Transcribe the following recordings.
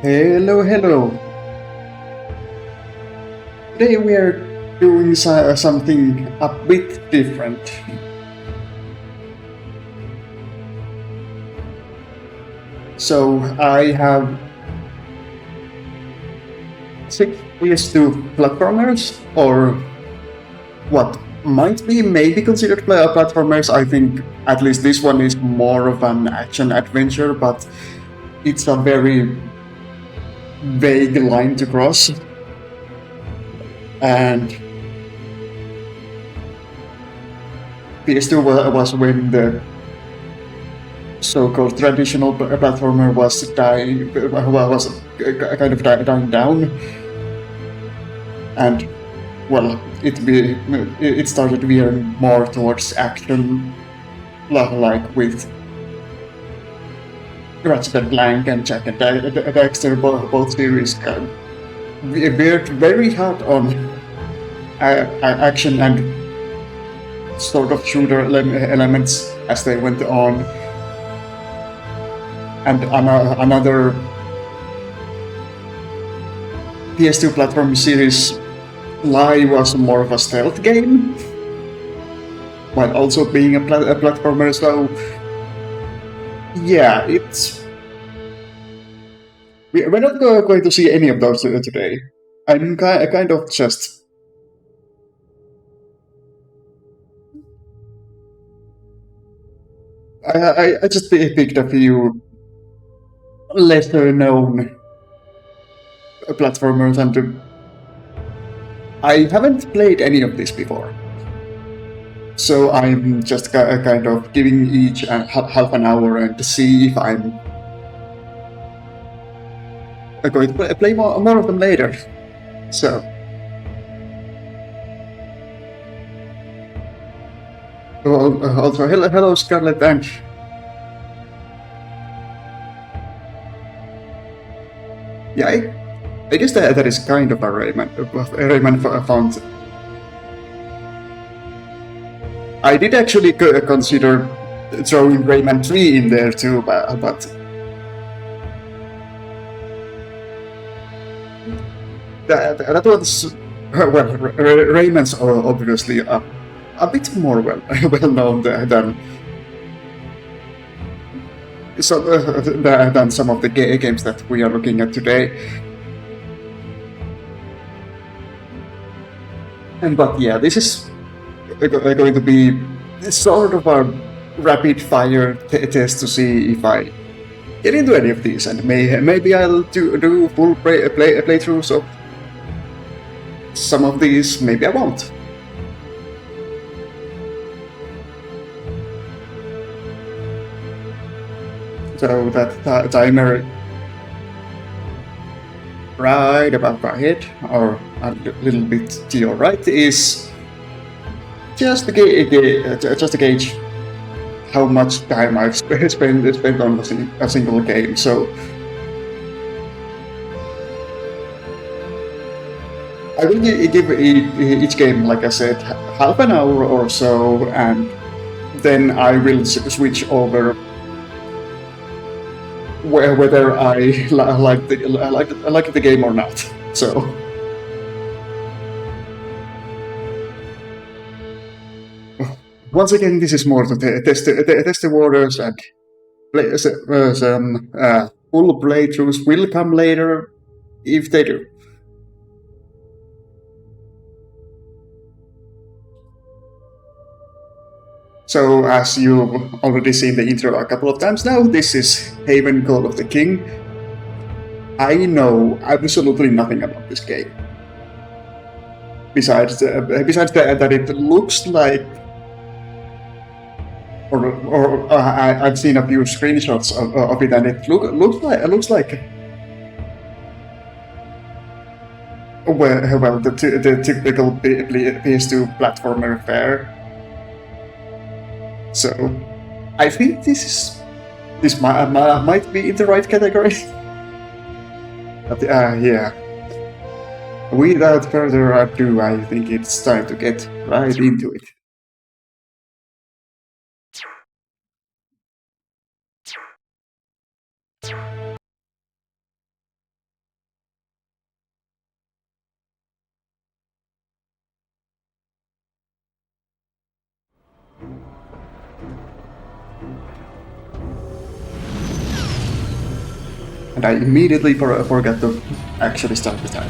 Hello, hello. Today we are doing something a bit different. So I have six PS2 platformers, or what might be maybe considered platformers. I think at least this one is more of an action adventure, but it's a very vague line to cross. And PS2 was when the so-called traditional platformer was kind of dying down, and well, it started veering more towards action, like with Ratchet and Clank and Jack and Dexter, both series veered very hard on action and sort of shooter elements as they went on. And another PS2 platform series, Lie, was more of a stealth game, while also being a platformer. So, yeah, we're not going to see any of those today. I'm kind of just. I just picked a few lesser known platformers, and I haven't played any of this before. So I'm just kind of giving each half an hour and to see if I'm going to play more of them later. So, also, hello Scarlet, and yeah, I guess that is kind of a Rayman font. I did actually consider throwing Rayman 3 in there too, but that was well, Rayman's obviously a bit more well known than than some of the games that we are looking at today. But yeah, this is going to be sort of a rapid fire test to see if I get into any of these, and maybe I'll do full playthroughs of some of these. Maybe I won't. So that timer right above my head, or a little bit to your right, is just to gauge how much time I've spent on a single game. So I will give each game, like I said, half an hour or so, and then I will switch over whether I like the game or not. So. Once again, this is more to test the waters, and some full playthroughs will come later if they do. So, as you've already seen the intro a couple of times now, this is Haven Call of the King. I know absolutely nothing about this game. Besides that it looks like, or I've seen a few screenshots of it, and it looks like well the typical PS2 platformer fare. So I think this might be in the right category. But yeah, without further ado, I think it's time to get right into it. And I immediately forgot to actually start the time.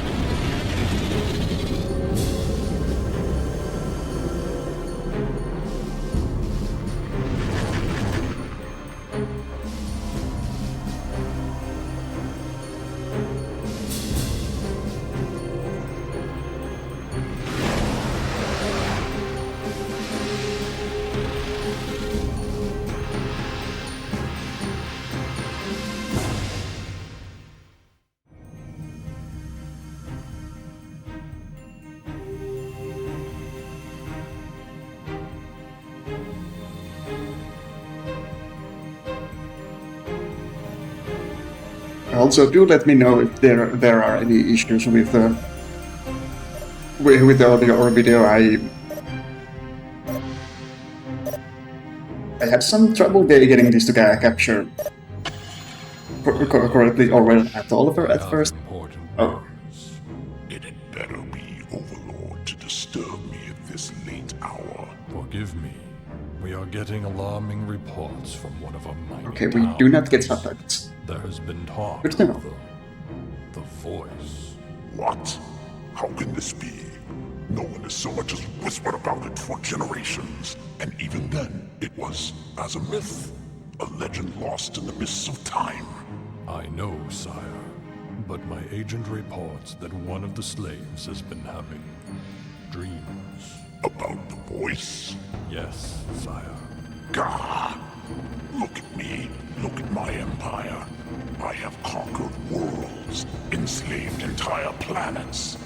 Also, do let me know if there are any issues with the audio or video. I had some trouble getting this to capture correctly or well at all at first. Oh. It had better be Overlord to disturb me at this late hour. Forgive me. We are getting alarming reports from one of our mining Okay, we do not get subtitles. There has been talk Good to know. of the voice. What? How can this be? No one has so much as whispered about it for generations. And even then, it was as a myth. A legend lost in the mists of time. I know, sire. But my agent reports that one of the slaves has been having dreams. About the voice? Yes, sire. God! Look at me. Look at my empire. I have conquered worlds, enslaved entire planets.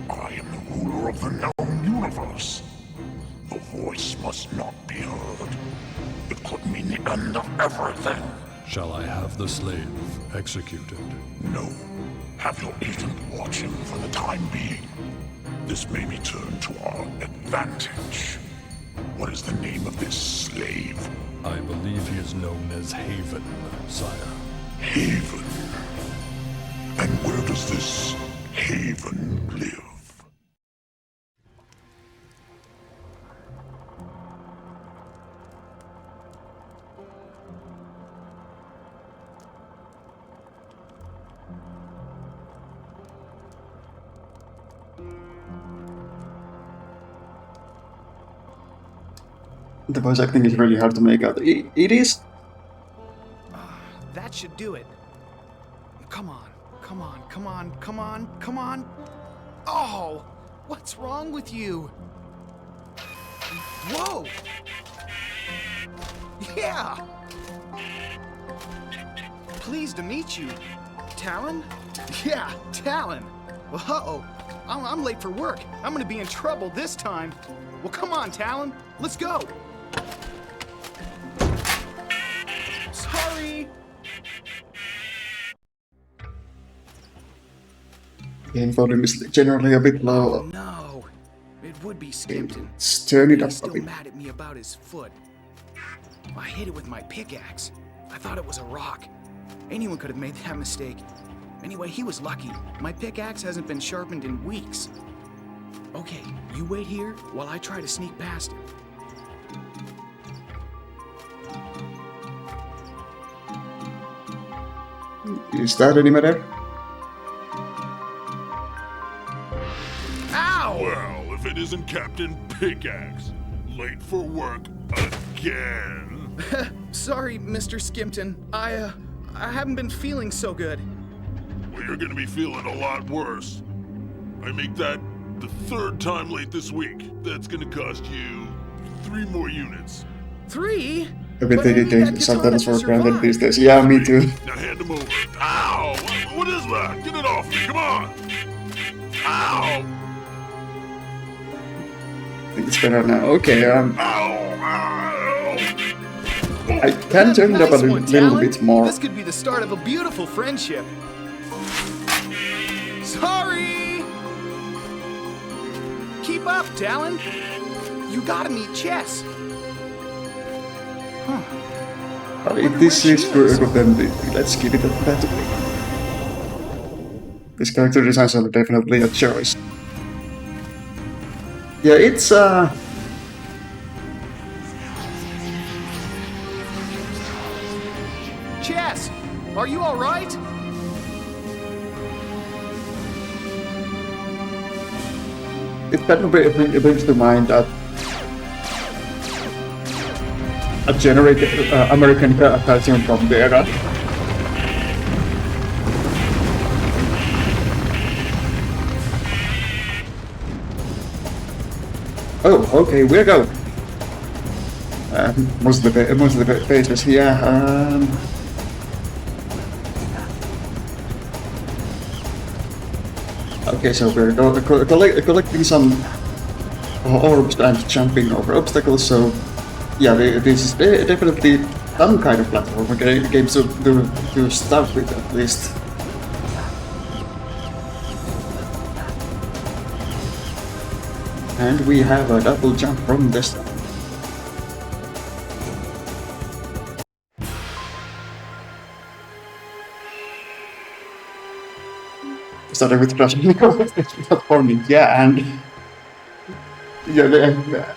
I am the ruler of the known universe. The voice must not be heard. It could mean the end of everything. Shall I have the slave executed? No. Have your agent watch him for the time being. This may be turned to our advantage. What is the name of this slave? I believe he is known as Haven, sire. Haven. And where does this Haven live? The voice acting is really hard to make out. It is. That should do it. Come on, come on, come on, come on, come on. Oh, what's wrong with you? Whoa! Yeah! Pleased to meet you. Talon? Yeah, Talon. Well, uh-oh. I'm late for work. I'm gonna be in trouble this time. Well, come on, Talon. Let's go. Sorry. Game volume is generally a bit low. No, it would be Skimpton. Let's turn it up He's a still bit. mad at me about his foot. I hit it with my pickaxe. I thought it was a rock. Anyone could have made that mistake. Anyway, he was lucky. My pickaxe hasn't been sharpened in weeks. Okay, you wait here while I try to sneak past him. Is that any matter? Ow! Well, if it isn't Captain Pickaxe, late for work again. Sorry, Mr. Skimpton. I haven't been feeling so good. Well, you're gonna be feeling a lot worse. I make that the third time late this week. That's gonna cost you 3 more units. 3? I've been But I need taking that sometimes katana for to granted survive. these days. Yeah, me too. Now hand him over. Ow! What is that? Get it off me, come on! Ow! I think it's better now. Okay, Ow! Ow! I can turn it up a Nice one, little Talon. bit more. This could be the start of a beautiful friendship. Sorry! Keep up, Talon. You gotta meet Chess. If this is good, then let's give it that way. This character designs are definitely a choice. Yeah, it's Chess, are you all right? It kind of brings to mind that a generated American cartoon from the era. Oh, okay, we're going. Most of the faces here. Okay, so we're collecting some orbs and jumping over obstacles. So yeah, this is definitely some kind of platform game to start with at least. And we have a double jump from this time. Started with crashing platforming, yeah, and yeah,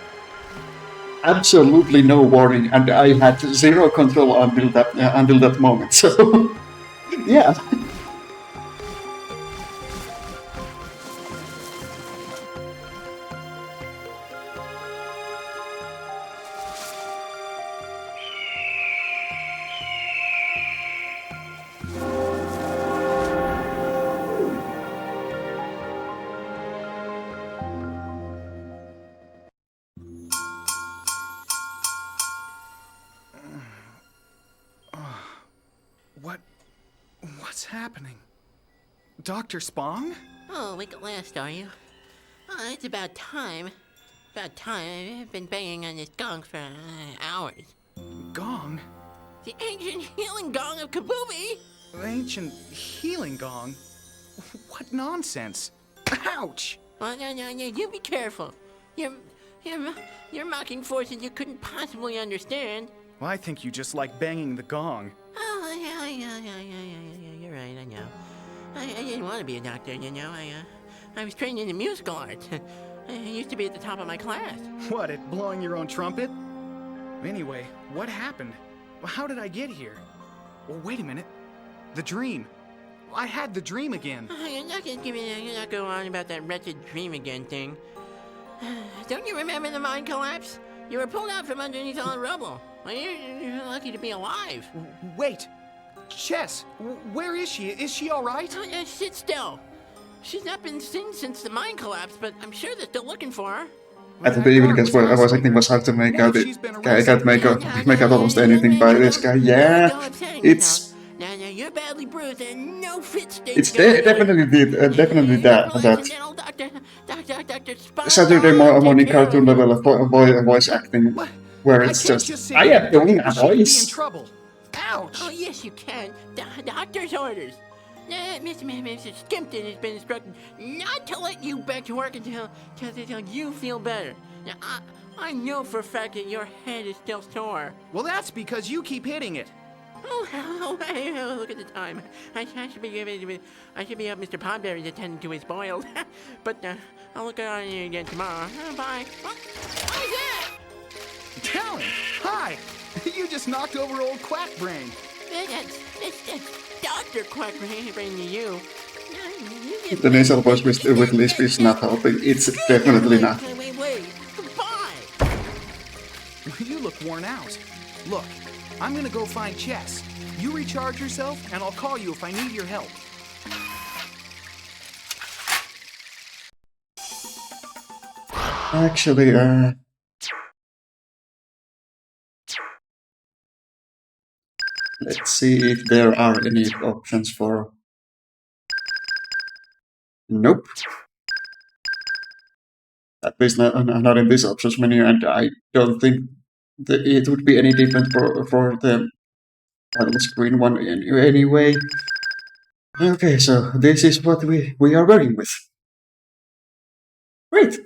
absolutely no warning, and I had zero control until that moment. So yeah. What's happening? Dr. Spong? Oh, awake at last, are you? Oh, it's about time. About time. I've been banging on this gong for hours. Gong? The ancient healing gong of Kabubi! Ancient healing gong? What nonsense! Ouch! Oh, no, you be careful. You're mocking forces you couldn't possibly understand. Well, I think you just like banging the gong. Oh, yeah, you're right, I know. I didn't want to be a doctor, you know. I was trained in the musical arts. I used to be at the top of my class. What, at blowing your own trumpet? Anyway, what happened? How did I get here? Well, wait a minute. The dream. I had the dream again. You're not going on about that wretched dream again thing. Don't you remember the mine collapse? You were pulled out from underneath all the rubble. Well, you're lucky to be alive. Wait. Chess, where is she? Is she all right? Oh, yeah, sit still. She's not been seen since the mine collapse, but I'm sure they're still looking for her. I thought even guess what I was thinking was hard to make out. I can't make out almost anything by this guy. Yeah, it's. Now, you're badly bruised and no fit state. It's definitely that Saturday morning cartoon level of voice acting, where it's just I am doing a voice. Ouch! Oh yes, you can. Doctor's orders. Mr. Skimpton has been instructed not to let you back to work until you feel better. Now, I know for a fact that your head is still sore. Well, that's because you keep hitting it. Oh, look at the time. I should be up Mr. Podberry's attending to his boils. But I'll look on you again tomorrow. Bye. Who's that? Talon! Hi! You just knocked over old Quack Brain. It's Dr. Quack Brain to you. The nasal voice with Lisp is not helping. It's definitely not. Wait. Goodbye! You look worn out. Look, I'm gonna go find Chess. You recharge yourself, and I'll call you if I need your help. Actually, let's see if there are any options for. Nope. At least not in this options menu, and I don't think that it would be any different for the title screen one anyway. Okay, so this is what we are working with. Great!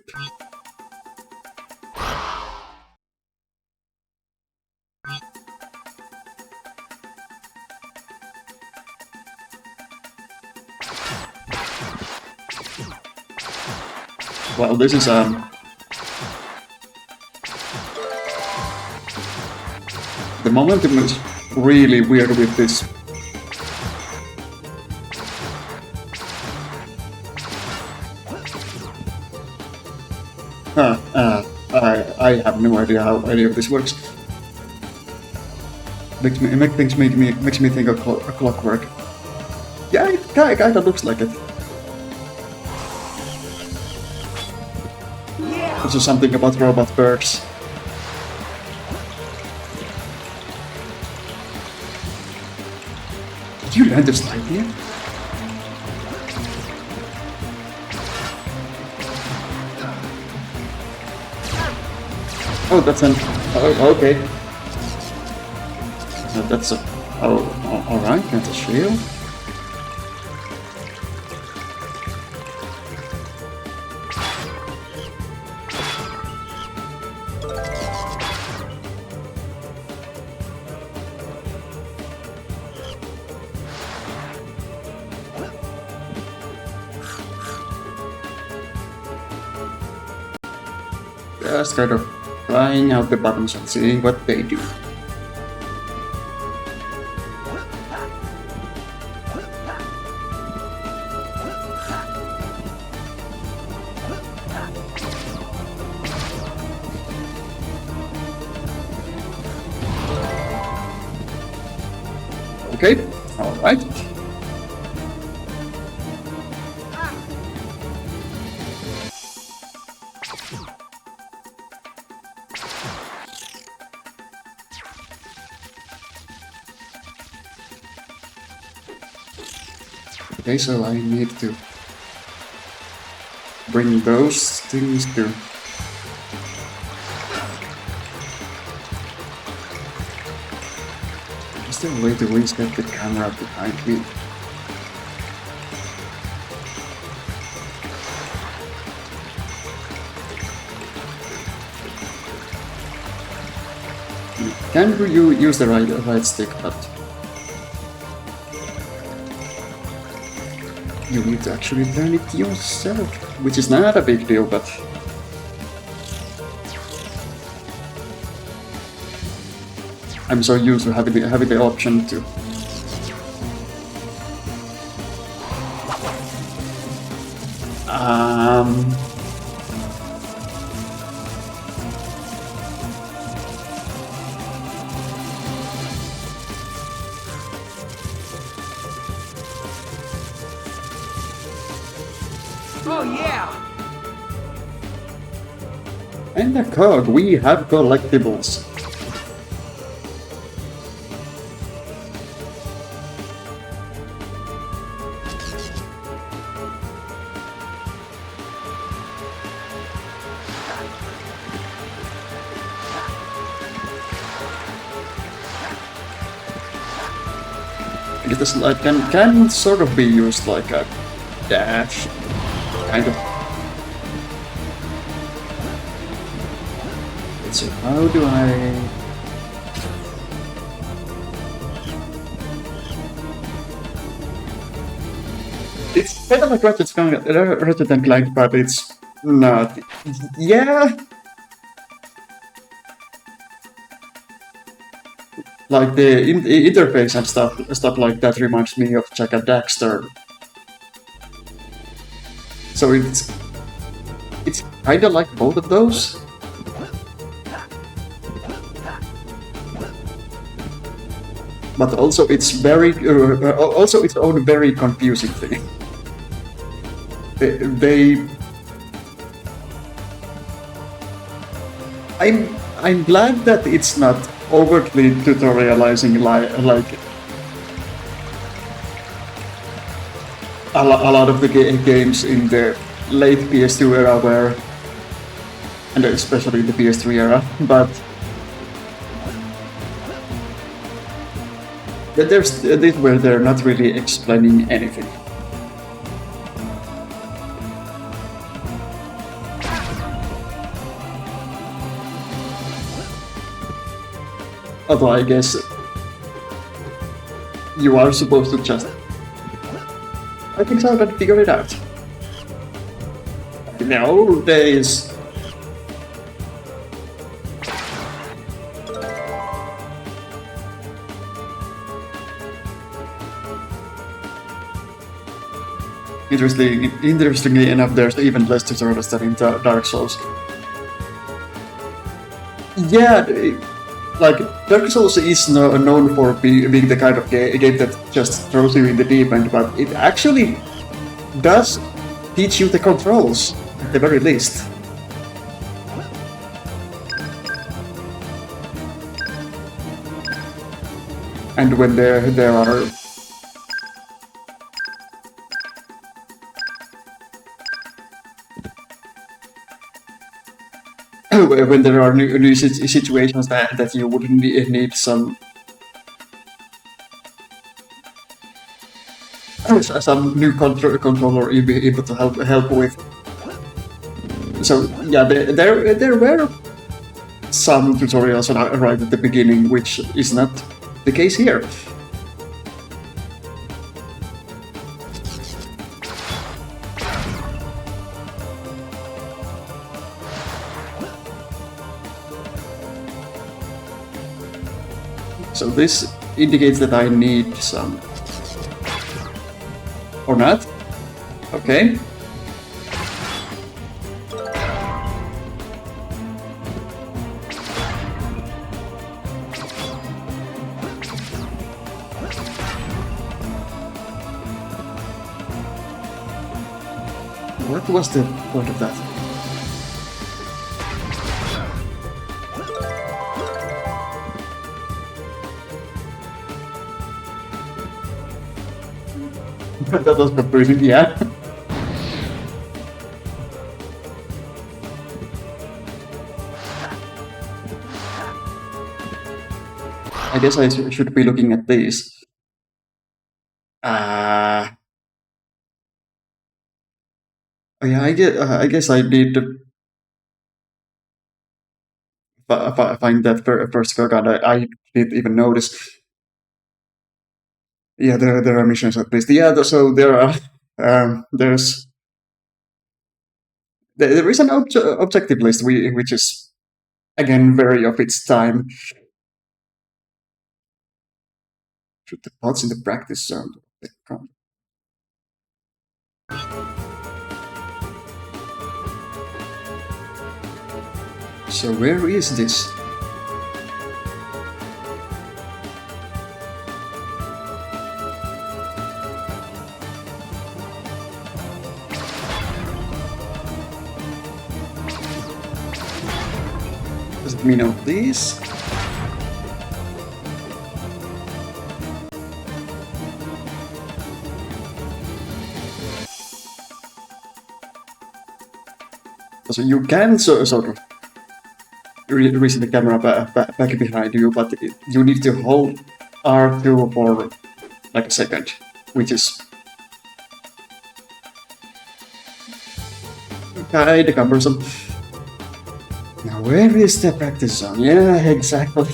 Well, this is the momentum is really weird with this. I have no idea how any of this works. Makes me think of clockwork. Yeah, it kinda looks like it. Also something about robot birds. Did you learn to slide here? Oh, that's an... Oh, okay. That's a... Oh, alright, that's a shield. Just kind of trying out the buttons and seeing what they do. Okay, alright. Okay, so I need to bring those things to... Is there a way to reset the camera behind me? Can you use the right stick, but you need to actually turn it yourself, which is not a big deal, but I'm so used to having the option to. Oh yeah! And the cog, we have collectibles. It is like can sort of be used like a dash, kind of. Let's see, how do I? It's kind of like Ratchet and Clank, but it's not. Yeah. Like the interface and stuff like that reminds me of Jack and Daxter. So it's kind of like both of those. But also it's very also its own very confusing thing. I'm glad that it's not overtly tutorializing like a lot of the games in the late PS2 era were, and especially the PS3 era, but there's this where they're not really explaining anything. Although I guess you are supposed to just... I think so, I can figure it out. Nowadays... Interestingly enough, there's even less tutorials than in Dark Souls. Yeah, like Dark Souls is known for being the kind of game that just throws you in the deep end, but it actually does teach you the controls at the very least. And when there are when there are new situations that you would need some new controller able to help with. So yeah, there were some tutorials right at the beginning, which is not the case here. So this indicates that I need some... Or not? Okay. What was the point of that? That was confusing, yeah. I guess I should be looking at these. Oh yeah, I guess I need to find that first gun. I didn't even notice. Yeah, there are missions at least. Yeah, so there are. There is an objective list, which is again very of its time. Shoot the pods in the practice zone. So where is this? Does it mean all these? So you can sort of reset the camera back behind you, but you need to hold R2 for like a second, which is kinda cumbersome. Now where is the practice zone? Yeah, exactly.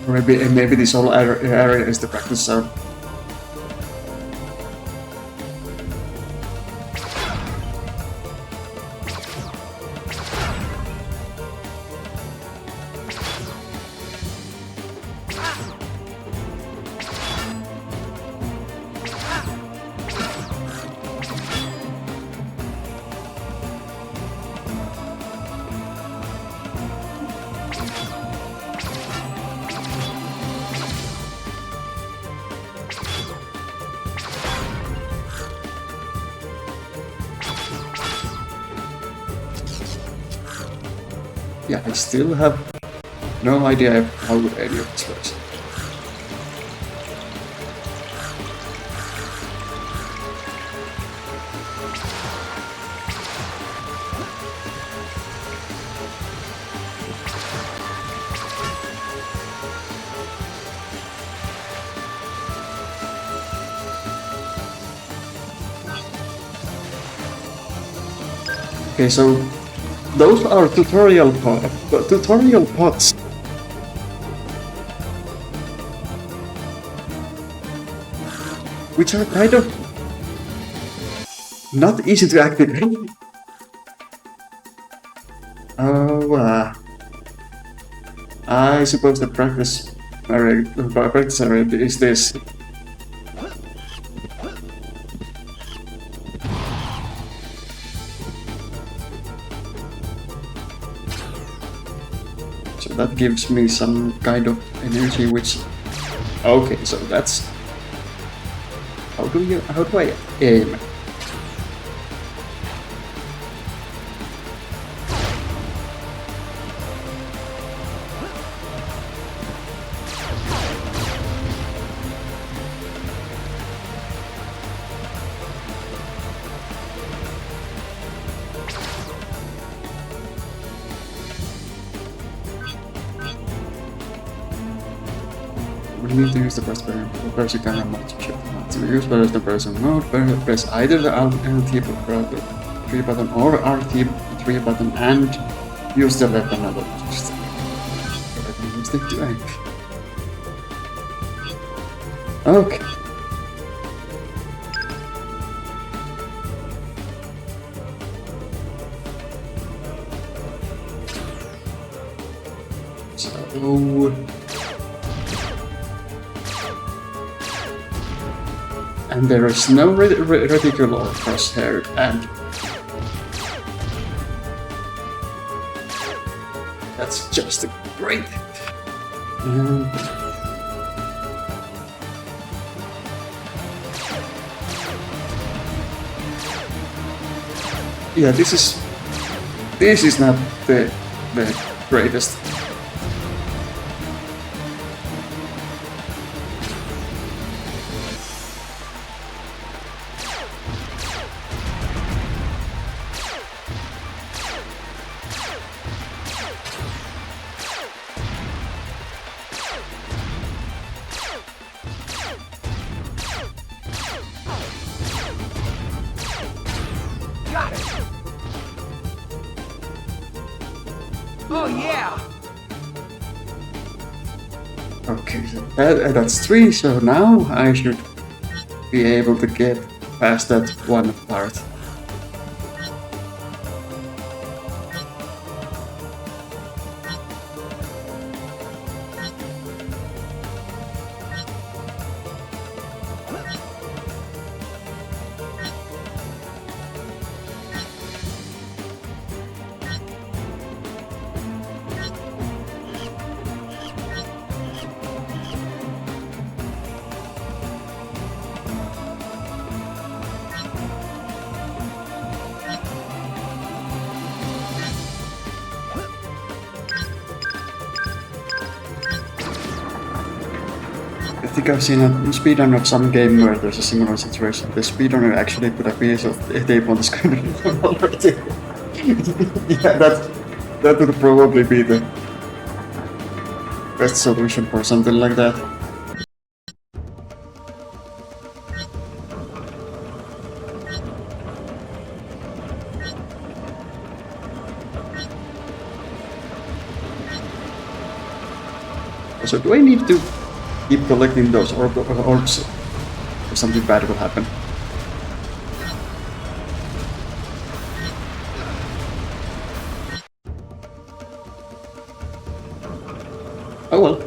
Maybe this whole area is the practice zone. Yeah, I still have no idea how any of this works. Okay, so those are tutorial pods. Which are kind of not easy to activate. Oh, I suppose the practice practice area is this. So that gives me some kind of energy, which... Okay, so that's... How do I aim? We need to use the person camera mode to use the person mode. Press either the Alt and T three button or RT3 button and use the left analog stick to aim. Okay. So. And there is no reticle or crosshair, and that's just great. Yeah, this is not the greatest. Oh yeah! Okay, so that's 3, so now I should be able to get past that one part. I think I've seen a speedrun of some game where there's a similar situation. The speedrunner actually put a piece of tape on the screen already. Yeah, that would probably be the best solution for something like that. So do I need to keep collecting those orbs or something bad will happen? Oh well.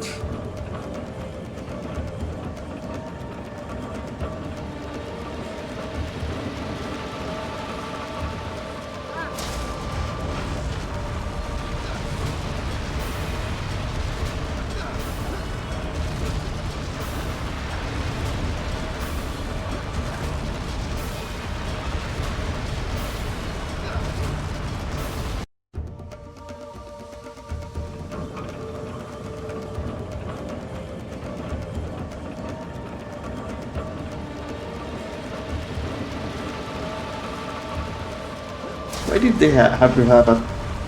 Why did they have to have a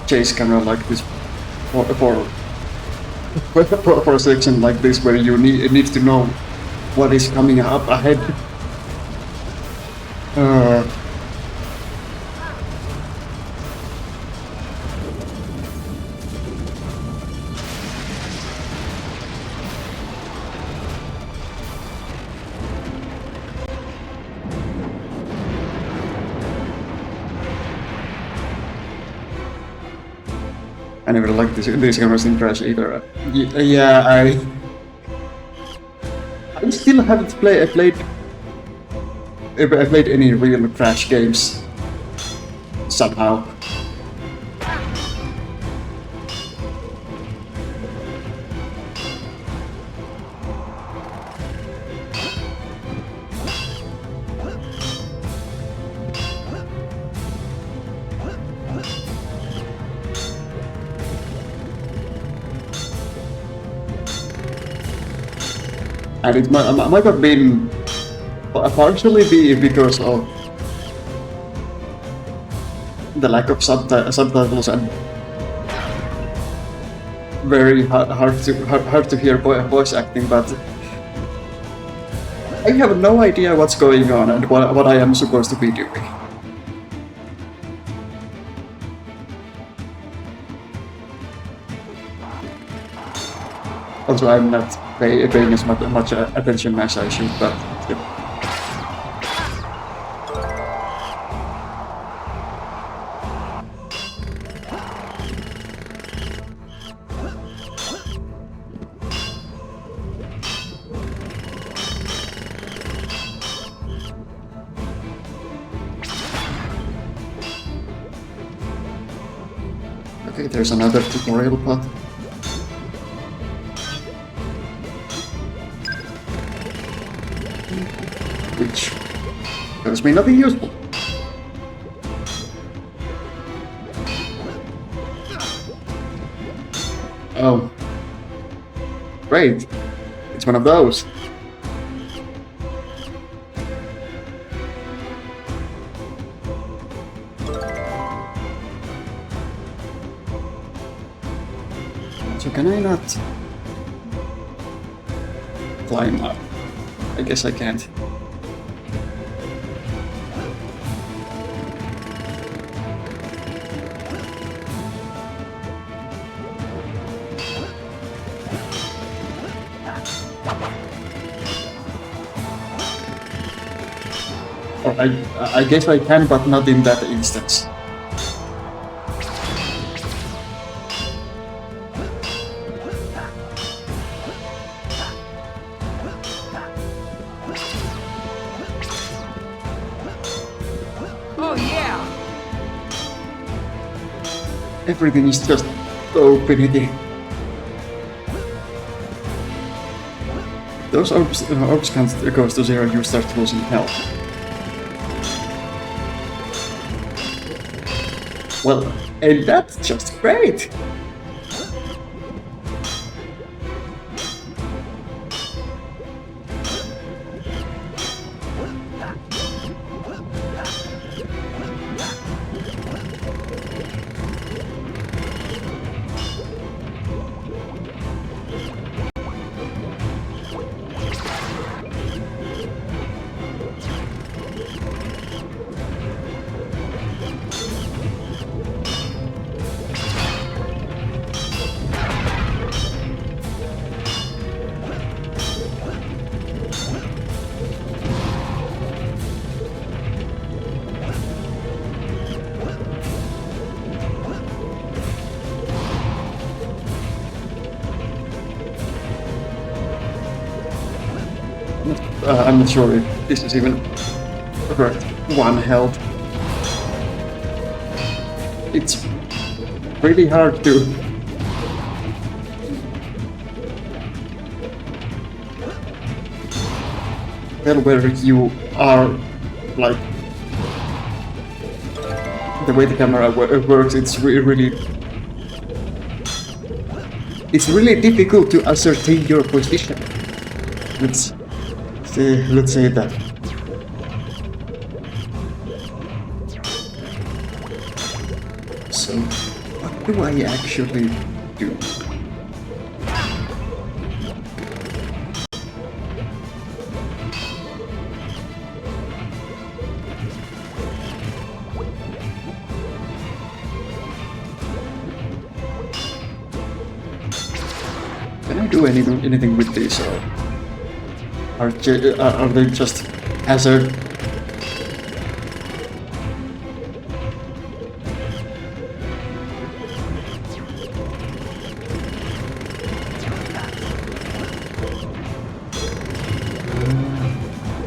chase camera like this for a section like this where you need to know what is coming up ahead? I never liked these cameras in Crash either. Yeah, I still haven't played any real Crash games somehow. And it might have been partially because of the lack of subtitles and very hard to hear voice acting, but I have no idea what's going on and what I am supposed to be doing. Also, I'm not paying as much attention as I should, but yeah. Okay, there's another tutorial path. Which tells me nothing useful. Oh. Great. It's one of those. So can I not climb up? I guess I can't. Or I guess I can, but not in that instance. Oh yeah! Everything is just so finicky. Those orbs can't go to zero, you start losing health. Well, and that's just great! I'm not sure if this is even correct. One health. It's really hard to tell where you are, like the way the camera works. It's really difficult to ascertain your position. Let's say that. So, what do I actually do? Can I do anything with this, or are they just hazard?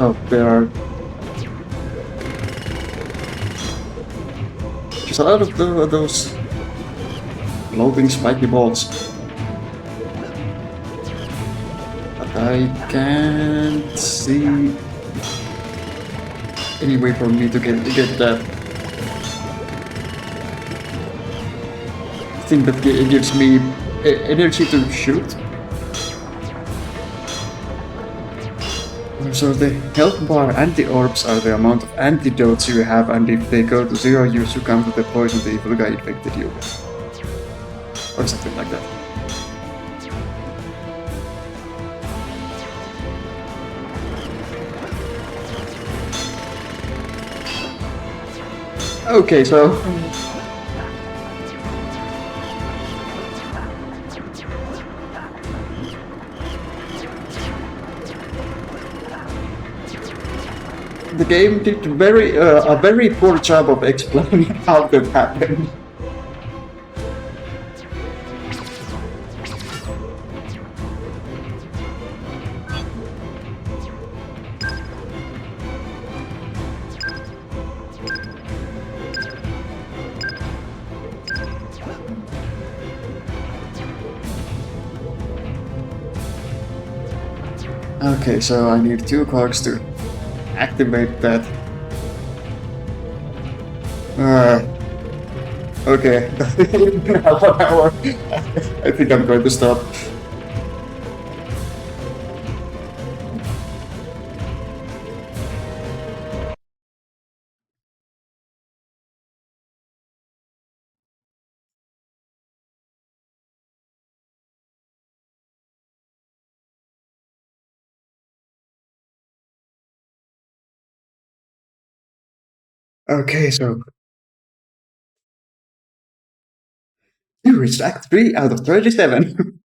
Oh, there are just a lot of those floating spiky balls. But I can't see any way for me to get that thing that gives me energy to shoot. So the health bar anti-orbs are the amount of antidotes you have, and if they go to 0, you succumb to the poison the evil guy infected you with. Or something like that. Okay, so the game did a very poor job of explaining how that happened. Okay, so I need 2 cogs to activate that. Okay, half an hour. I think I'm going to stop. Okay, so you reached Act 3 out of 37.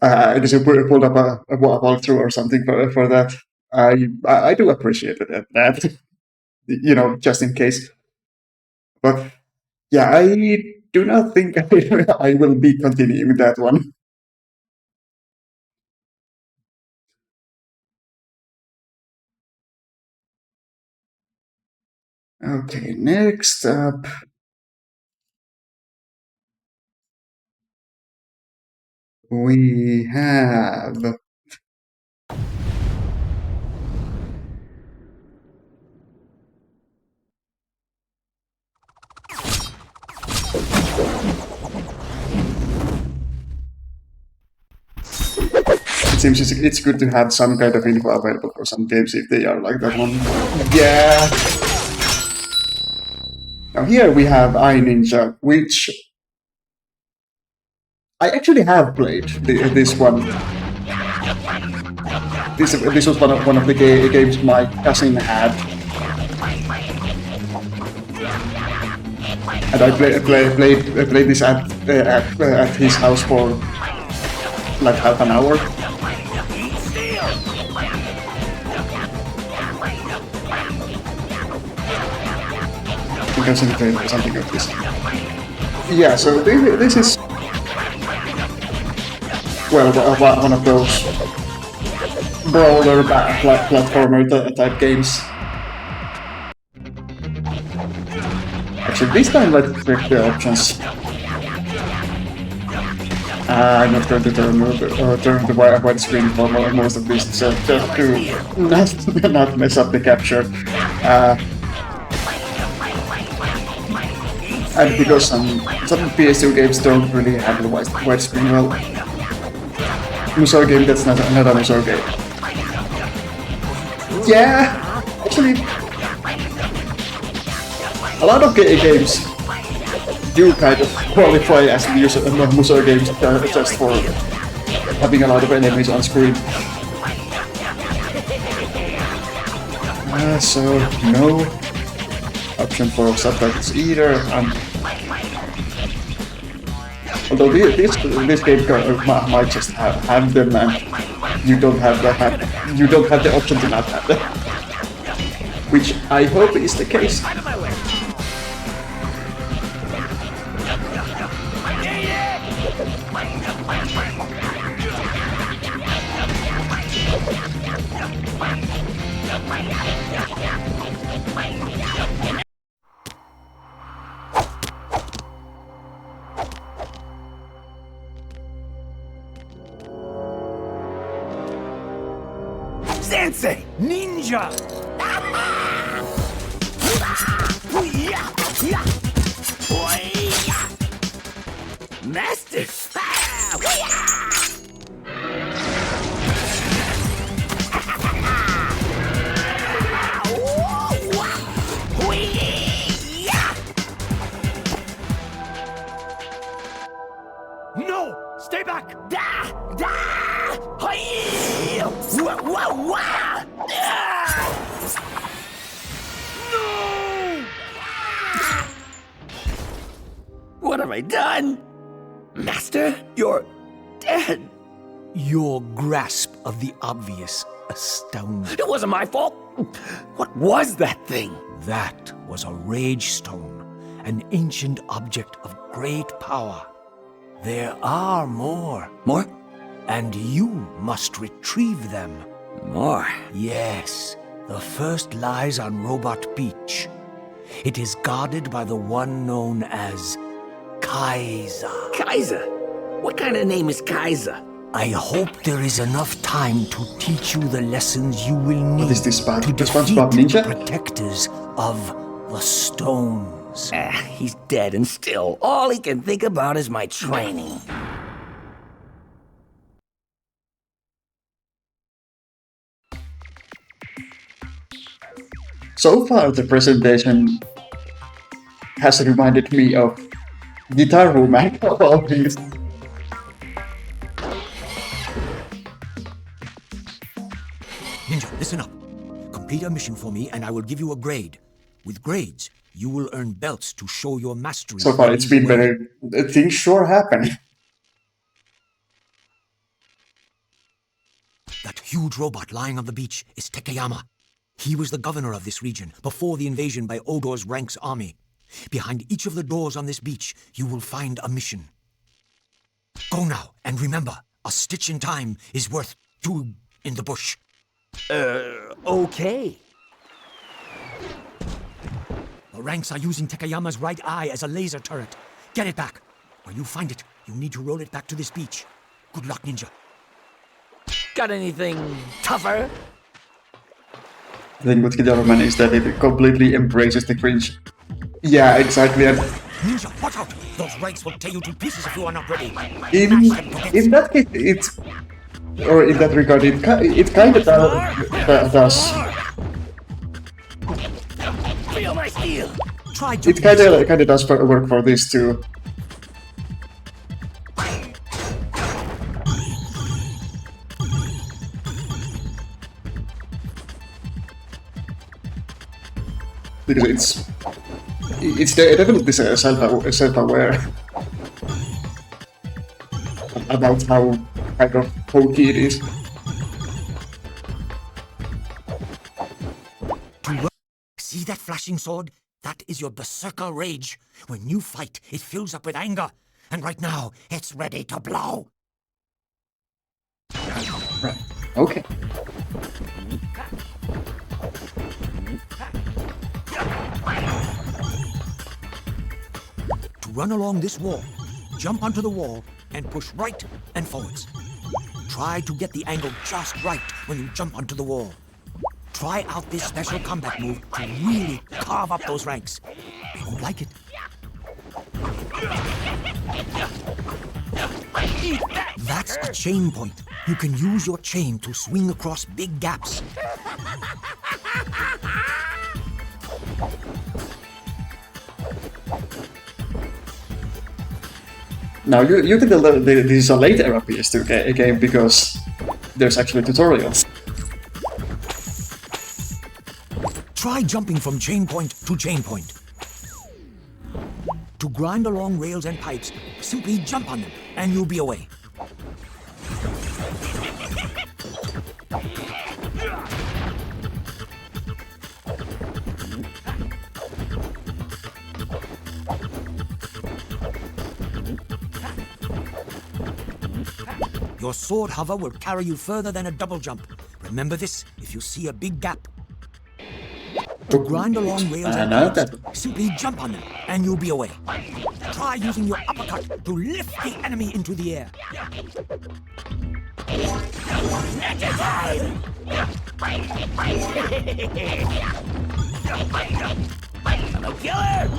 I just pulled up a walkthrough or something for that. I do appreciate that, you know, just in case. But yeah, I do not think I will be continuing that one. Okay, next up we have it seems it's good to have some kind of info available for some games if they are like that one. Yeah. Now here we have iNinja, which I actually have played this one. This was one of the games my cousin had, and I played this at his house for like half an hour. I think I played something of this. Yeah, so this is, well, one of those brawler platformer type games. Actually, this time let's check the options. I'm not going to turn the widescreen for most of this, so just to not mess up the capture. And because some PS2 games don't really handle widescreen well. Musou game that's not a Musou game. Yeah, actually, a lot of games do kind of qualify as Musou games just for having a lot of enemies on screen. So no option for subtitles either. Although this game might just have them, and you don't have the option to not have them, which I hope is the case. Sensei! Ninja! Master! No! Stay back! What have I done? Master, you're dead. Your grasp of the obvious astounds. It wasn't my fault. What was that thing? That was a rage stone, an ancient object of great power. There are more, More? and you must retrieve them. More. Yes, the first lies on Robot Beach. It is guarded by the one known as Kaiser. Kaiser? What kind of name is Kaiser? I hope there is enough time to teach you the lessons you will need What is this, to the defeat SpongeBob the Ninja? protectors of the stones. He's dead and still. All he can think about is my training. So far, the presentation has reminded me of Guitar Woman of all these. Ninja, listen up. Complete a mission for me and I will give you a grade. With grades, you will earn belts to show your mastery. So far, in it's these been ways. very. Things sure happen. That huge robot lying on the beach is Takeyama. He was the governor of this region before the invasion by Odor's Rank's army. Behind each of the doors on this beach, you will find a mission. Go now, and remember, a stitch in time is worth 2 in the bush. Okay. The Ranks are using Takeyama's right eye as a laser turret. Get it back. When you find it, you need to roll it back to this beach. Good luck, Ninja. Got anything tougher? The thing with Guitar Woman is that it completely embraces the cringe. Yeah, exactly. And Ninja, watch out! Those Ranks will tear you to pieces if you are not ready. in that case, it's. Or in that regard, it kind of does. Feel my steel. Try It jumping. kind of does work for this too. Because it's definitely self-aware about how kind of hokey it is. See that flashing sword? That is your berserker rage. When you fight, it fills up with anger. And right now, it's ready to blow. Right. Okay. To run along this wall, jump onto the wall and push right and forwards. Try to get the angle just right when you jump onto the wall. Try out this special combat move to really carve up those Ranks. They won't like it. That's a chain point. You can use your chain to swing across big gaps. Now you can tell that this is a late era PS2 game because there's actually tutorials. Try jumping from chain point to chain point. To grind along rails and pipes, simply jump on them and you'll be away. Your sword hover will carry you further than a double jump. Remember this if you see a big gap. To grind along rails and know pipes, that. simply jump on them and you'll be away. Try using your uppercut to lift the enemy into the air. I'm a killer!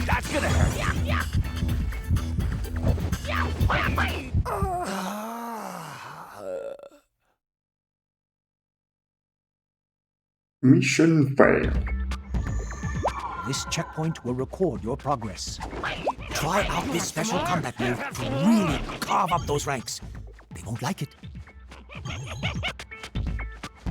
That's gonna hurt. Mission failed. This checkpoint will record your progress. Try out this special combat move to really carve up those ranks. They won't like it.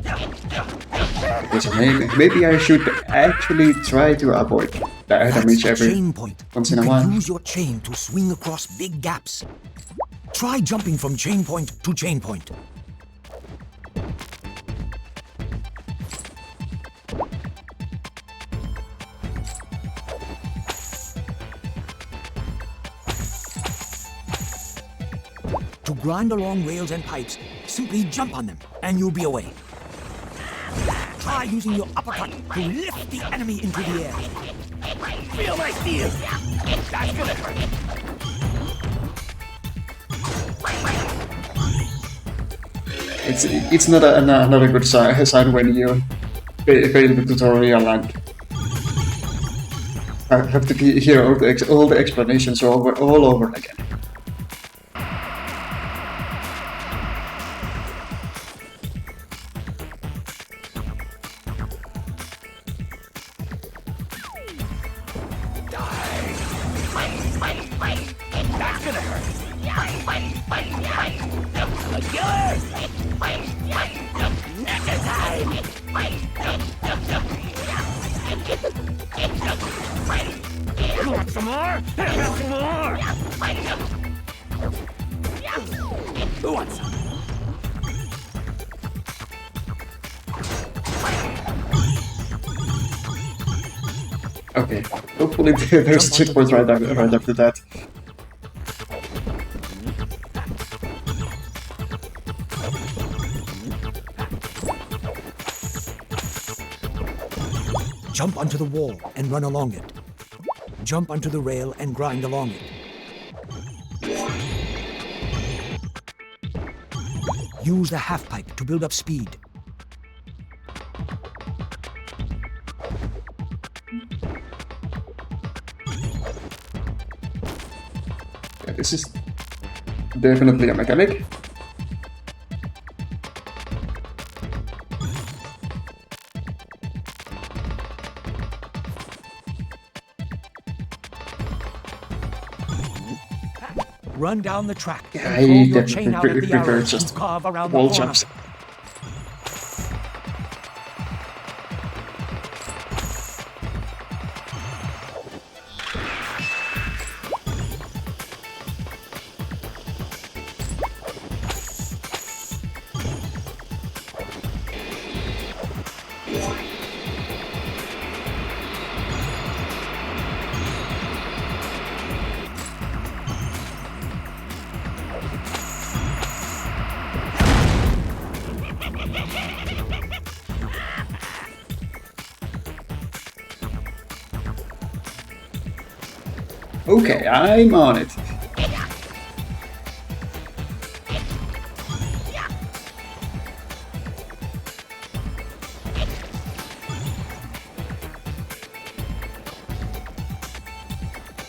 Okay, so maybe I should actually try to avoid that damage That's every chain point. once You in a can while. use your chain to swing across big gaps. Try jumping from chain point to chain point. To grind along rails and pipes, simply jump on them and you'll be away. Try using your uppercut to lift the enemy into the air. Feel my steel! That's gonna hurt. It's not a good sign when you fail the tutorial and I have to hear all the explanations all over again. That's gonna hurt. I'm a killer! Next time! You want some more? Have some more! Who wants some? Okay, hopefully there's a checkpoint right after that. Jump onto the wall and run along it. Jump onto the rail and grind along it. Use the half pipe to build up speed. Yeah, this is definitely a mechanic. Run down the track Yeah, and throw I your chain out at definitely the prefer arrows just and carve around the wall corner. jumps. Okay, I'm on it.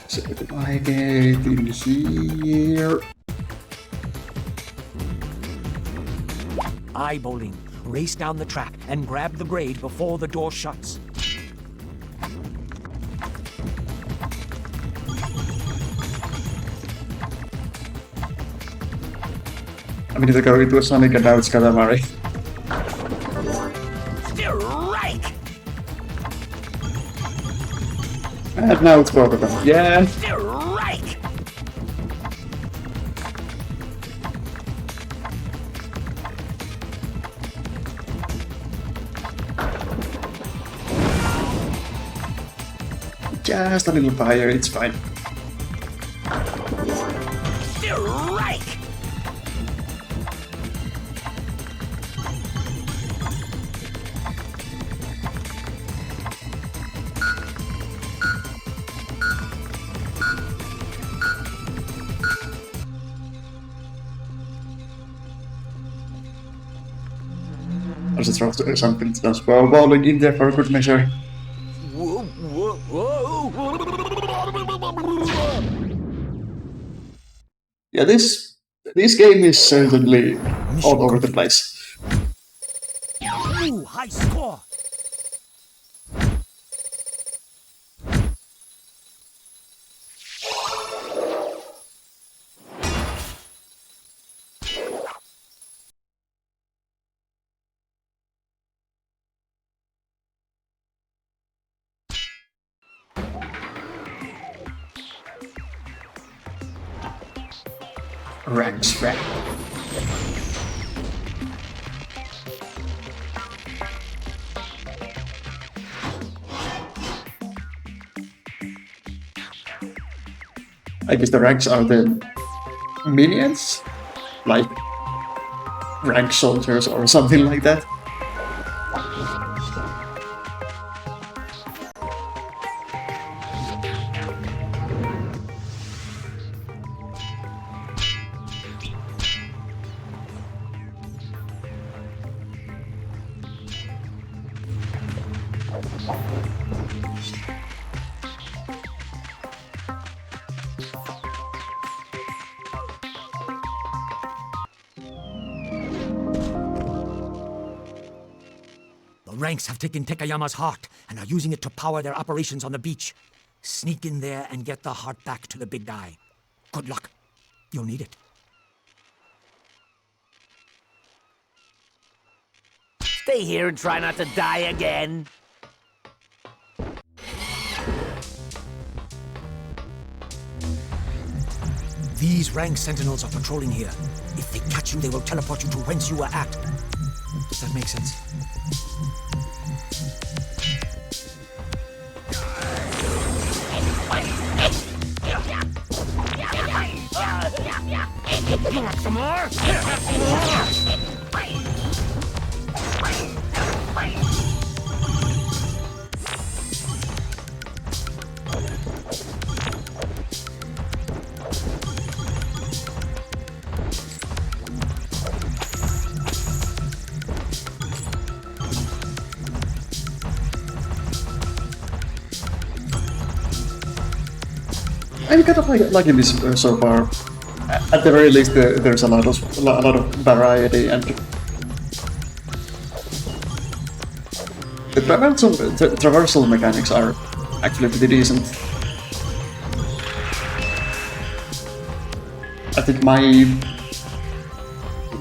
So do I get in here? Eyeballing. Race down the track and grab the grade before the door shuts. I'm gonna go into a Sonic and now it's Katamari. Strike! And now it's both of them. Yeah. Strike! Just a little fire, it's fine. Strike! I'll just throw something else bowling in there for a good measure. Yeah, this game is certainly all over the place. Ooh, high score! Ranks, rank. I guess the ranks are the minions? Like rank soldiers or something like that. The ranks have taken Tekayama's heart and are using it to power their operations on the beach. Sneak in there and get the heart back to the big guy. Good luck. You'll need it. Stay here and try not to die again. These rank sentinels are patrolling here. If they catch you, they will teleport you to whence you were at. Does that make sense? You want some more? I'm kind of liking this so far. At the very least, there's a lot of variety, and the traversal mechanics are actually pretty decent. I think my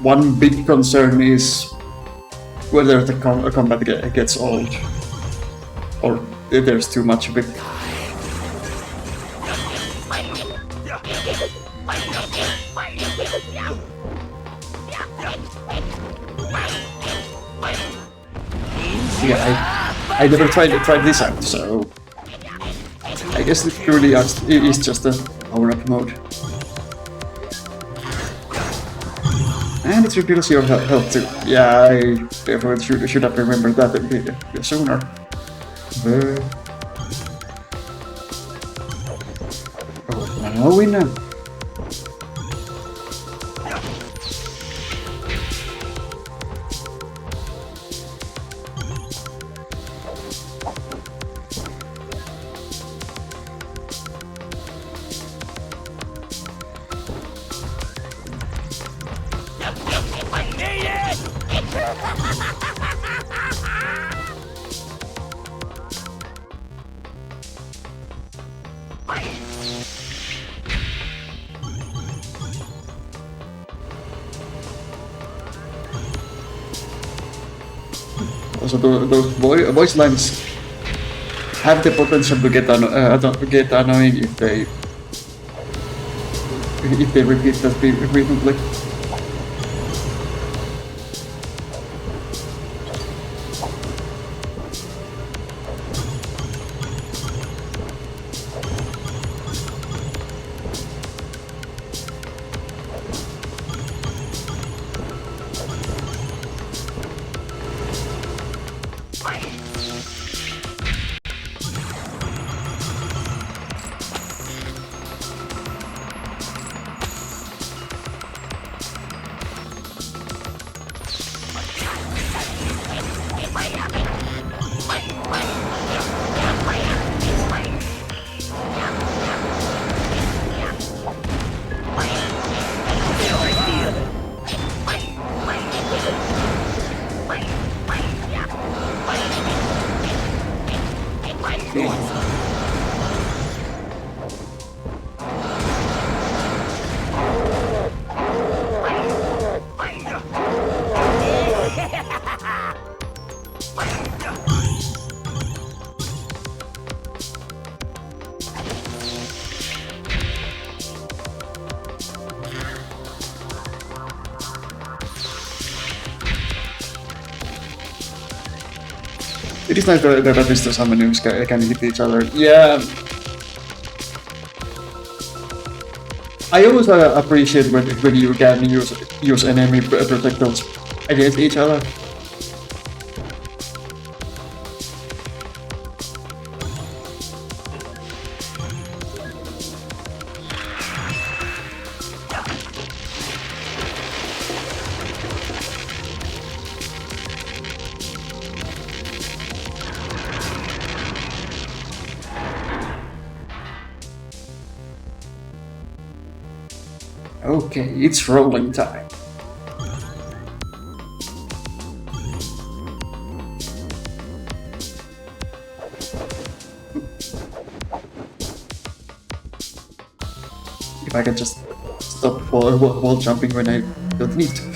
one big concern is whether the combat gets old, or if there's too much of it. Yeah, I never tried this out, so I guess it really is just a power-up mode. And it reveals your health too. Yeah, I definitely should have remembered that a bit sooner. But... oh, now we know. Also, those voice lines have the potential to get annoying if they repeat that frequently. It is nice that at least some enemies can hit each other. Yeah. I always appreciate when you can use enemy projectiles against each other. Okay, it's rolling time. If I can just stop wall jumping when I don't need to.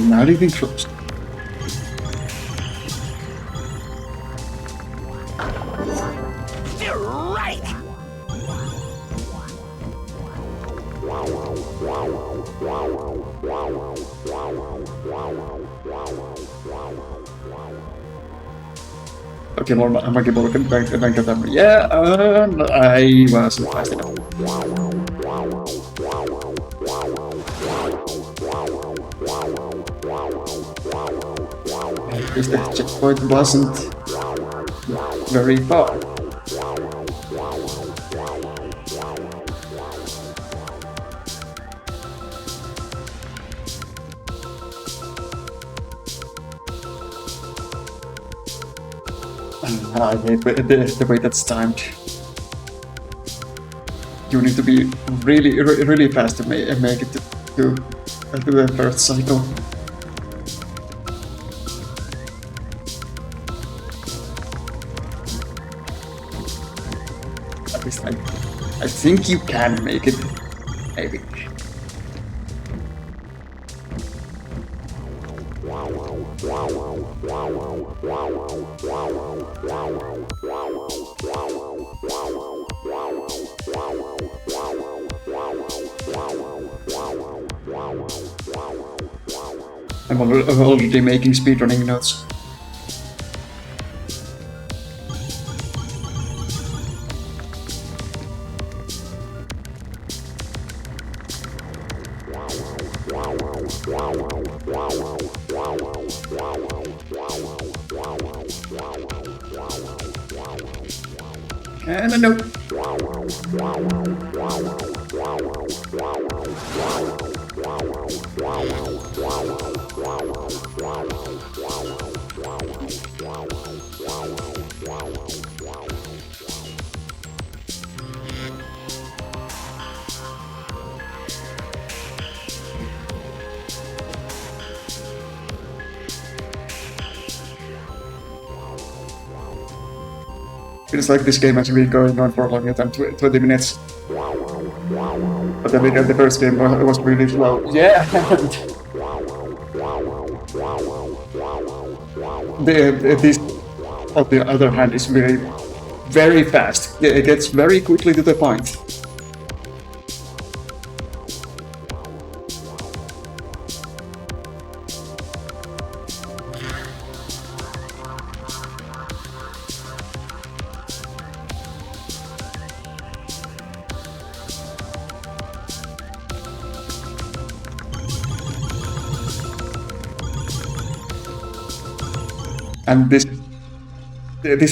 Not even close. Okay, more monkey ball can bank them. Yeah, I wasn't fast enough. Because the checkpoint wasn't very far. I hate the way that's timed. You need to be really fast to make it to the first cycle. At least I think you can make it, maybe. I'm already making speedrunning notes. And a note. Feels like this game has been going on for longer than 20 minutes. But the first game was really slow. Yeah! This, on the other hand, is very fast. It gets very quickly to the point. And this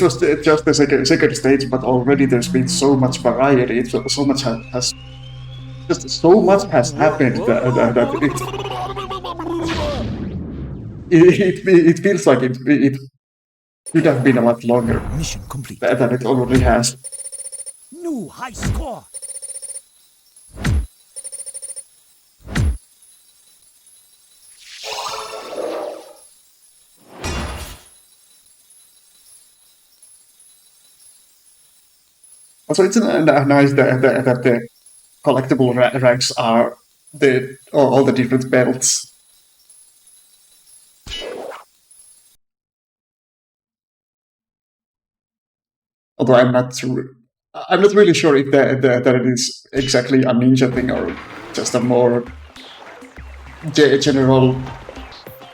was just the second stage, but already there's been so much variety. So much has happened that it feels like it should have been a lot longer. Mission complete. Than it already has. New high score. Also, it's nice that the collectible ranks are all the different belts. Although I'm not really sure if that it is exactly a ninja thing or just a more general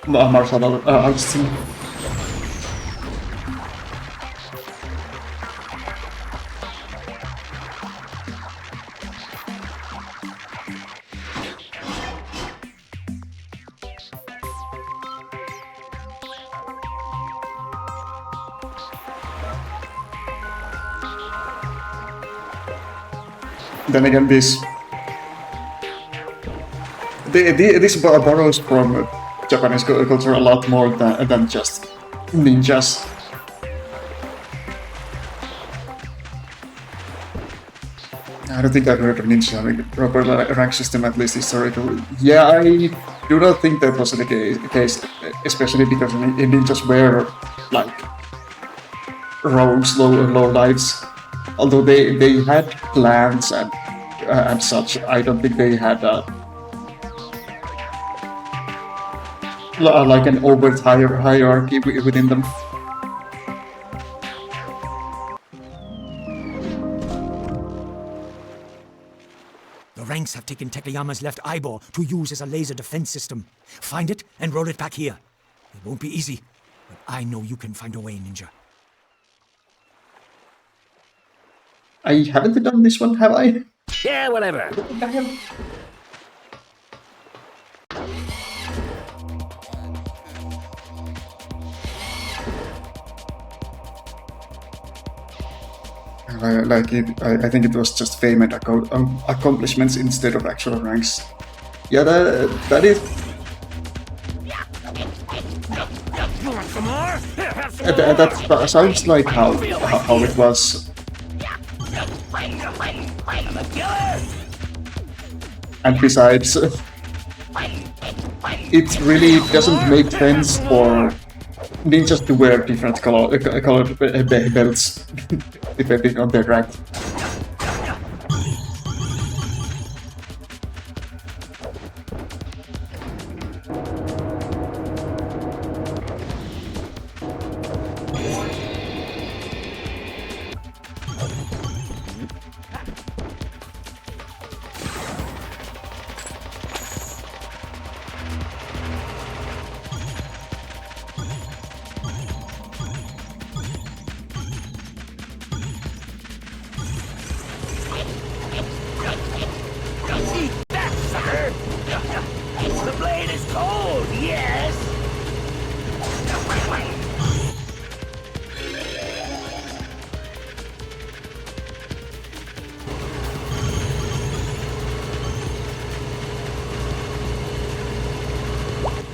martial arts thing. Then again, this borrows from Japanese culture a lot more than just ninjas. I don't think I've heard of ninjas having a proper rank system, at least historically. Yeah, I do not think that was the case, especially because ninjas were like rogues, low lives. Although they had clans and such, I don't think they had like an overt hierarchy within them. The ranks have taken Takayama's left eyeball to use as a laser defense system. Find it and roll it back here. It won't be easy, but I know you can find a way, Ninja. I haven't done this one, have I? Yeah, whatever. I think it was just fame and accomplishments instead of actual ranks. Yeah, that is. That sounds like how it was. And besides, it really doesn't make sense for ninjas to wear different colored belts depending on their rank. The blade is cold, yes!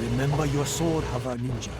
Remember your sword hover, Ninja.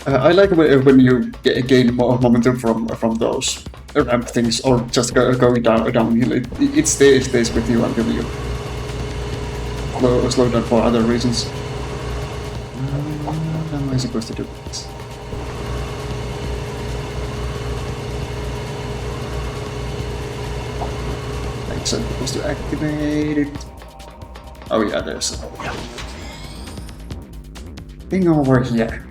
I like when you gain more momentum from those ramp things, or just going downhill. It stays with you until you slow down for other reasons. How am I supposed to do this? I'm supposed to activate it. Oh yeah, there's a thing over here.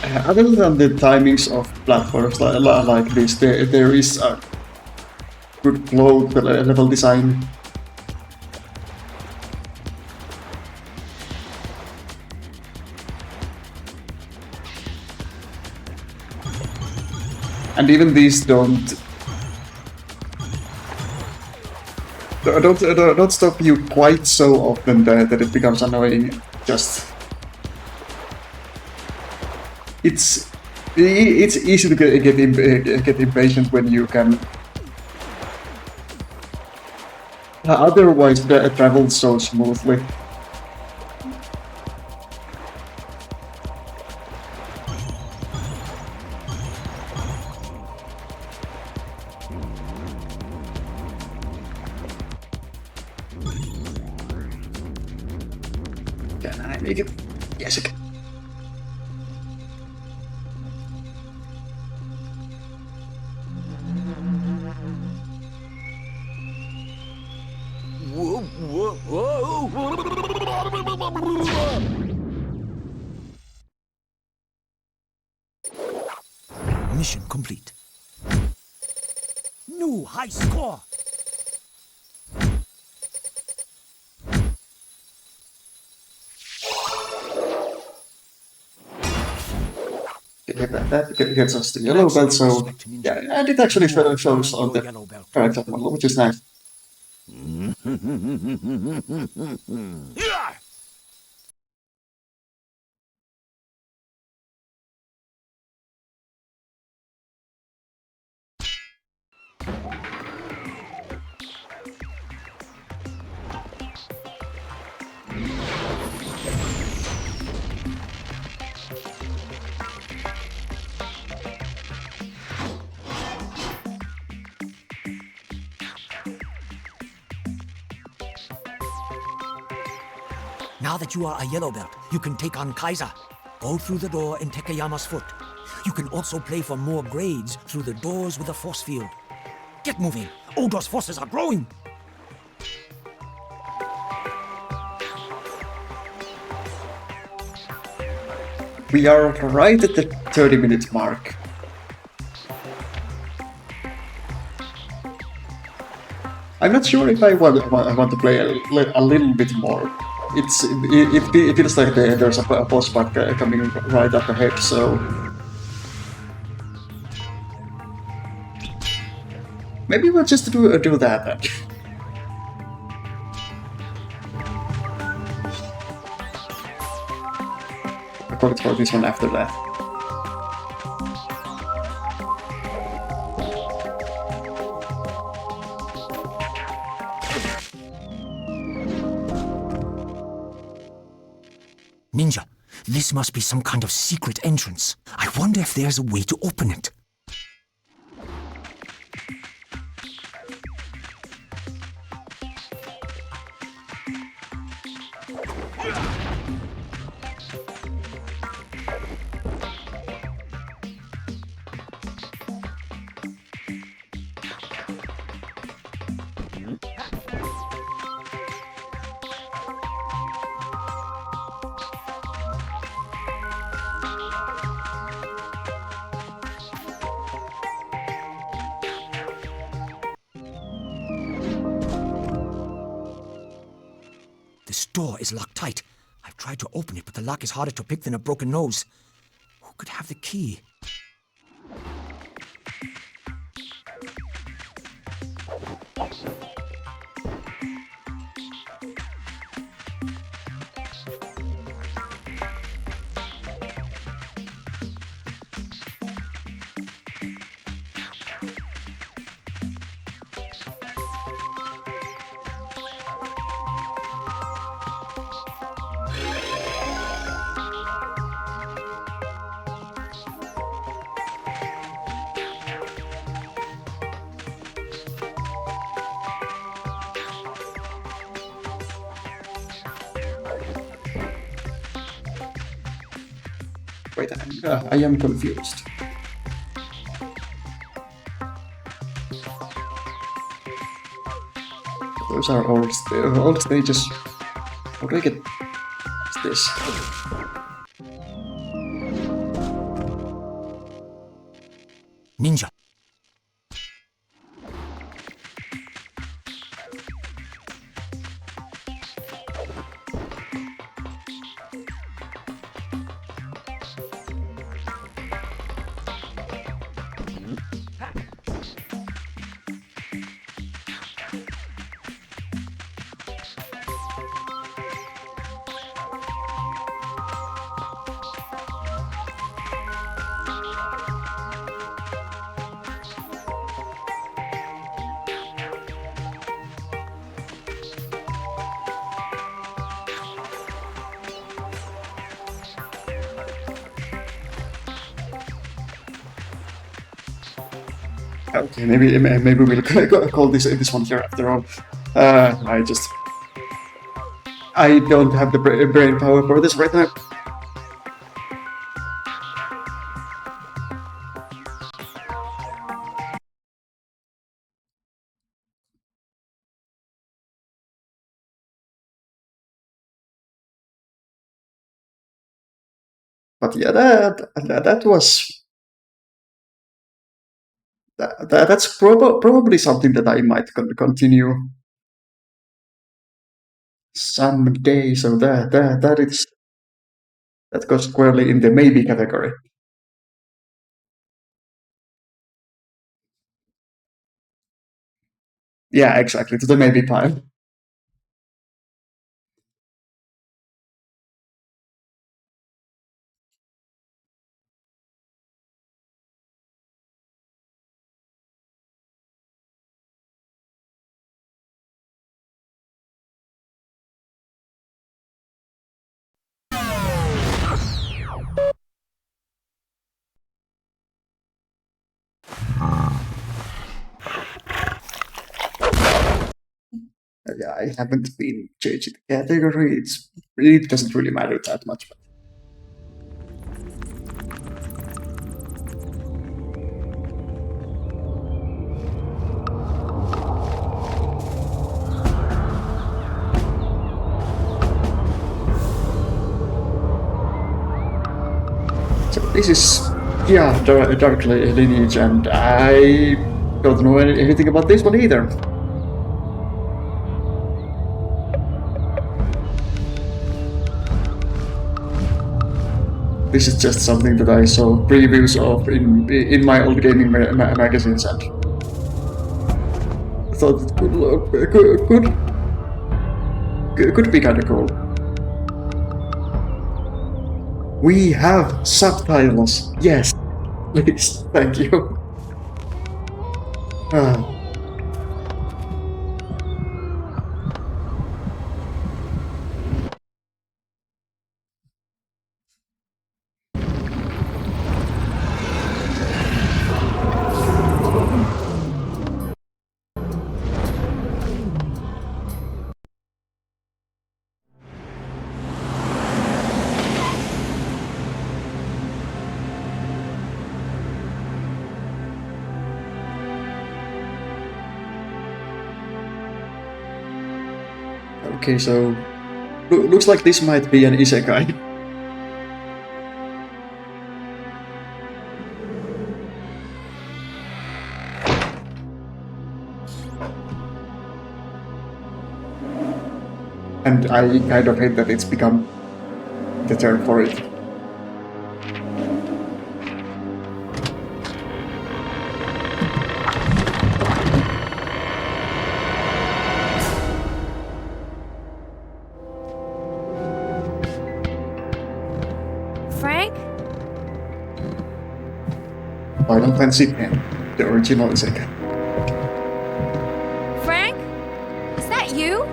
Other than the timings of platforms like this, there is a good flow level design. And even these don't stop you quite so often that it becomes annoying. Just it's easy to get impatient when you can otherwise travel so smoothly. Can I make it? Yes, I can. Mission complete. New high score. Yeah, that gets us the yellow belt, so yeah, and it actually shows on the character model, which is nice. Now that you are a yellow belt, you can take on Kaiser. Go through the door in Tekayama's foot. You can also play for more grades through the doors with a force field. Get moving! Odor's forces are growing! We are right at the 30-minute mark. I'm not sure if I want to play a little bit more. It feels like there's a boss fight coming right up ahead, so maybe we'll just do that then. I'll call it for this one after that. Ninja, this must be some kind of secret entrance. I wonder if there's a way to open it. This door is locked tight. I've tried to open it, but the lock is harder to pick than a broken nose. Who could have the key? Wait, I am confused. Those are all stages. How do I get this? Ninja. Okay, maybe we'll call this one here after all. I don't have the brain power for this right now. But yeah, that was that's probably something that I might continue someday. So that goes squarely in the maybe category. Yeah, exactly, to the maybe pile. Yeah, I haven't been changing the category. It doesn't really matter that much. But so this is Dark Lineage, and I don't know anything about this one either. This is just something that I saw previews of in my old gaming magazines, and I thought it could be kind of cool. We have subtitles. Yes, please, thank you. Okay, so looks like this might be an isekai. And I kind of hate that it's become the term for it. Frank? Final Fantasy X, the original isekai. Frank? Is that you?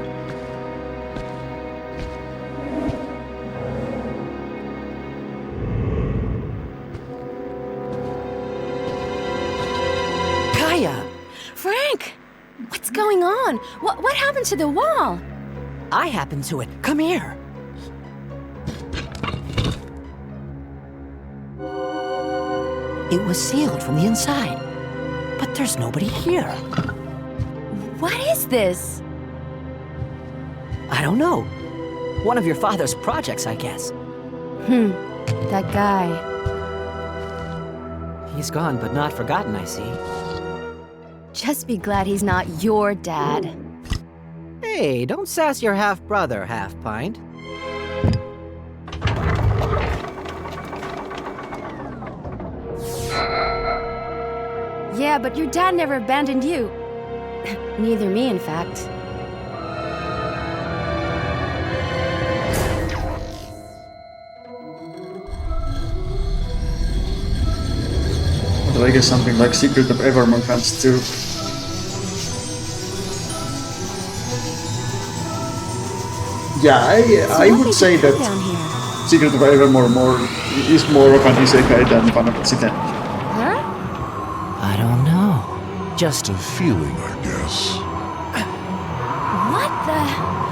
Kaya! Frank! What's going on? What happened to the wall? I happened to it. Come here. It was sealed from the inside. But there's nobody here. What is this? I don't know. One of your father's projects, I guess. That guy. He's gone, but not forgotten, I see. Just be glad he's not your dad. Hey, don't sass your half-brother, Half-Pint. Yeah, but your dad never abandoned you. Neither me, in fact. But I guess something like Secret of Evermore counts too. Yeah, I would say that Secret of Evermore is more of an isekai than Final Fantasy X. Huh? I don't know. Just a feeling, I guess. What the?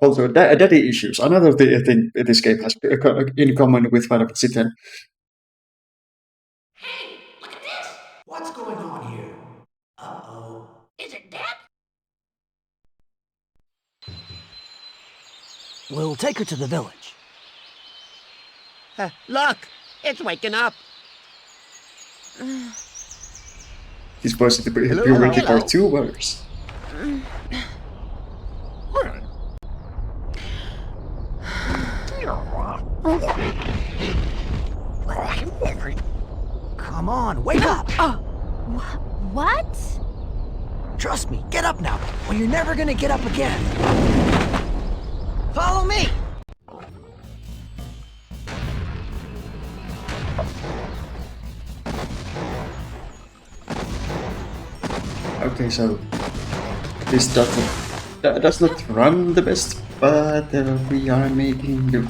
Also, daddy issues. Another thing this game has in common with Final Fantasy X. Hey, look at this! What's going on here? Uh-oh. Is it Dad? We'll take her to the village. Look! It's waking up! He's supposed to be puberty for 2 hours. Come on, wake up! What? Trust me, get up now, or you're never gonna get up again. Follow me! Okay, so this does not run the best, but we are making do.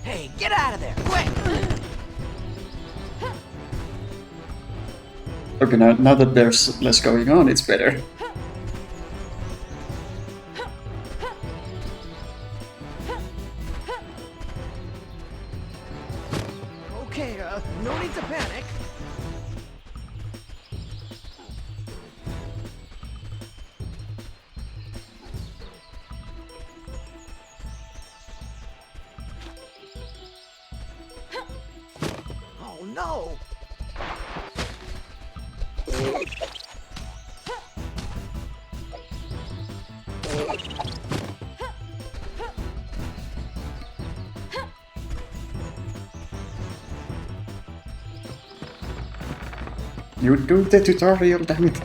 Hey, get out of there, quick! Okay, now that there's less going on, it's better. Okay, no need to panic. Oh no! You do the tutorial, damn it.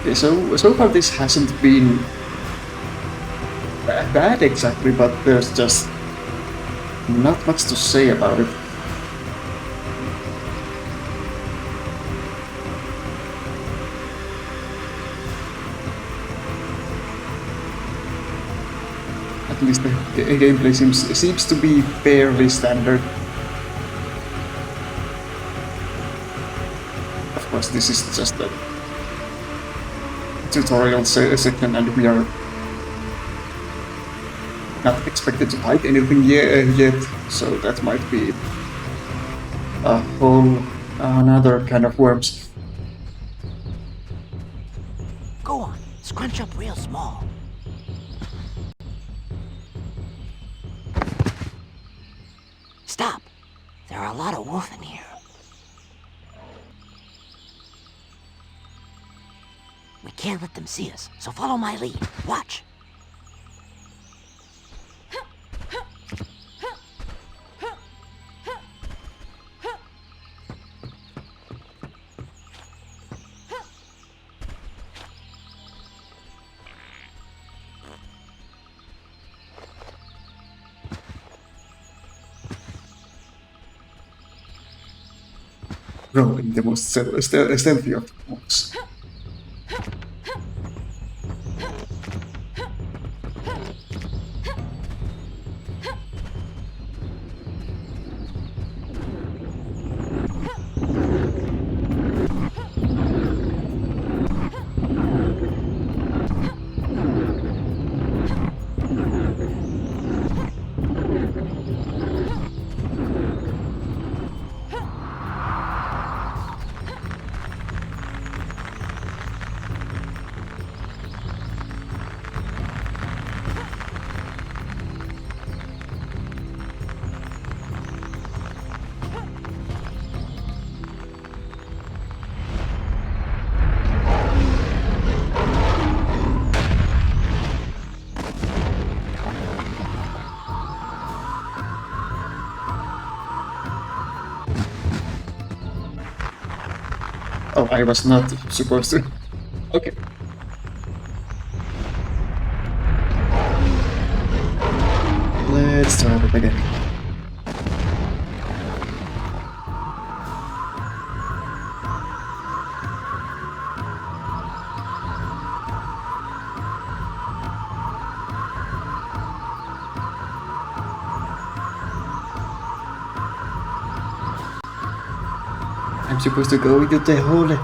Okay, so far this hasn't been bad exactly, but there's just not much to say about it. At least the gameplay seems to be fairly standard. because this is just a tutorial section and we are not expected to hide anything yet, so that might be a whole another kind of worms. Go on, scrunch up real small. Stop. There are a lot of wolf in here. We can't let them see us, so follow my lead. Watch. Rolling the most stealthy of the monks. Oh, I was not supposed to. Okay. Let's start it again. I'm supposed to go into the hole.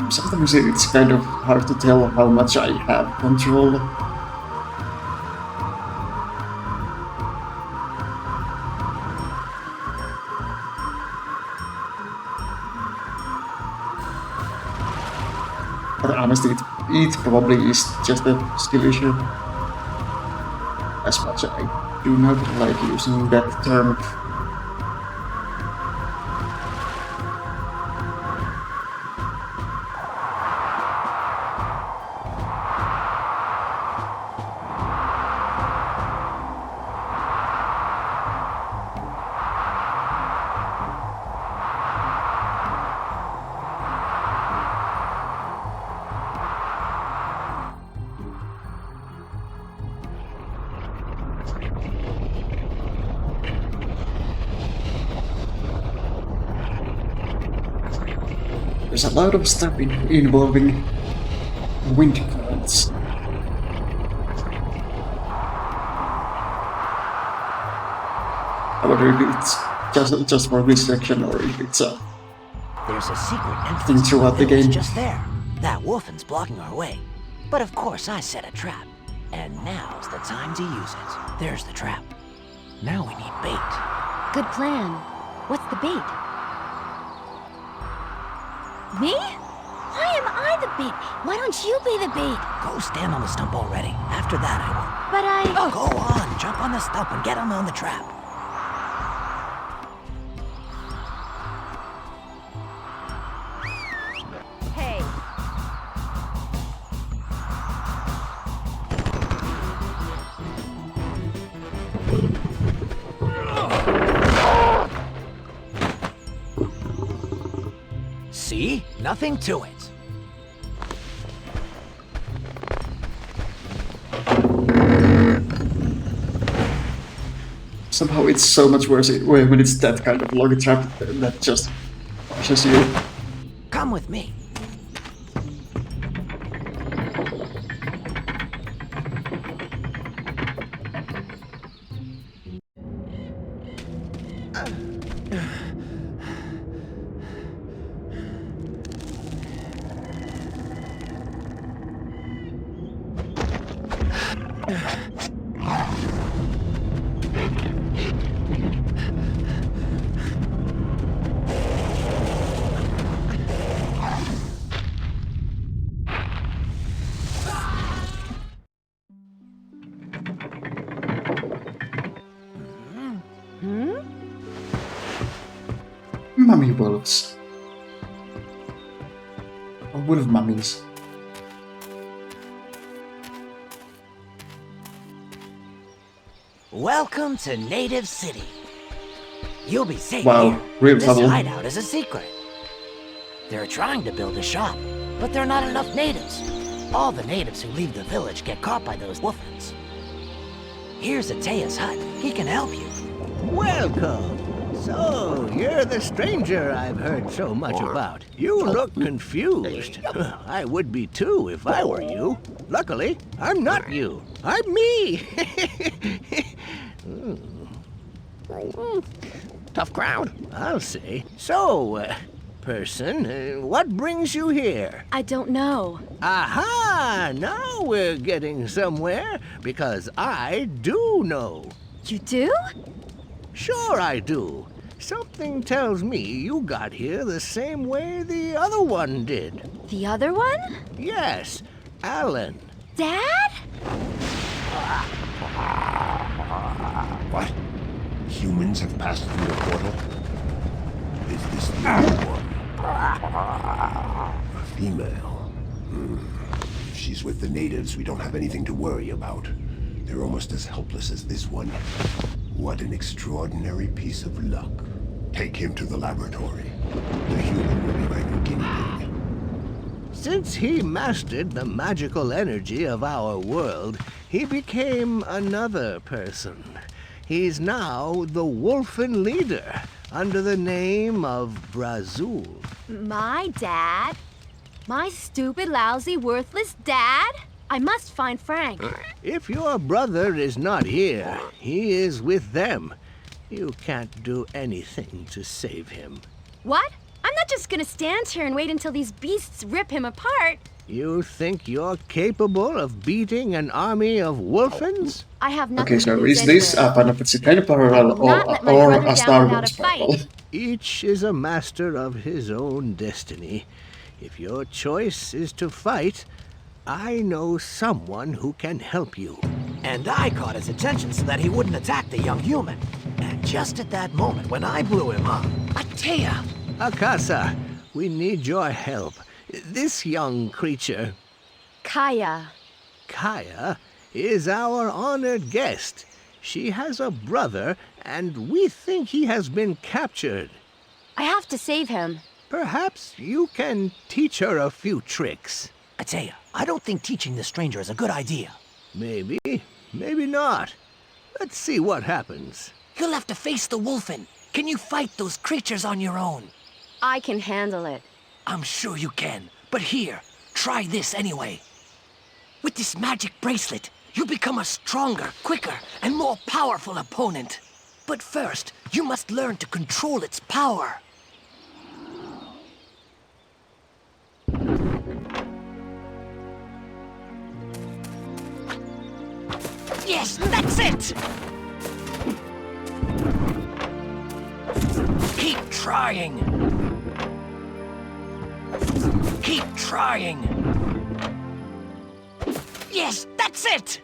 Sometimes it's kind of hard to tell how much I have control. But honestly, it probably is just a skill issue. As much as I do not like using that term. There's a lot of stuff involving wind currents. I wonder if it's just for this section or if it's a There's a secret Think entrance to throughout the village game. just there. That wolfen's blocking our way. But of course I set a trap. And now's the time to use it. There's the trap. Now we need bait. Good plan. What's the bait? Me? Why am I the bait? Why don't you be the bait? Go stand on the stump already. After that I will. But I... Go on, jump on the stump and get him on the trap. Hey. See? Nothing to it. Somehow it's so much worse when it's that kind of log trap that just pushes you. Come with me. Mummy wolves. Or wolf mummies. Welcome to Native City. You'll be safe Wow, here. real This trouble. hideout is a secret. They're trying to build a shop, but there are not enough natives. All the natives who leave the village get caught by those wolfens. Here's Atea's hut. He can help you. Welcome. So, you're the stranger I've heard so much about. You look confused. I would be too if I were you. Luckily, I'm not you. I'm me. Tough crowd, I'll say. So, person, what brings you here? I don't know. Aha! Now we're getting somewhere, because I do know. You do? Sure I do. Something tells me you got here the same way the other one did. The other one? Yes, Alan. Dad? What? Humans have passed through the portal? Is this the other one? A female. If she's with the natives, we don't have anything to worry about. They're almost as helpless as this one. What an extraordinary piece of luck. Take him to the laboratory. The human will be my new guinea pig. Since he mastered the magical energy of our world, he became another person. He's now the Wolfen leader, under the name of Brazul. My dad? My stupid, lousy, worthless dad? I must find Frank. If your brother is not here, he is with them. You can't do anything to save him. What? I'm not just gonna stand here and wait until these beasts rip him apart. You think you're capable of beating an army of Wolfens? I have nothing Okay, so to lose is this anyway. a Final Fantasy X Peril I will not let my or brother a down Star without Wars a fight. Peril? Each is a master of his own destiny. If your choice is to fight, I know someone who can help you. And I caught his attention so that he wouldn't attack the young human. And just at that moment, when I blew him up, Atea! Akasa, we need your help. This young creature, Kaya. Kaya, is our honored guest. She has a brother, and we think he has been captured. I have to save him. Perhaps you can teach her a few tricks. Atea, I don't think teaching the stranger is a good idea. Maybe, maybe not. Let's see what happens. You'll have to face the Wolfen. Can you fight those creatures on your own? I can handle it. I'm sure you can. But here, try this anyway. With this magic bracelet, you become a stronger, quicker, and more powerful opponent. But first, you must learn to control its power. Yes, that's it! Keep trying! Keep trying! Yes, that's it!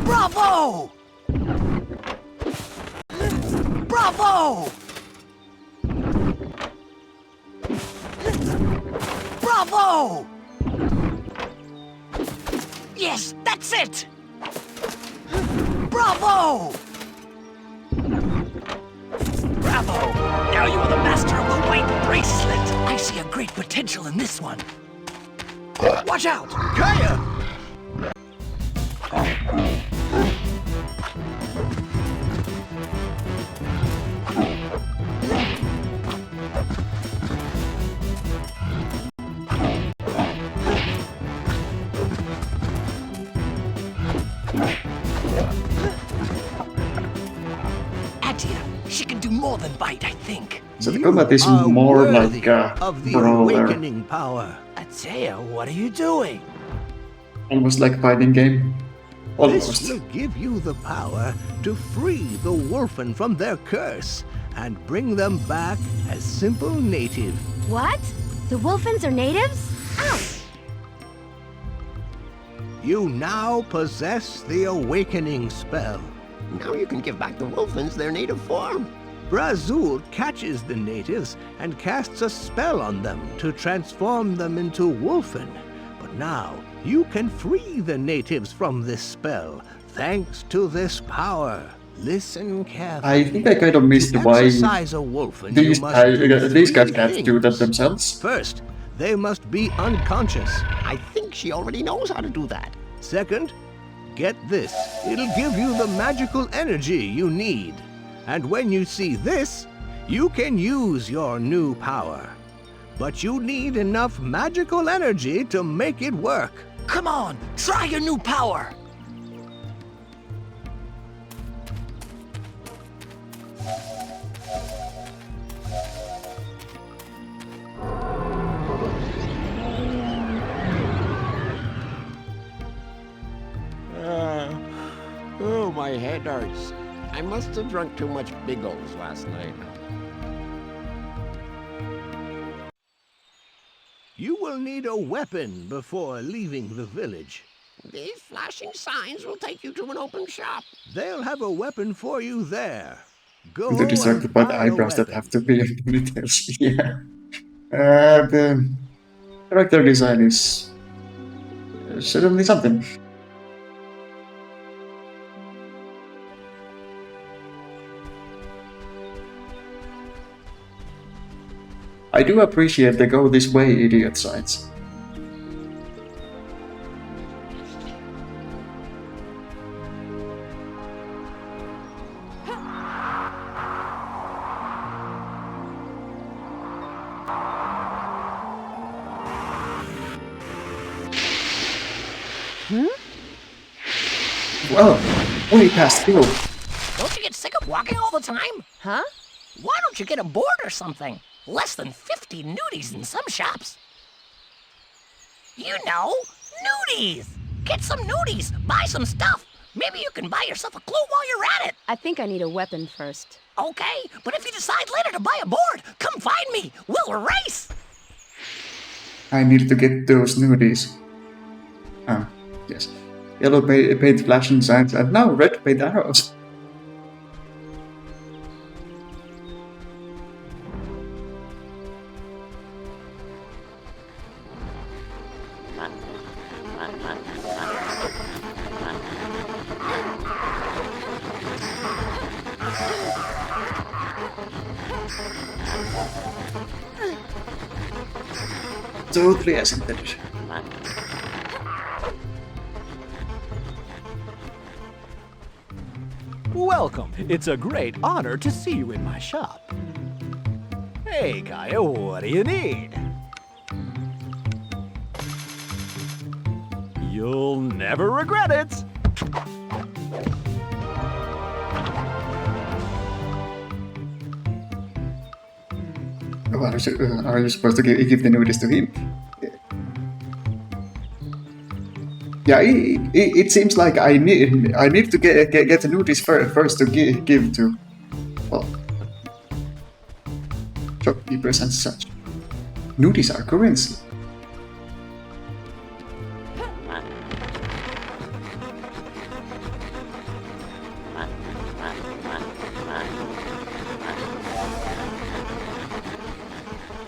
Bravo! Bravo! Bravo! Yes, that's it! Bravo! Bravo! Now you are the master of the white bracelet! I see a great potential in this one. Watch out! Kaya! She can do more than bite, I think. So the combat is are more worthy like a of the brawler. awakening power. Atea, what are you doing? Almost like fighting game. This Almost. will give you the power to free the Wolfen from their curse and bring them back as simple native. What? The Wolfens are natives? Ouch! You now possess the awakening spell. Now you can give back the Wolfens their native form. Brazul catches the natives and casts a spell on them to transform them into Wolfen. But now you can free the natives from this spell thanks to this power. Listen carefully. I think I kind of missed To why exercise a Wolfen, you must do these guys three can't do that things. themselves. First, they must be unconscious. I think she already knows how to do that. Second, get this. It'll give you the magical energy you need. And when you see this, you can use your new power. But you need enough magical energy to make it work. Come on, try your new power! Oh, my head hurts. I must have drunk too much Biggles last night. You will need a weapon before leaving the village. These flashing signs will take you to an open shop. They'll have a weapon for you there. Go I'm too distracted and by the buy a eyebrows that weapon. have to be in details. Yeah. The character design is certainly something. I do appreciate the go this way idiot signs. Well, way past you. Don't you get sick of walking all the time? Huh? Why don't you get a board or something? Less than 50 nudies in some shops. You know, nudies! Get some nudies, buy some stuff. Maybe you can buy yourself a clue while you're at it. I think I need a weapon first. Okay, but if you decide later to buy a board, come find me. We'll race. I need to get those nudies. Ah, yes. Yellow paint flashing signs and now red paint arrows. Totally as intended. Welcome. It's a great honor to see you in my shop. Hey, Kaya, what do you need? You'll never regret it. Oh, are you supposed to give the nudies to him? Yeah, it seems like I need to get the nudies first to give to, well, shopkeepers and such. Nudies are currency.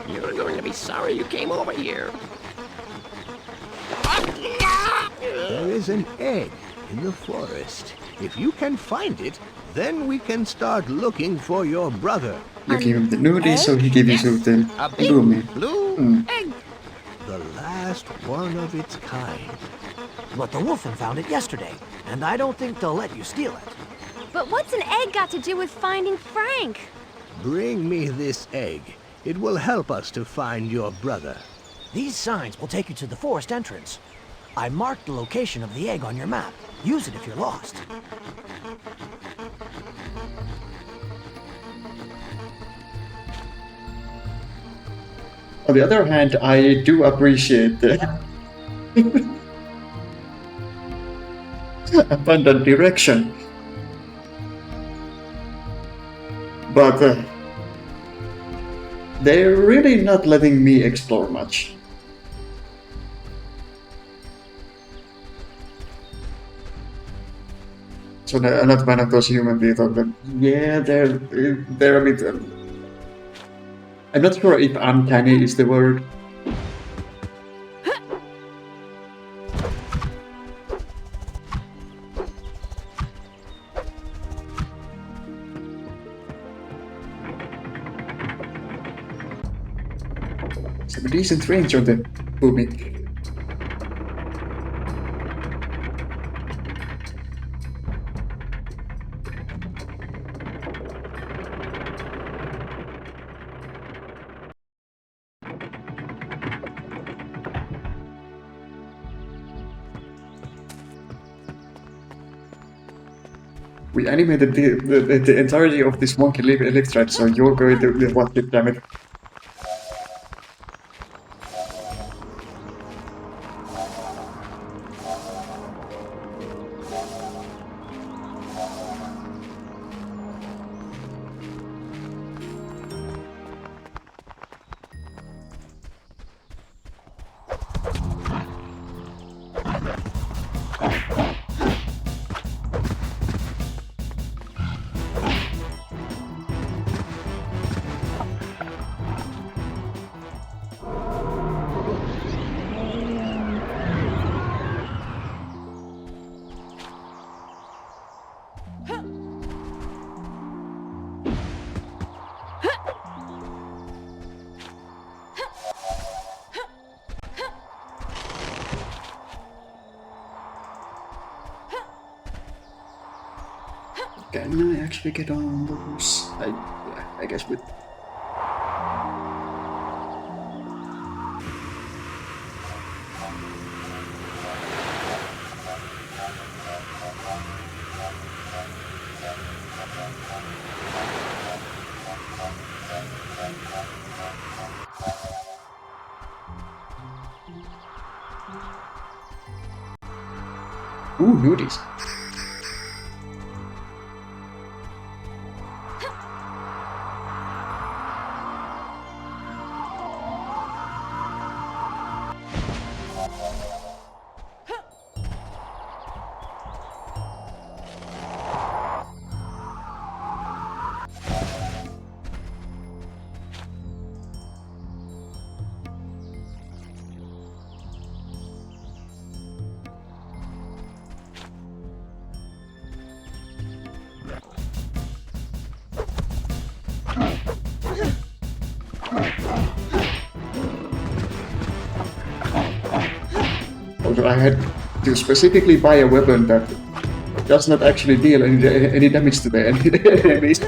You're going to be sorry you came over here. There is an egg in the forest. If you can find it, then we can start looking for your brother. You give him the nudies, so he gives you the A big bloomy. blue egg. The last one of its kind. But the wolfen found it yesterday, and I don't think they'll let you steal it. But what's an egg got to do with finding Frank? Bring me this egg. It will help us to find your brother. These signs will take you to the forest entrance. I marked the location of the egg on your map. Use it if you're lost. On the other hand, I do appreciate the abundant direction. But they're really not letting me explore much. So I'm not one of those human beings that, yeah, they're a bit... I'm not sure if uncanny is the word. Some decent range on the booming. We animated the entirety of this monkey electride, so you're going to watch it, damn it. Can I actually get on those? I guess with... Ooh, nudies. Although I had to specifically buy a weapon that does not actually deal any damage to the enemies.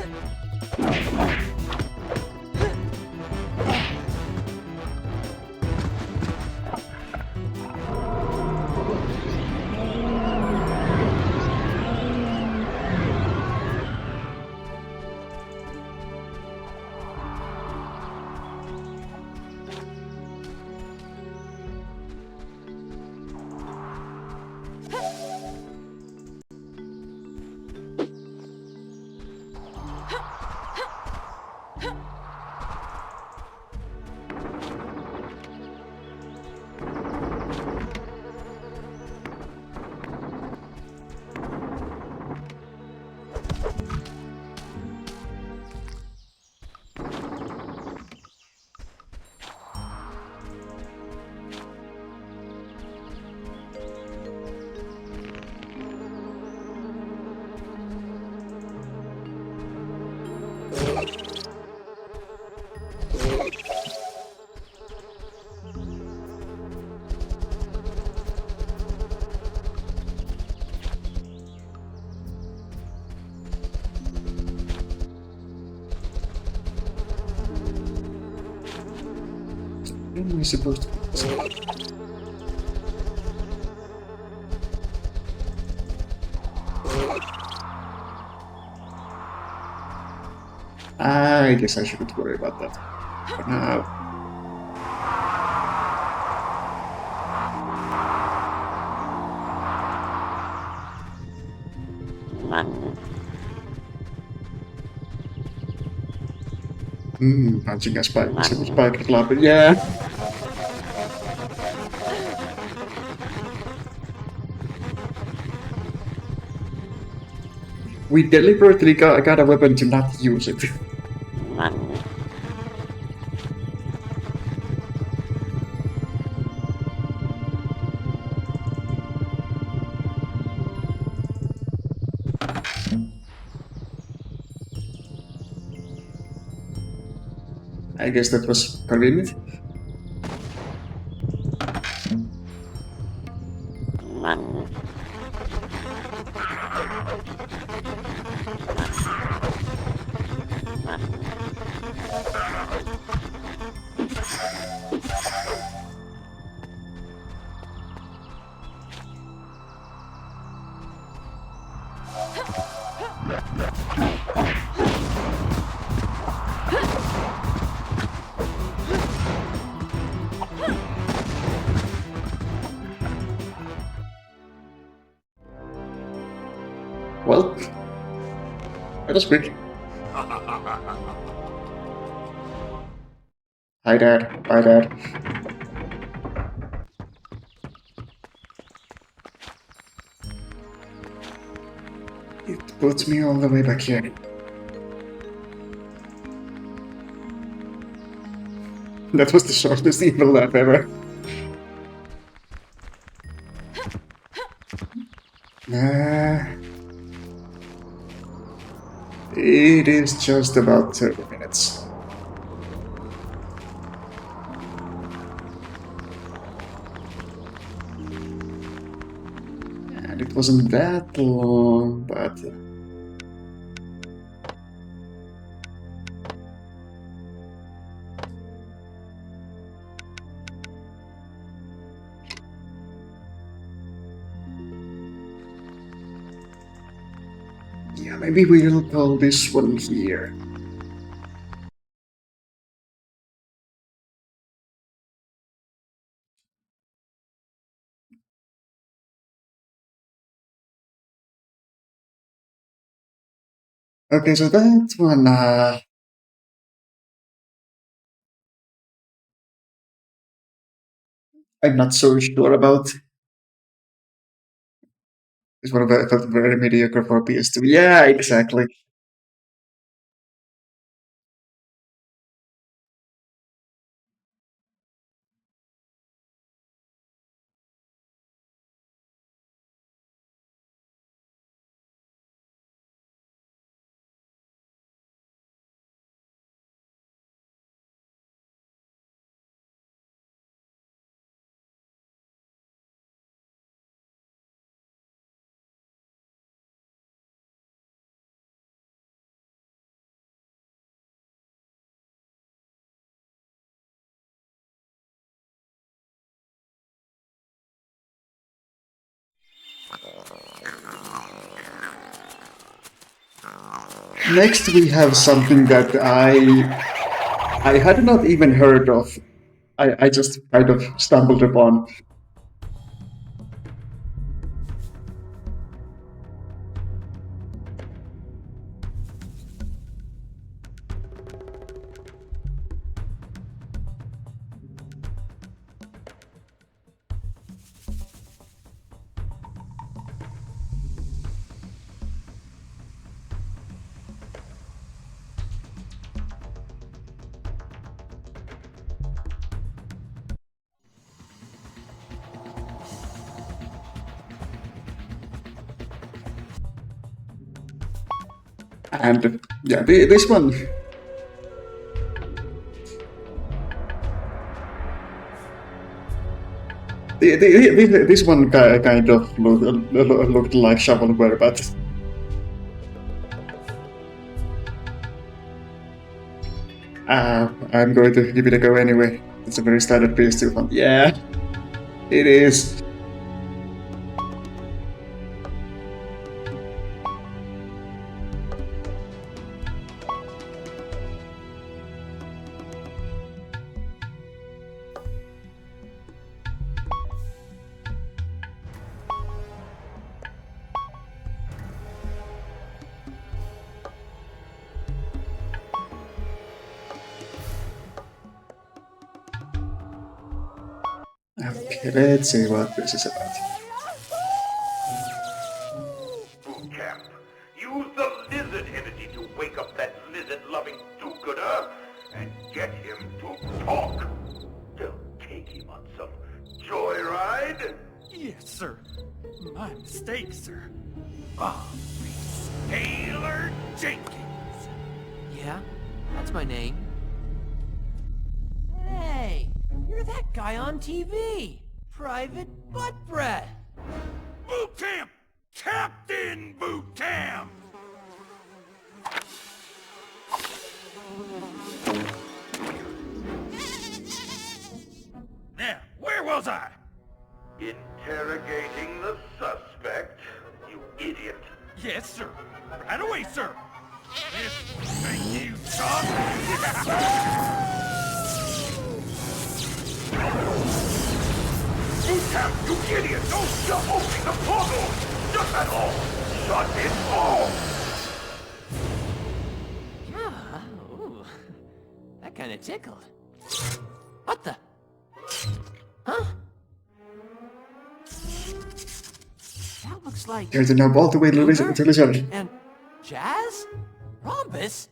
am I supposed to... I guess I shouldn't worry about that for now. Punching a spike club, yeah. We deliberately got a weapon to not use it. I guess that was convenient. Well, that was quick. Hi, Dad. Bye, Dad. It puts me all the way back here. That was the shortest evil laugh ever. It is just about 30 minutes. And it wasn't that long, but... yeah, maybe we'll call this one here. Okay, so that one, I'm not so sure about. It's one of the, I felt very mediocre for PS2. Yeah, exactly. Next, we have something that I had not even heard of. I just kind of stumbled upon. And yeah, this one. This one kind of looked like shovelware, but I'm going to give it a go anyway. It's a very standard PS2 font. Yeah, it is. Okay, let's see what this is about. Boot camp. Use the lizard energy to wake up that lizard-loving do-gooder and get him to talk. Don't take him on some joyride. Yes, sir. My mistake, sir. Taylor Jenkins. Yeah, that's my name. Hey, you're that guy on TV. Private Butt Breath. Boot camp! Captain Boot Camp! Now, where was I? Interrogating the suspect, you idiot. Yes, sir. Right away, sir. Thank you, son. Camp, you idiot! Don't stop opening the portal! Shut that all! Shut it off! Ooh, that kind of tickled. What the? Huh? That looks like... There's a noble the way to listen. And Jazz? Rhombus?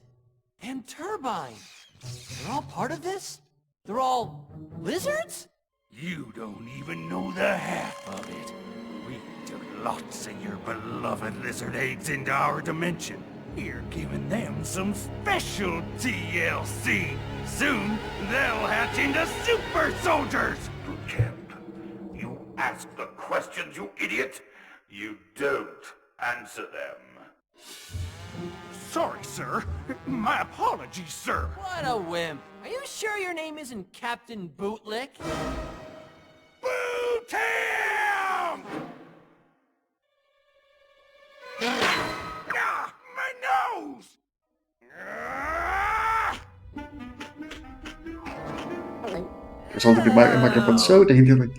And Turbine? They're all part of this? They're all lizards? You don't even know the half of it. We took lots of your beloved lizard eggs into our dimension. We're giving them some special TLC. Soon, they'll hatch into super soldiers. Boot camp, you ask the questions, you idiot. You don't answer them. Sorry, sir. My apologies, sir. What a wimp. Are you sure your name isn't Captain Bootlick? Boot camp! Ah, my nose! Resulted in my microphone so dangerous.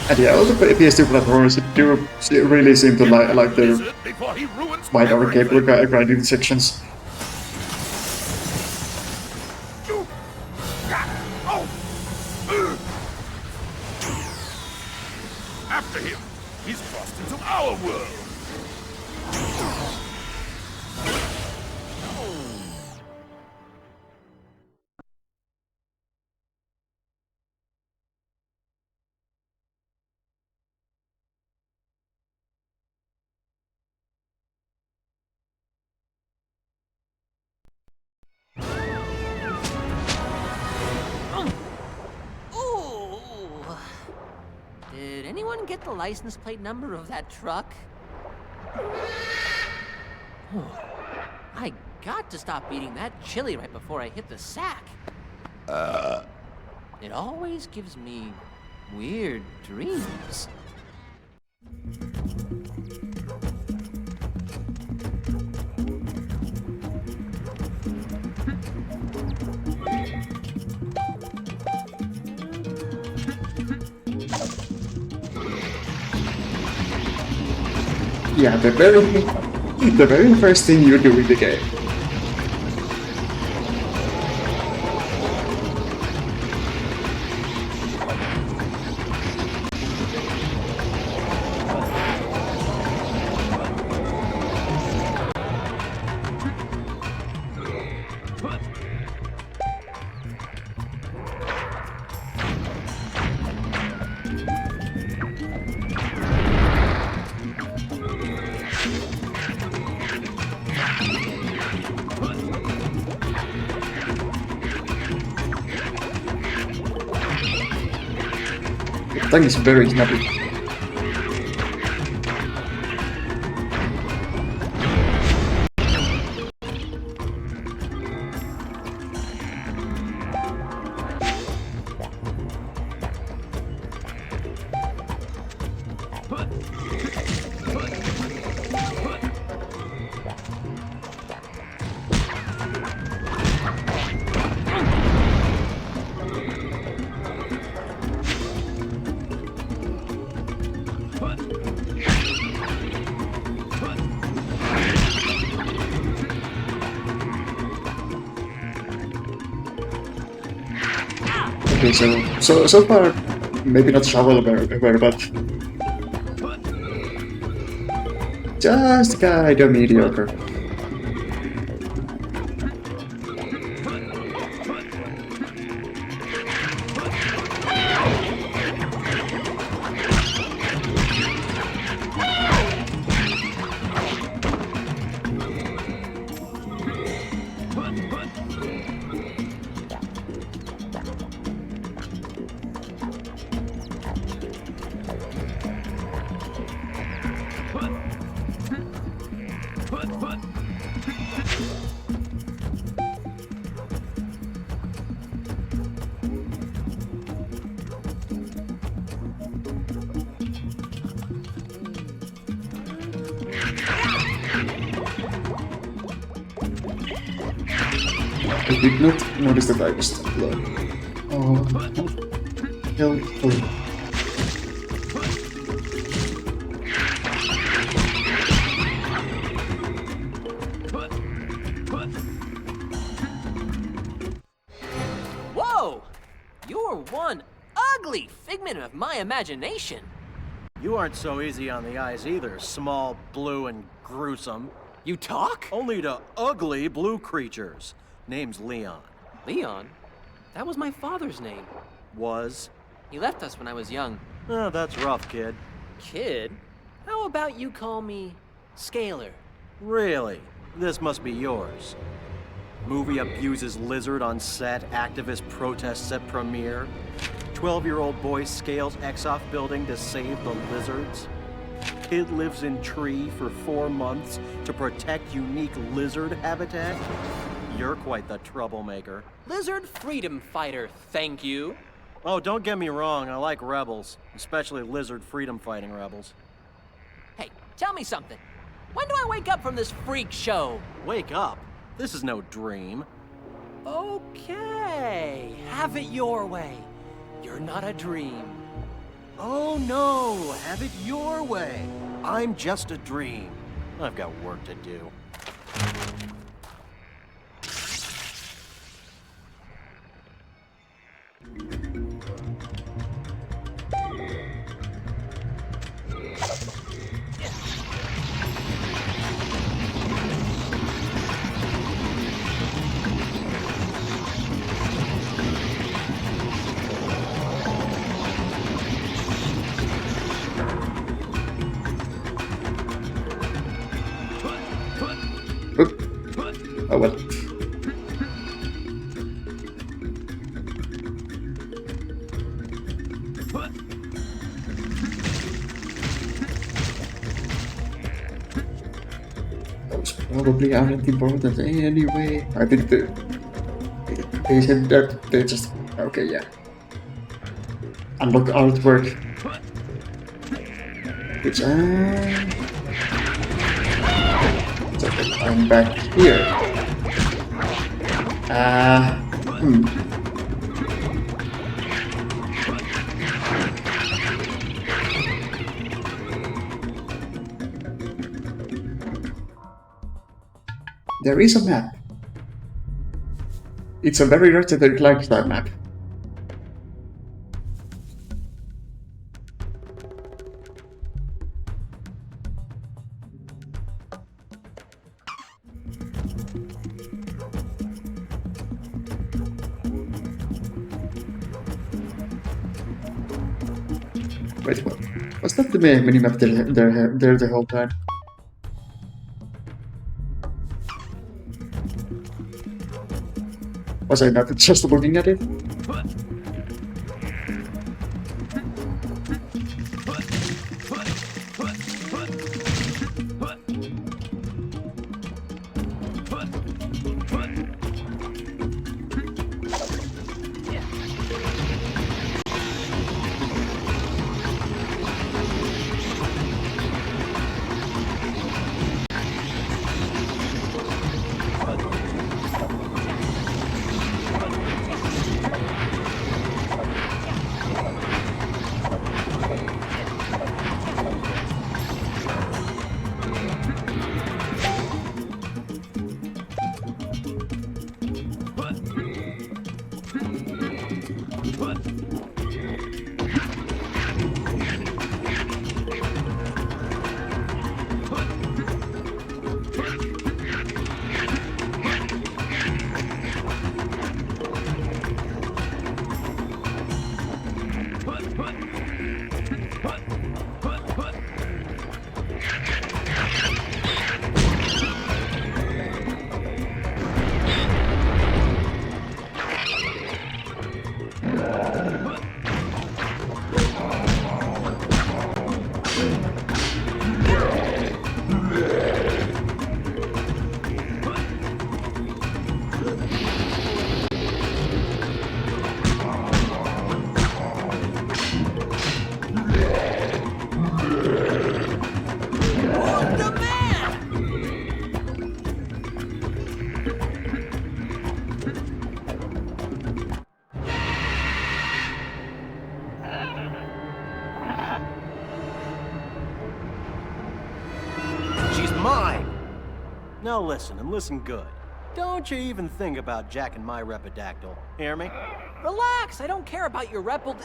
And yeah, all the PS2 platformers do really seem to like their minor cable grinding sections. After him! He's crossed into our world! Did anyone get the license plate number of that truck? I got to stop eating that chili right before I hit the sack. It always gives me weird dreams. Yeah, the very first thing you do in the game. tongue is very snappy. Okay, so far, maybe not shovelware, but just kinda mediocre. I did not notice that I was stuck there. Oh, helpful. Whoa! You're one ugly figment of my imagination. You aren't so easy on the eyes either, small, blue, and gruesome. You talk? Only to ugly blue creatures. Name's Leon. Leon? That was my father's name. Was? He left us when I was young. Oh, that's rough, kid. Kid? How about you call me Scalar? Really? This must be yours. Movie abuses lizard on set, activist protests at premiere. 12-year-old boy scales Exoff building to save the lizards. Kid lives in tree for 4 months to protect unique lizard habitat. You're quite the troublemaker. Lizard freedom fighter, thank you. Oh, don't get me wrong, I like rebels, especially lizard freedom fighting rebels. Hey, tell me something. When do I wake up from this freak show? Wake up? This is no dream. Okay, have it your way. You're not a dream. Oh no, have it your way. I'm just a dream. I've got work to do. Oh well. Those probably aren't important anyway. I think they said that they just okay, yeah. Unlock artwork. Which it's okay, I'm back here. There is a map. It's a very Ratchet & Clank style map. Wait, what? Was that the minimap there the whole time? Was I not just looking at it? Now listen, and listen good. Don't you even think about jacking my repidactyl. Hear me? Relax, I don't care about your rebel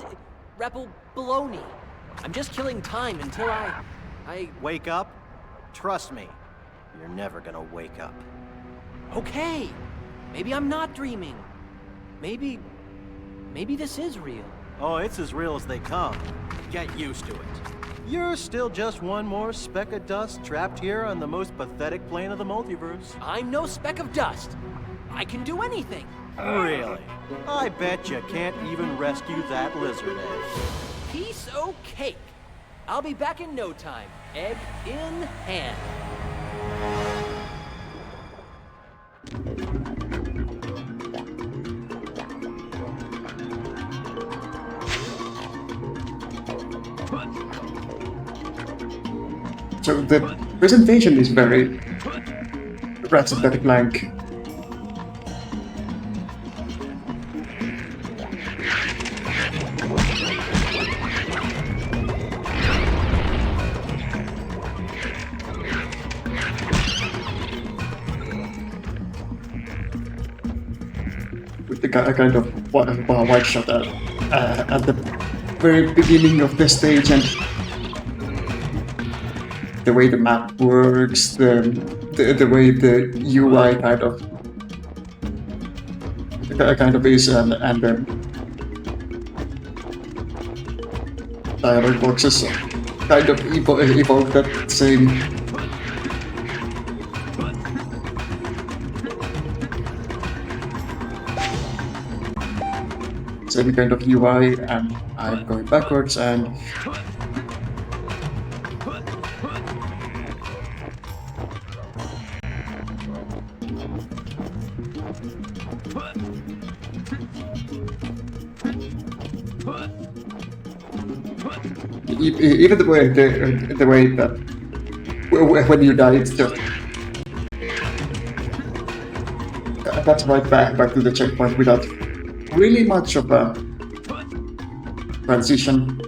baloney. I'm just killing time until I... Wake up? Trust me, you're never gonna wake up. Okay, maybe I'm not dreaming. Maybe this is real. Oh, it's as real as they come. Get used to it. You're still just one more speck of dust trapped here on the most pathetic plane of the multiverse. I'm no speck of dust. I can do anything. Really? I bet you can't even rescue that lizard egg. Piece o' cake. I'll be back in no time, egg in hand. So the presentation is very Ratchet & Clank. With the kind of wide shot at the very beginning of the stage, and the way the map works, the way the UI kind of is, and the dialogue boxes kind of evoke that same kind of UI, and I'm going backwards, and even the way that when you die, it's just that's right back to the checkpoint without really much of a transition.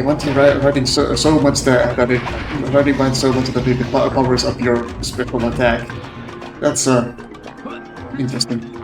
Once you're writing so much that it powers up your special attack. That's interesting.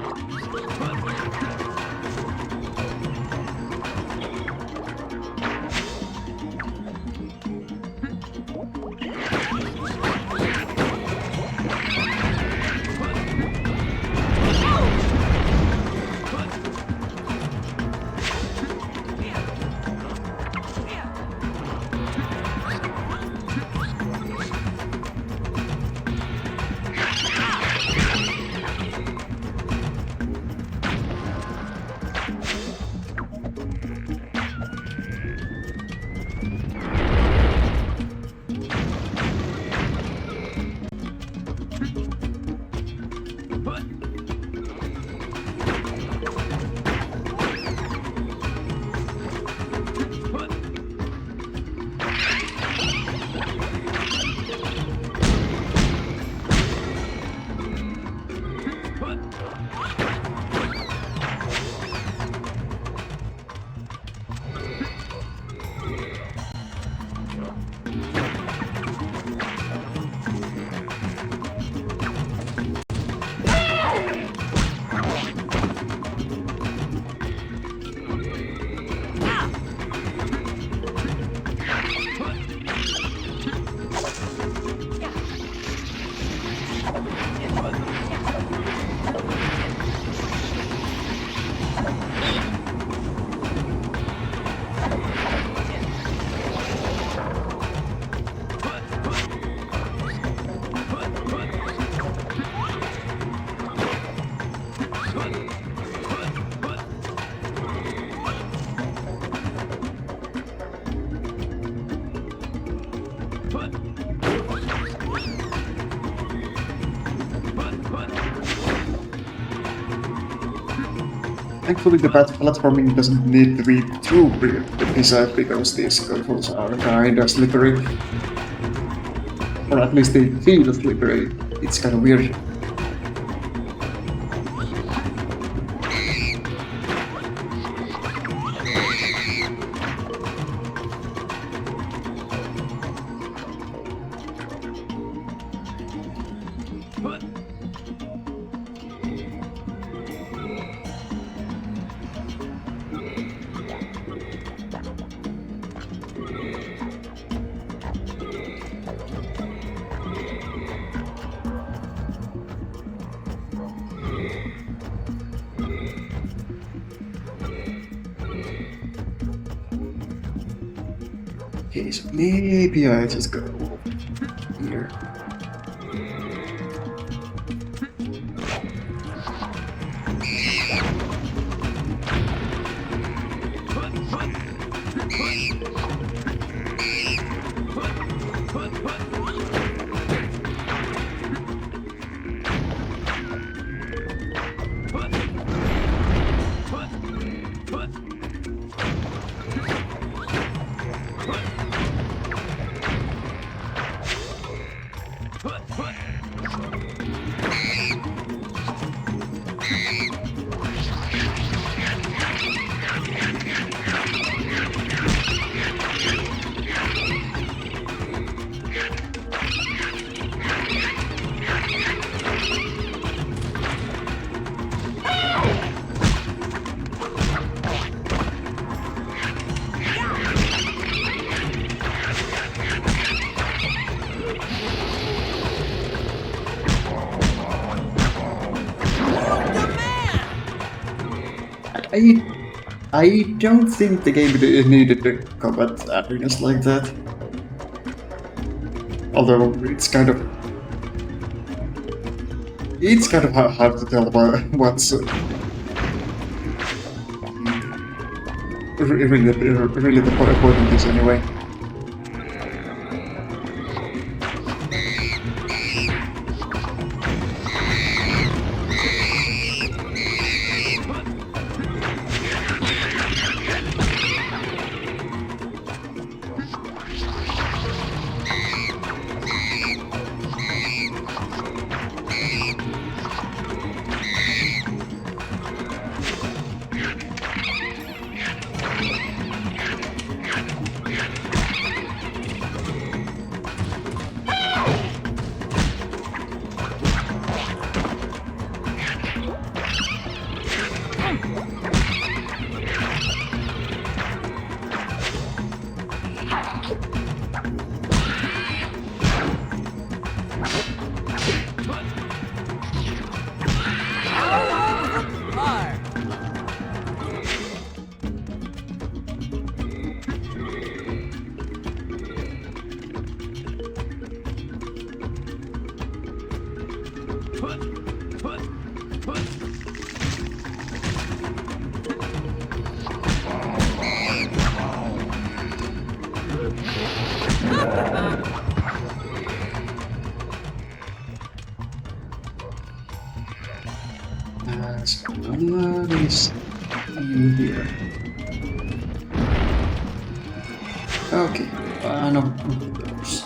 Thankfully, the platforming doesn't need to be too precise because these controls are kinda slippery. Or at least they feel slippery. It's kind of weird. Okay, so maybe I just go here. I don't think the game needed the combat arenas like that. Although it's kind of hard to tell what's really the point of this anyway. So what is in here? Okay, one of those.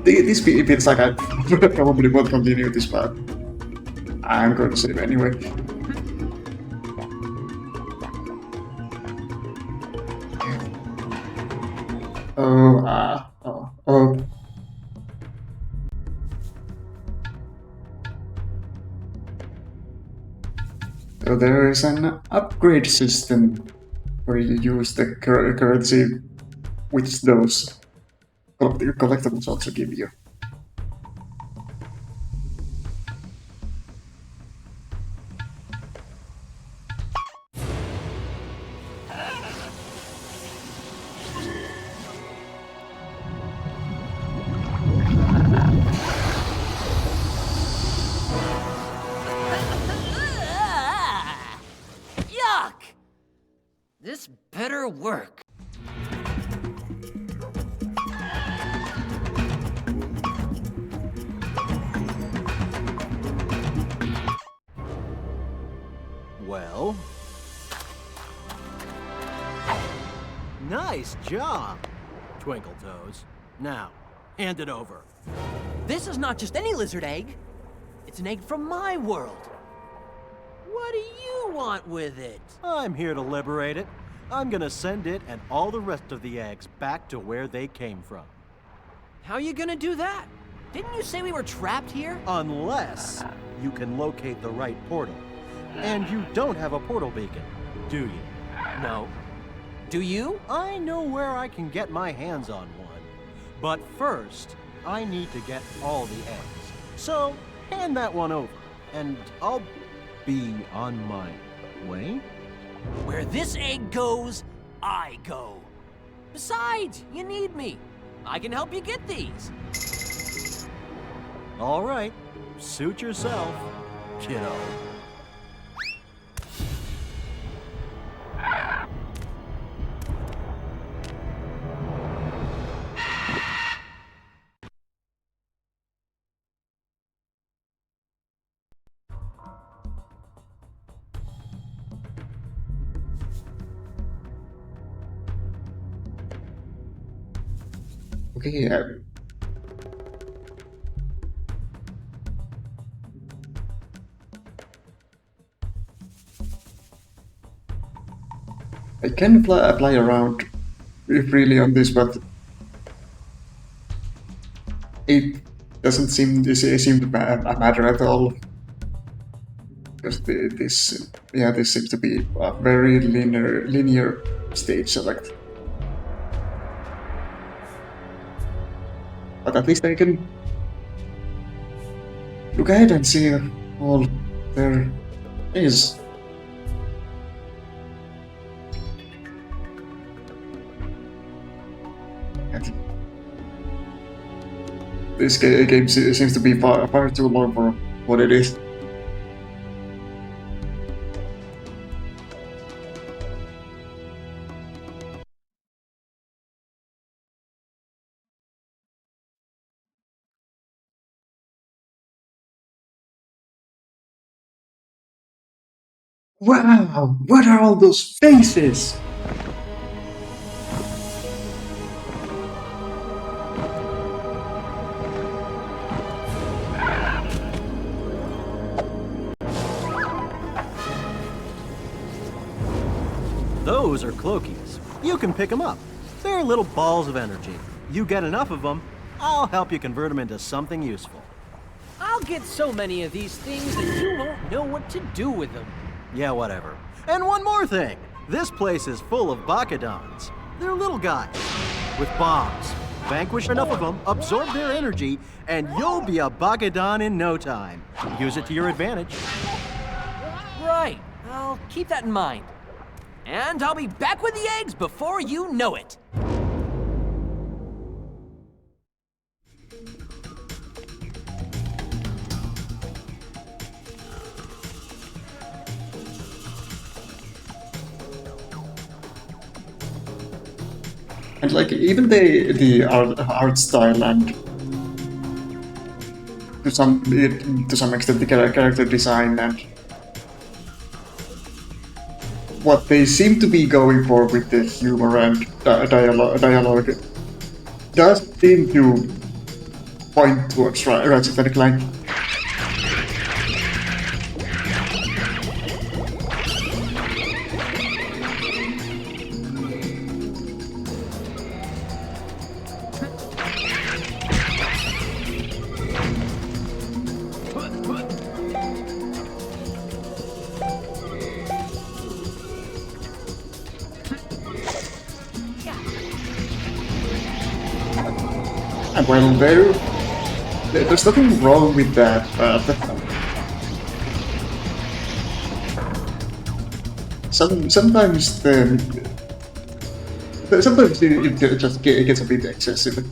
This feels like I probably won't continue this part. I'm going to save anyway. Oh. there is an upgrade system where you use the currency which those collectibles also give you. Yuck! This better work. Well? Nice job, Twinkle Toes. Now, hand it over. This is not just any lizard egg. It's an egg from my world. What do you want with it? I'm here to liberate it. I'm gonna send it and all the rest of the eggs back to where they came from. How are you gonna do that? Didn't you say we were trapped here? Unless you can locate the right portal. And you don't have a portal beacon, do you? No. Do you? I know where I can get my hands on one. But first, I need to get all the eggs. So, hand that one over, and I'll be on my way. Where this egg goes, I go. Besides, you need me. I can help you get these. All right, suit yourself, kiddo. Okay, I can apply around freely on this, but it doesn't seem to matter at all. Because this seems to be a very linear stage select. But at least I can look ahead and see all there is. And this game seems to be far too long for what it is. Wow! What are all those faces? Those are cloakies. You can pick them up. They're little balls of energy. You get enough of them, I'll help you convert them into something useful. I'll get so many of these things that you won't know what to do with them. Yeah, whatever. And one more thing. This place is full of Bakadons. They're little guys with bombs. Vanquish enough of them, absorb their energy, and you'll be a Bakadon in no time. Use it to your advantage. Right. I'll keep that in mind. And I'll be back with the eggs before you know it. And like even the art style and to some extent the character design and what they seem to be going for with the humor and dialogue does seem to point towards Ratchet and Clank. And well, there's nothing wrong with that, but sometimes it just gets a bit excessive.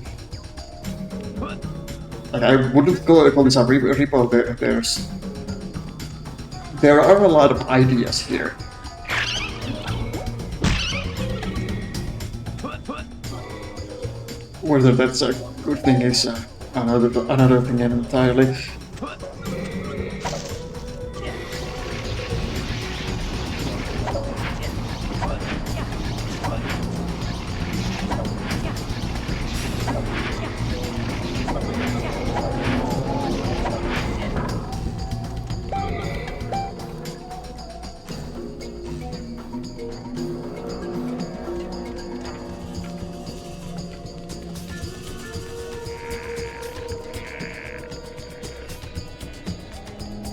Like, I wouldn't call this a repo. There are a lot of ideas here. Whether that's a good thing is another thing entirely.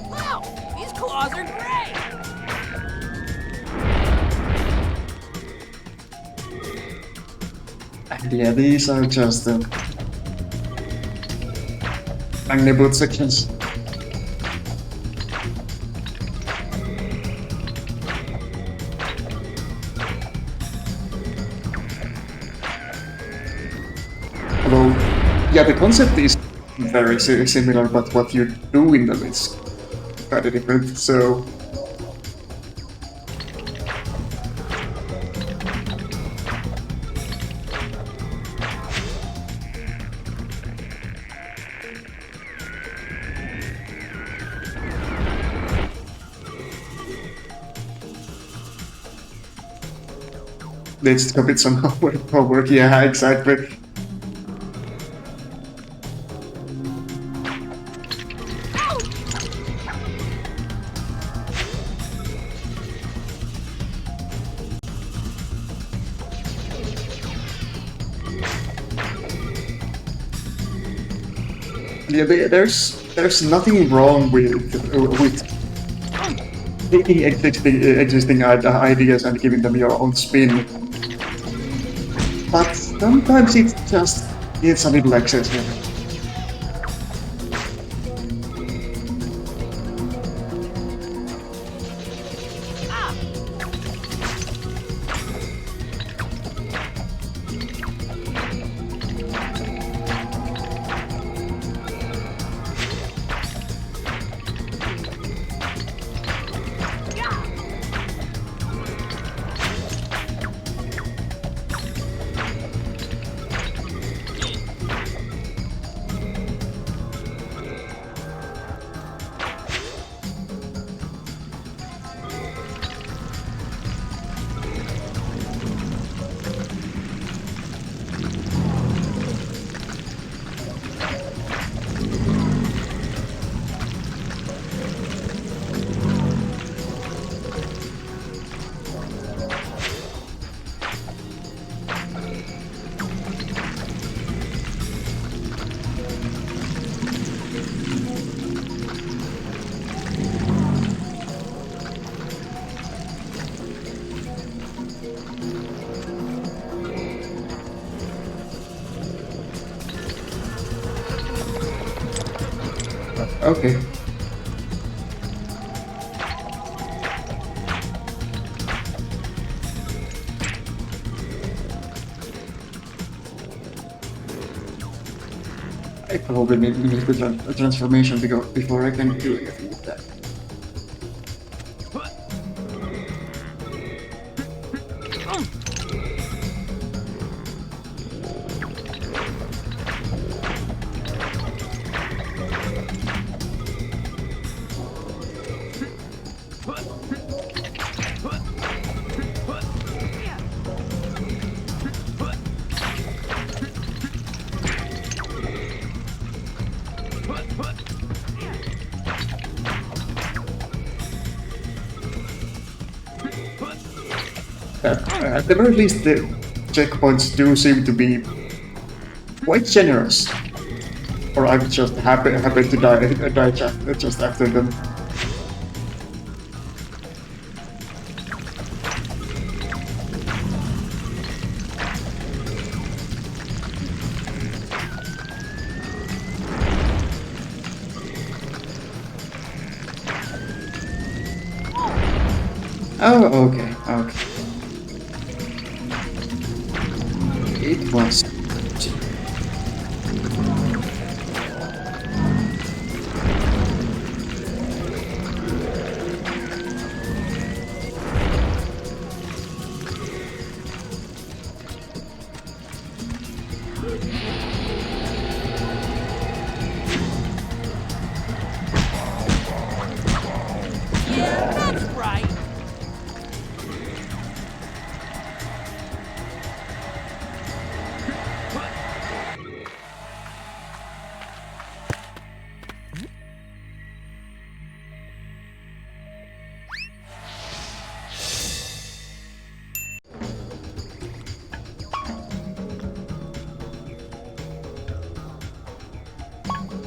Wow, these claws are great! And yeah, these are just the Magneboot sections. Although, yeah, the concept is very similar, but what you do in them is kind of different, so... Let's commit some homework, yeah, exactly. Yeah, there's nothing wrong with taking existing ideas and giving them your own spin, but sometimes it just needs a little excessive. Okay. I probably need the transformation to go before I can do anything with that. At the very least, the checkpoints do seem to be quite generous. Or I'm just happy to die just after them. Oh, okay, okay. It was... Yeah, that's right.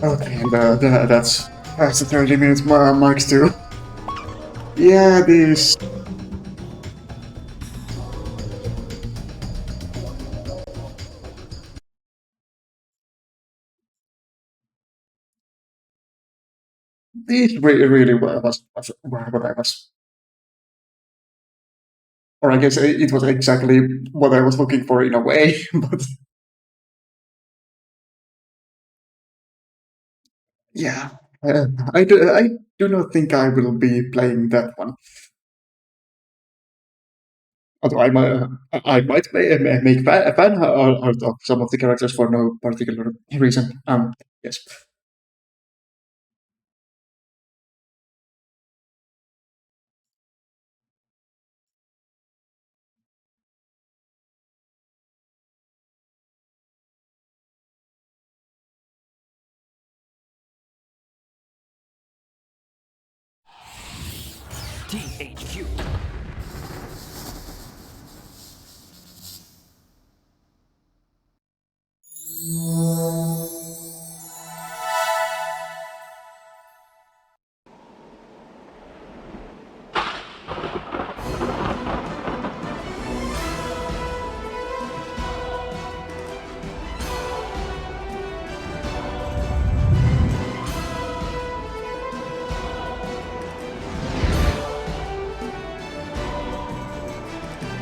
Okay, and that's past the 30 minutes marks too. Yeah, these... These really was what I was... Or I guess it was exactly what I was looking for in a way, but... Yeah, I do not think I will be playing that one. Although I might make a fan out of some of the characters for no particular reason. Yes. THQ.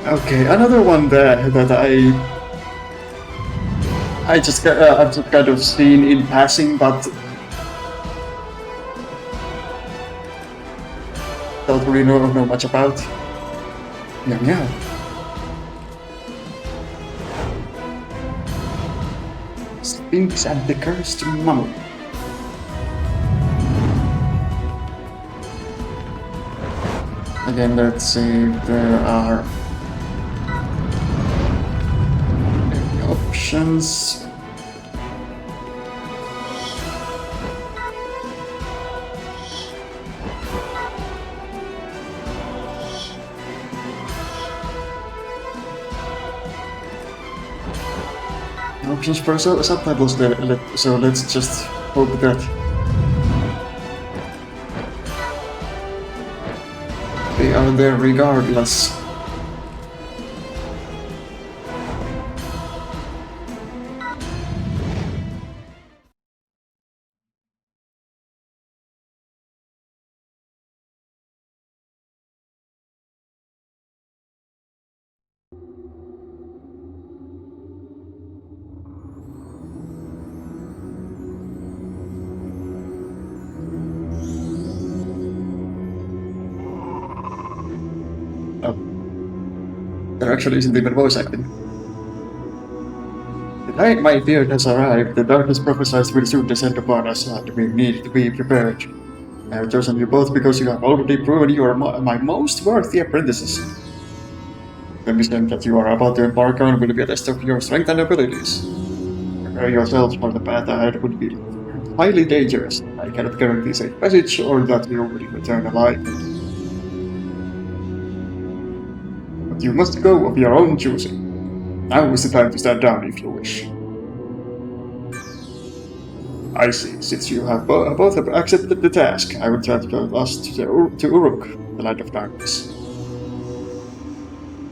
Okay, another one that I've just kind of seen in passing, but don't really know much about. Yeah. Sphinx and the Cursed Mummy. Again, let's see if there are any options. Options for subtitles there, so let's just hope that they are there regardless. There actually isn't even voice acting. The night my beard has arrived, the darkness prophesies will soon descend upon us, and we need to be prepared. I have chosen you both because you have already proven you are my most worthy apprentices. The mission that you are about to embark on will be a test of your strength and abilities. Prepare yourselves for the path ahead would be highly dangerous. I cannot guarantee safe passage or that you will return alive. But you must go of your own choosing. Now is the time to stand down if you wish. I see. Since you have both accepted the task, I will transport us to Uruk, the Land of Darkness.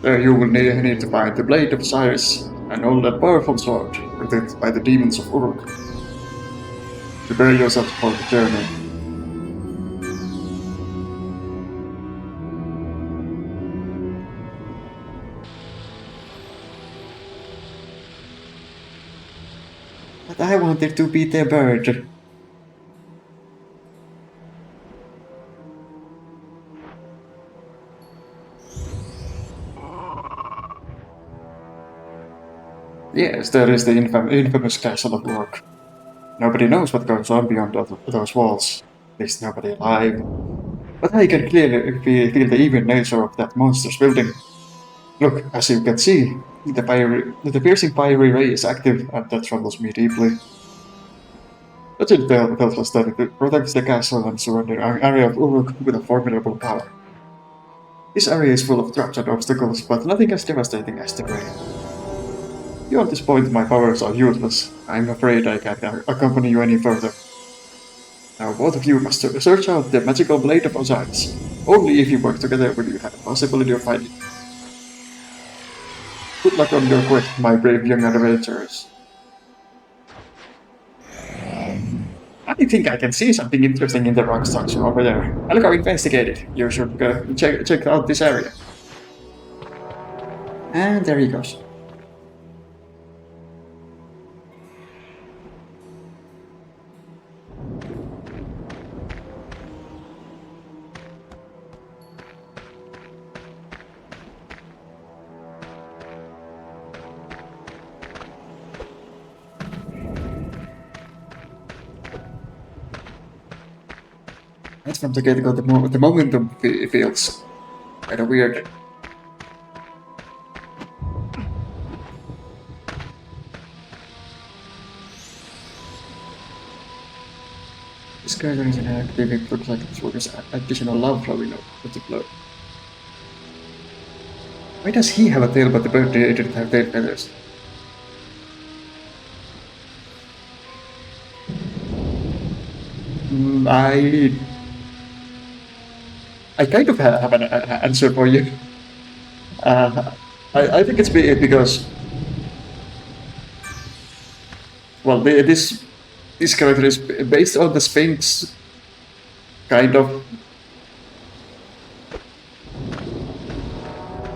There you will need to find the Blade of Osiris, an old and powerful sword, protected by the demons of Uruk. Prepare yourself for the journey. But I wanted to be the bird. Yes, there is the infamous castle of Rock. Nobody knows what goes on beyond those walls. At least nobody alive. But I can clearly feel the evil nature of that monster's building. Look, as you can see, the piercing fiery ray is active, and that troubles me deeply. But it tells us that it protects the castle and surrounding area of Uruk with a formidable power. This area is full of traps and obstacles, but nothing as devastating as the ray. Beyond this point, my powers are useless. I'm afraid I can't accompany you any further. Now both of you must search out the magical blade of Osiris. Only if you work together will you have a possibility of finding it. Good luck on your quest, my brave young adventurers. I think I can see something interesting in the rock structure over there. I'll go investigate it. You should go check out this area. And there he goes. That's from the get-go, the momentum feels kind of weird. This guy is an active, it looks like there's additional love flowing with the blow. Why does he have a tail but the bird didn't have tail feathers? I kind of have an answer for you. I think it's because, well, this character is based on the Sphinx, kind of,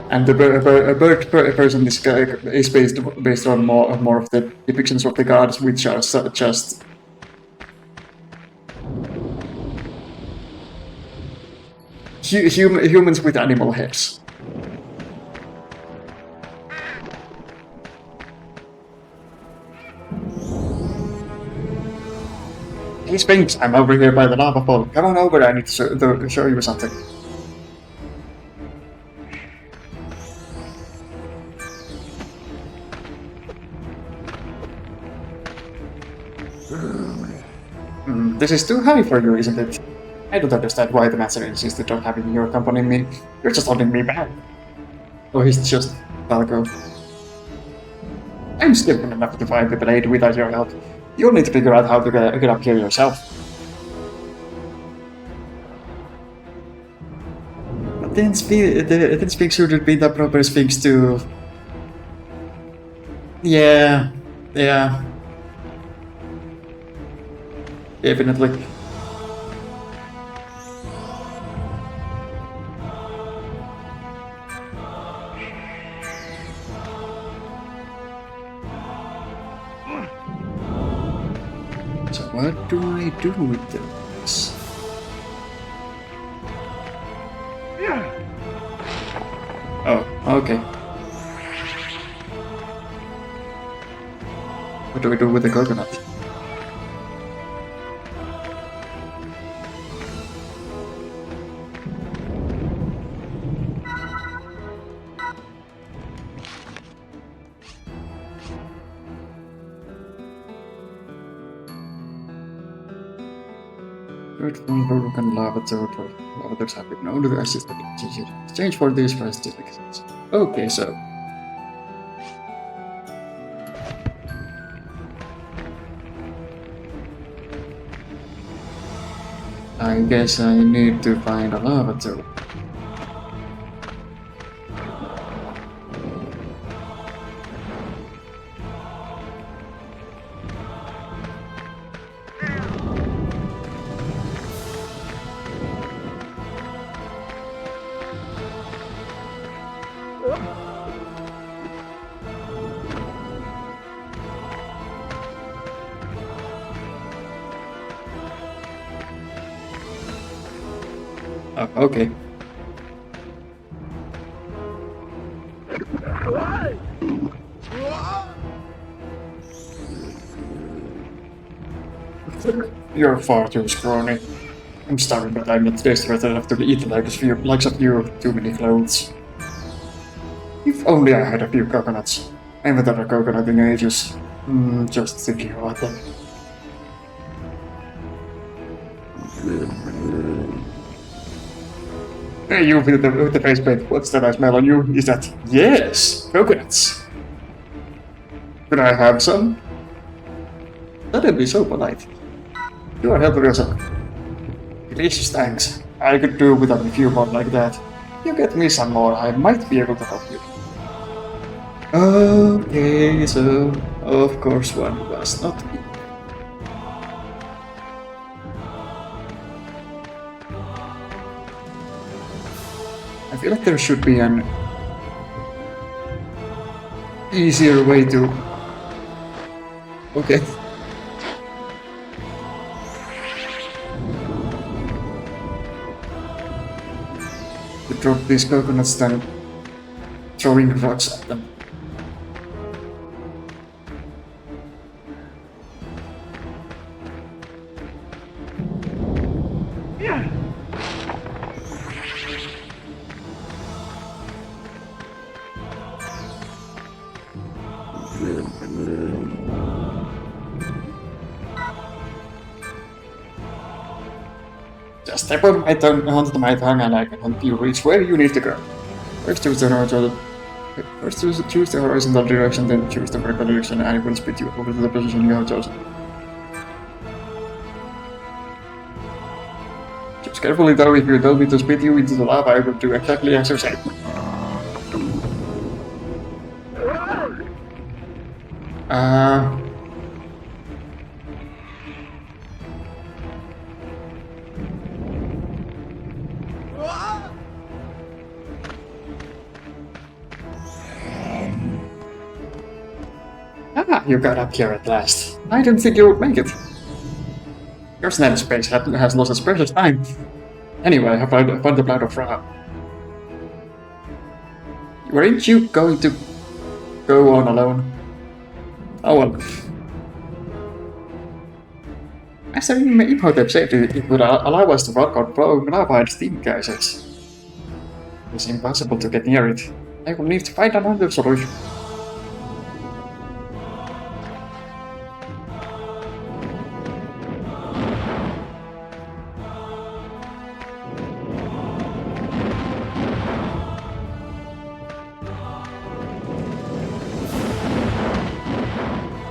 and the bird person is based on more of the depictions of the gods, which are just humans with animal heads. Hey Sphinx, I'm over here by the lava pool. Come on over, I need to show you something. This is too high for you, isn't it? I don't understand why the master insisted on having you accompany me. You're just holding me back. Oh, he's just Falco. I'm skillful enough to find the blade without your help. You'll need to figure out how to get up here yourself. But then Sphinx shouldn't be the proper Sphinx to... Yeah. Definitely. So what do I do with this? Oh, okay. What do we do with the coconut? Broken lava turtle. Lava turtles have been known to assist the exchange for these price delicacies. Okay, so. I guess I need to find a lava turtle. Oh, okay. You're far too scrawny. I'm starving, but I'm not desperate enough to eat likes of you. Too many clothes. If only I had a few coconuts. I haven't had a coconut in ages. Just thinking about them. Hey, you with the face paint. What's that I smell on you? Is that... Yes! Coconuts! Could I have some? That'd be so polite. You are helping yourself. Delicious, thanks. I could do without a few more like that. You get me some more, I might be able to help you. Okay, so... Of course one was not me. I feel like there should be an... easier way to... Okay. To drop these coconuts than throwing rocks at them. Just step on my tongue, onto my tongue and I can help you reach where you need to go. First choose the horizontal direction, then choose the vertical direction, and I will spit you over to the position you have chosen. Choose carefully though, if you tell me to spit you into the lava, I will do exactly as you said. You got up here at last. I didn't think you would make it. Your snail space has lost its precious time. Anyway, I found the blood of Ra. Weren't you going to go on alone? Oh well. As Imhotep said, it would allow us to rock out lava and steam gases. It's impossible to get near it. I will need to find another solution.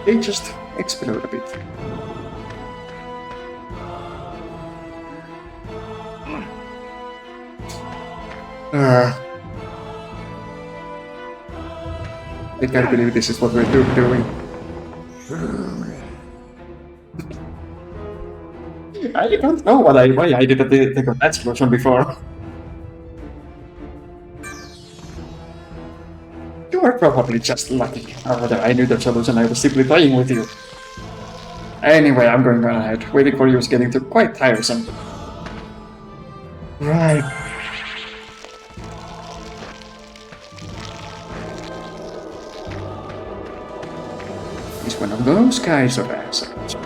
They just explode a bit. I can't believe this is what we're doing. I don't know why I didn't think of that solution before. You are probably just lucky. Or rather, I knew the solution, I was simply playing with you. Anyway, I'm going on ahead. Waiting for you is getting quite tiresome. Right. He's one of those guys of assholes.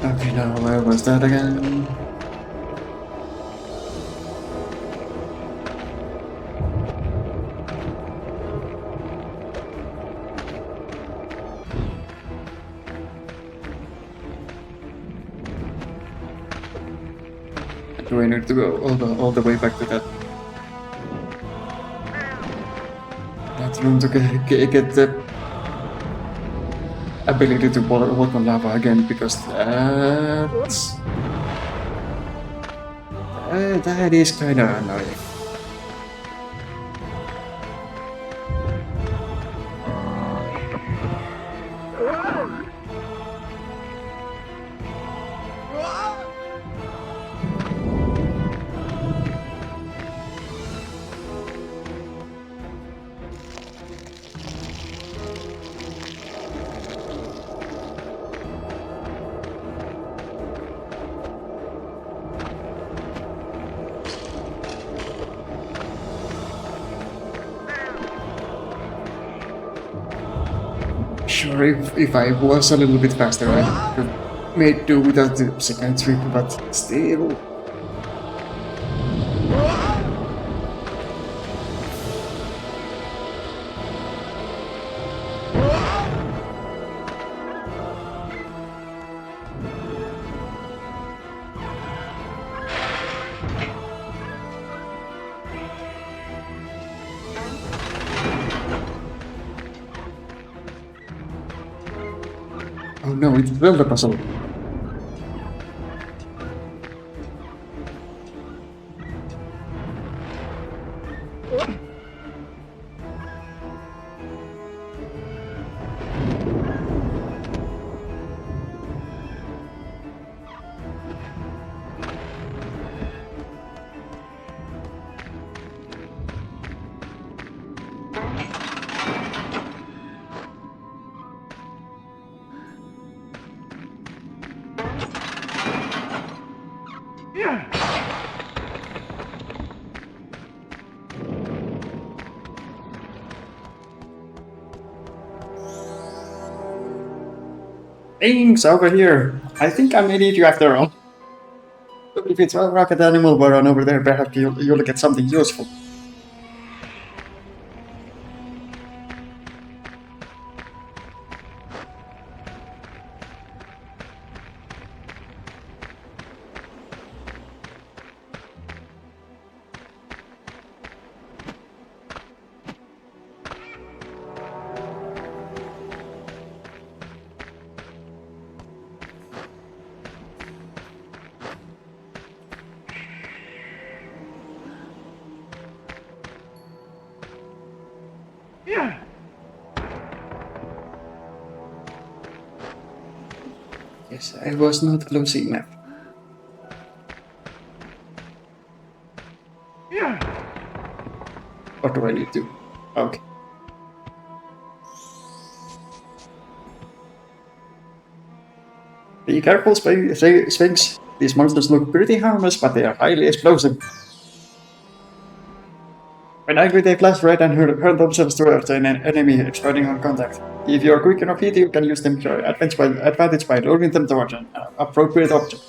Okay, now where was that again? Do I need to go all the way back to that room to get the ability to walk on lava again, because that is kind of annoying. Sure, if I was a little bit faster, I could have made do without the second trip, but still. Oh no, it's still the puzzle. Sphinx, over here! I think I may need you after all. If it's a rocket animal baron over there, perhaps you'll get something useful. Yes, I was not close enough. What do I need to do? Okay. Be careful, Sphinx. These monsters look pretty harmless, but they are highly explosive. When angry, they flash red and hurl themselves towards an enemy exploding on contact. If you are quick enough hit, you can use them to your advantage by luring them towards an appropriate object.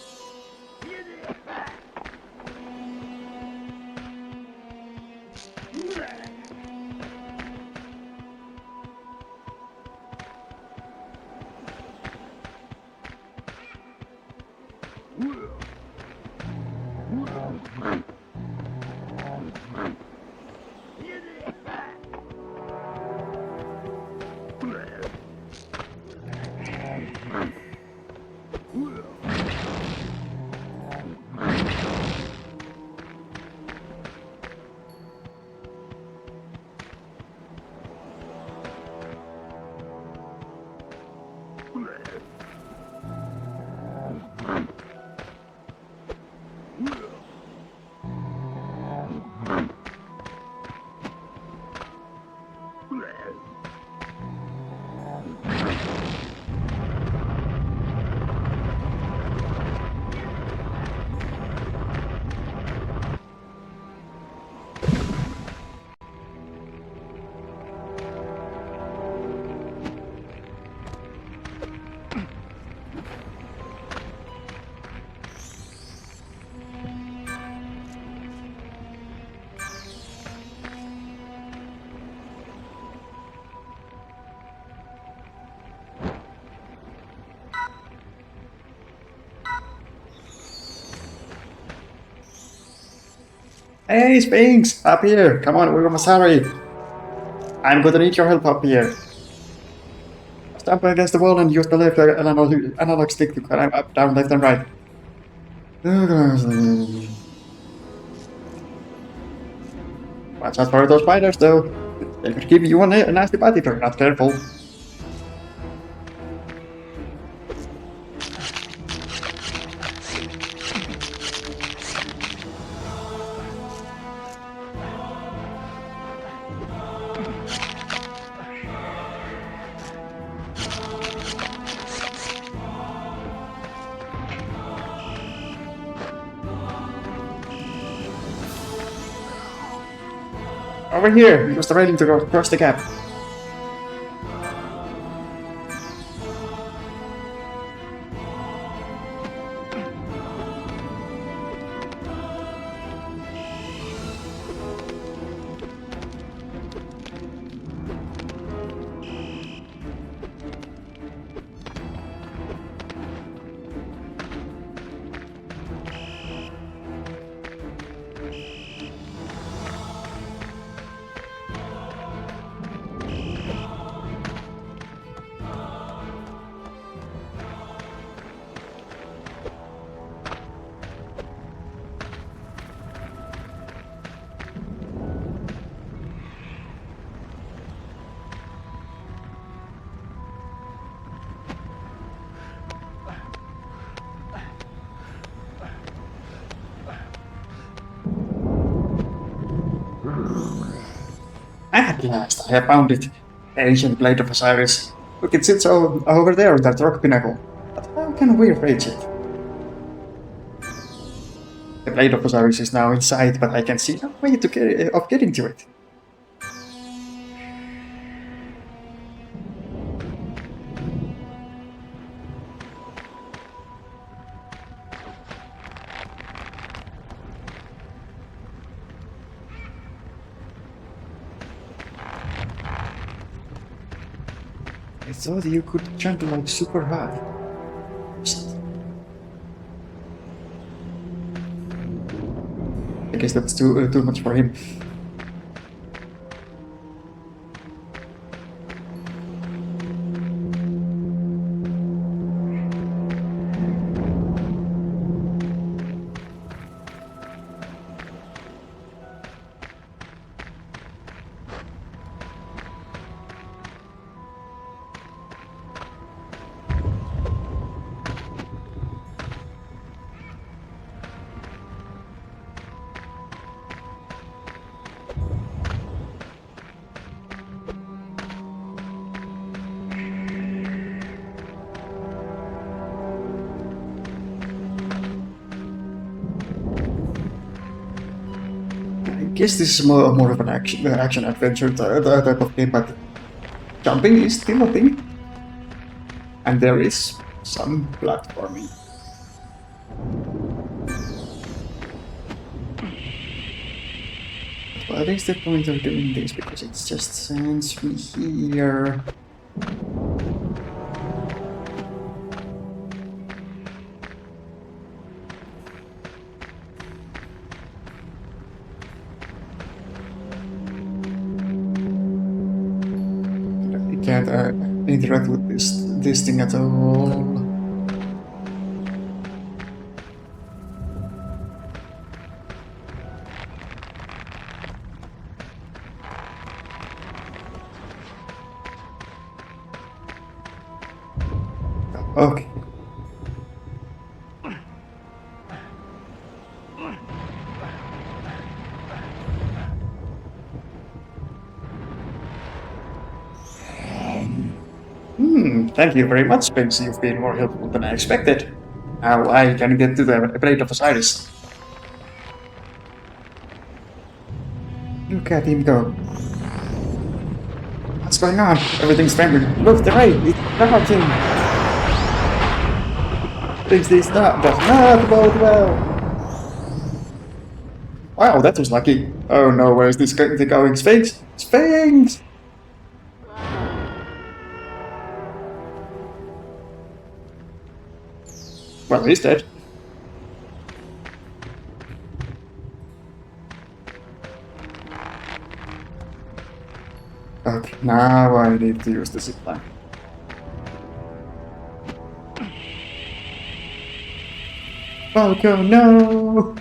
Hey, Sphinx! Up here! Come on, we almost hurry! I'm gonna need your help up here. Stamp against the wall and use the left analog stick to climb up, down, left, and right. Watch out for those spiders, though. They could give you a nasty bite if you're not careful. Over here! Use the railing to cross the gap. At last, I have found it. The ancient blade of Osiris. Look, it sits over there on that rock pinnacle. But how can we reach it? The blade of Osiris is now inside, but I can see no way of getting to it. I thought you could jump like super high. I guess that's too much for him. I guess this is more of an action adventure type of game, but jumping is still a thing, and there is some platforming. What is the point of doing this? Because it just sends me here. Can't interact with this thing at all. Okay. Thank you very much, Sphinx. You've been more helpful than I expected. Now I can get to the blade of Osiris. Look at him go. What's going on? Everything's trembling. Look, the rain! It's crouching! Sphinx does not bode well. Wow, that was lucky. Oh no, where's this thing going? Sphinx! Sphinx! Well, he's dead. Now I need to use the zipline. Falco, no!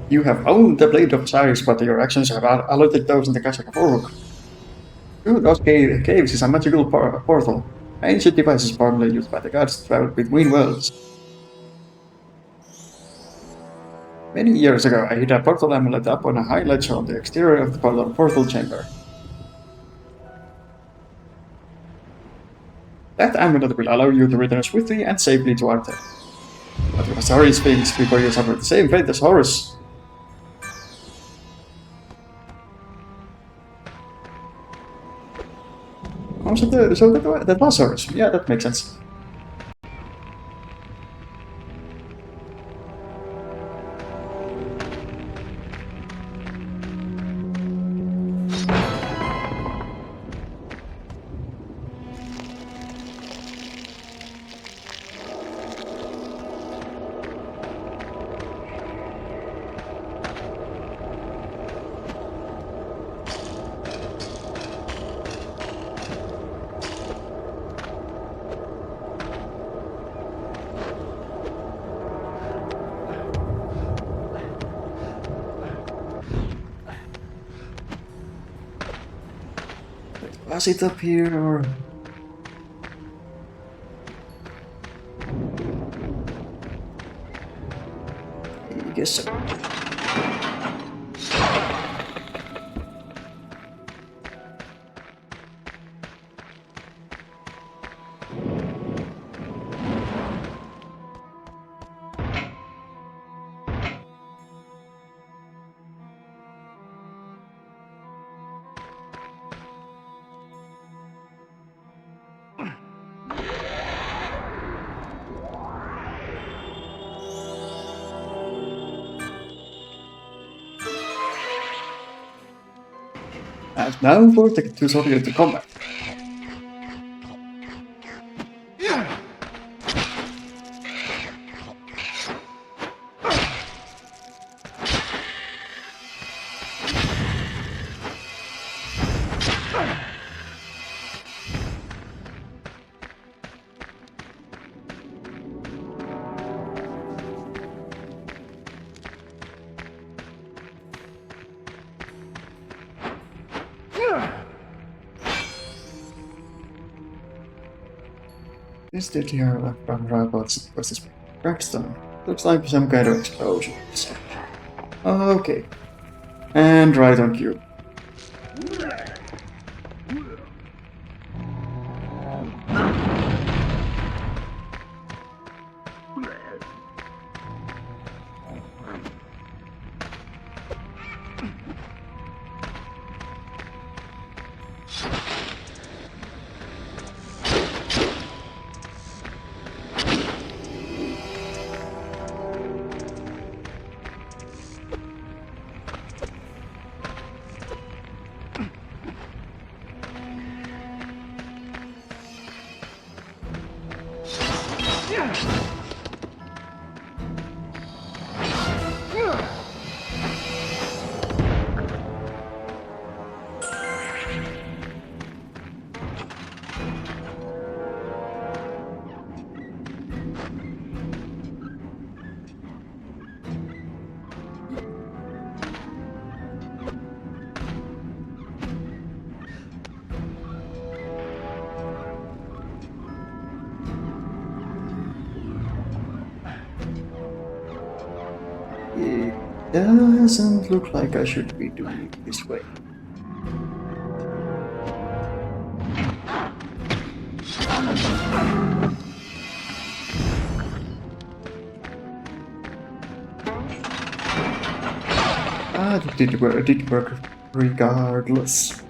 You have owned the Blade of Cyrus, but your actions have alerted those in the Castle of Uruk. Through those caves is a magical portal. Ancient devices formerly used by the gods to travel between worlds. Many years ago, I hid a portal amulet up on a high ledge on the exterior of the portal chamber. That amulet will allow you to return swiftly and safely to Arthur. But you must hurry, Sphinx, before you suffer the same fate as Horus. Oh, so that was Horus. Yeah, that makes sense. Was it up here or... I guess so. And now for the tutorial to combat. This deadly arrow left from robots was this crackstone. Looks like some kind of explosion. Okay. And right on cue. Doesn't look like I should be doing it this way. It did work regardless.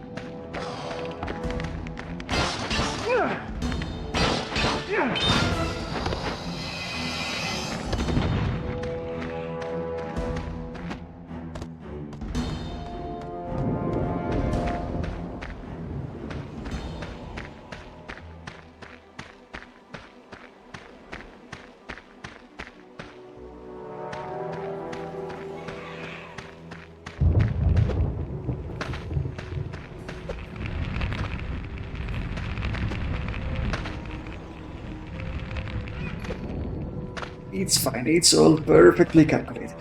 It's fine, it's all perfectly calculated.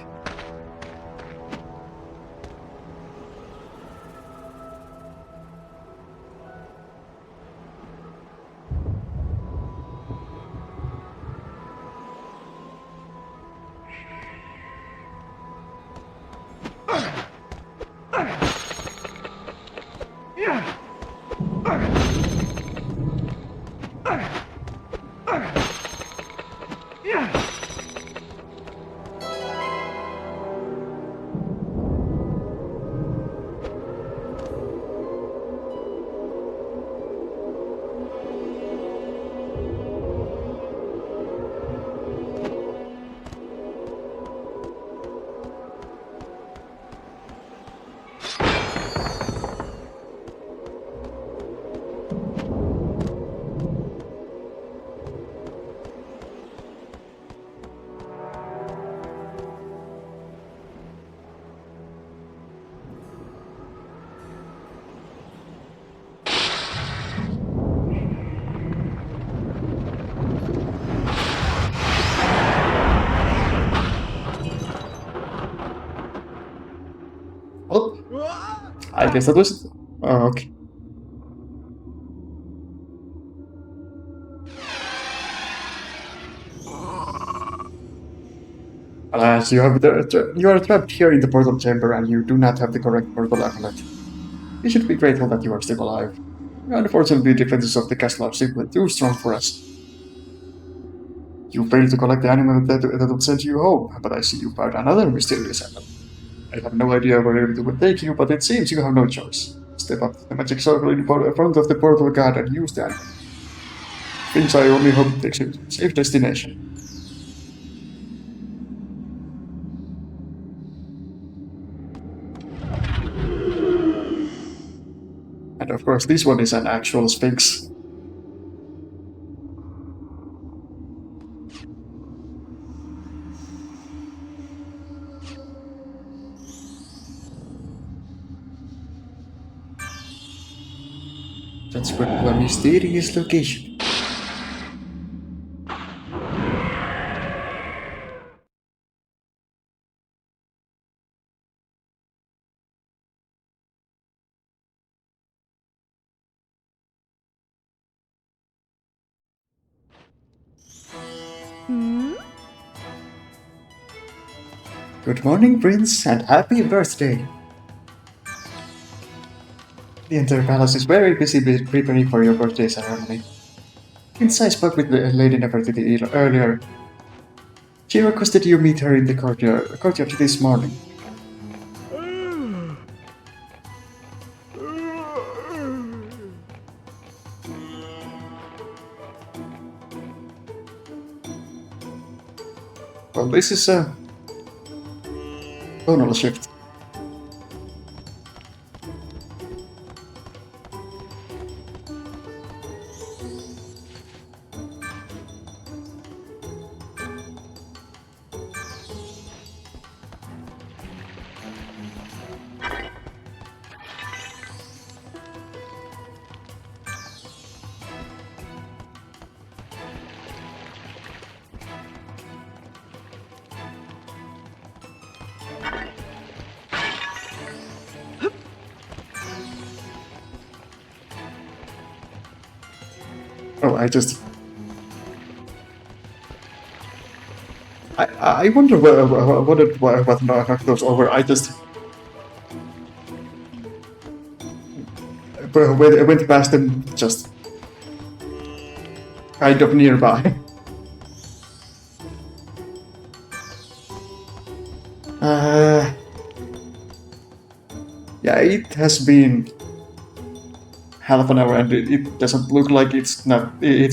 Oh, I guess that was it. Oh, okay. Alas, you are trapped here in the portal chamber and you do not have the correct portal amulet. You should be grateful that you are still alive. Unfortunately, the defenses of the castle are simply too strong for us. You failed to collect the amulet that would send you home, but I see you found another mysterious amulet. I have no idea where it would take you, but it seems you have no choice. Step up to the magic circle in front of the portal guard and use the amulet. Things I only hope takes you to a safe destination. And of course, this one is an actual Sphinx. Transferred to a mysterious location. Good morning, Prince, and happy birthday! The entire palace is very busy preparing for your birthday ceremony. Since I spoke with Lady Nefertiti earlier, she requested you meet her in the courtyard this morning. Well, this is a tonal shift. Oh, I wonder what knocked those over. I just went past them just kind of nearby. Yeah, it has been half an hour, and it doesn't look like it's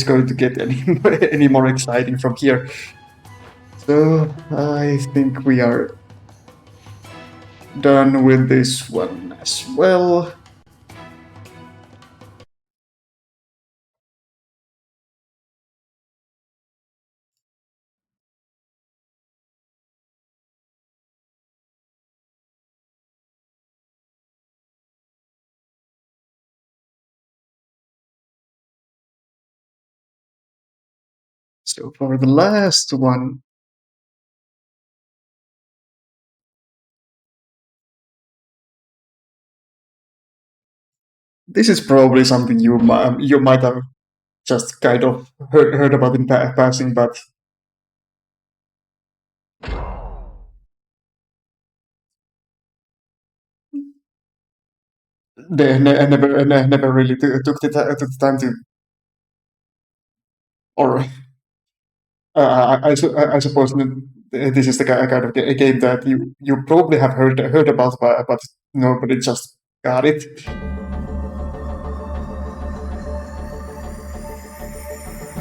going to get any more exciting from here. So I think we are done with this one as well. So for the last one, this is probably something you might have just kind of heard about in passing, but never really took the time to, or I suppose this is the kind of game that you probably have heard about, but nobody just got it.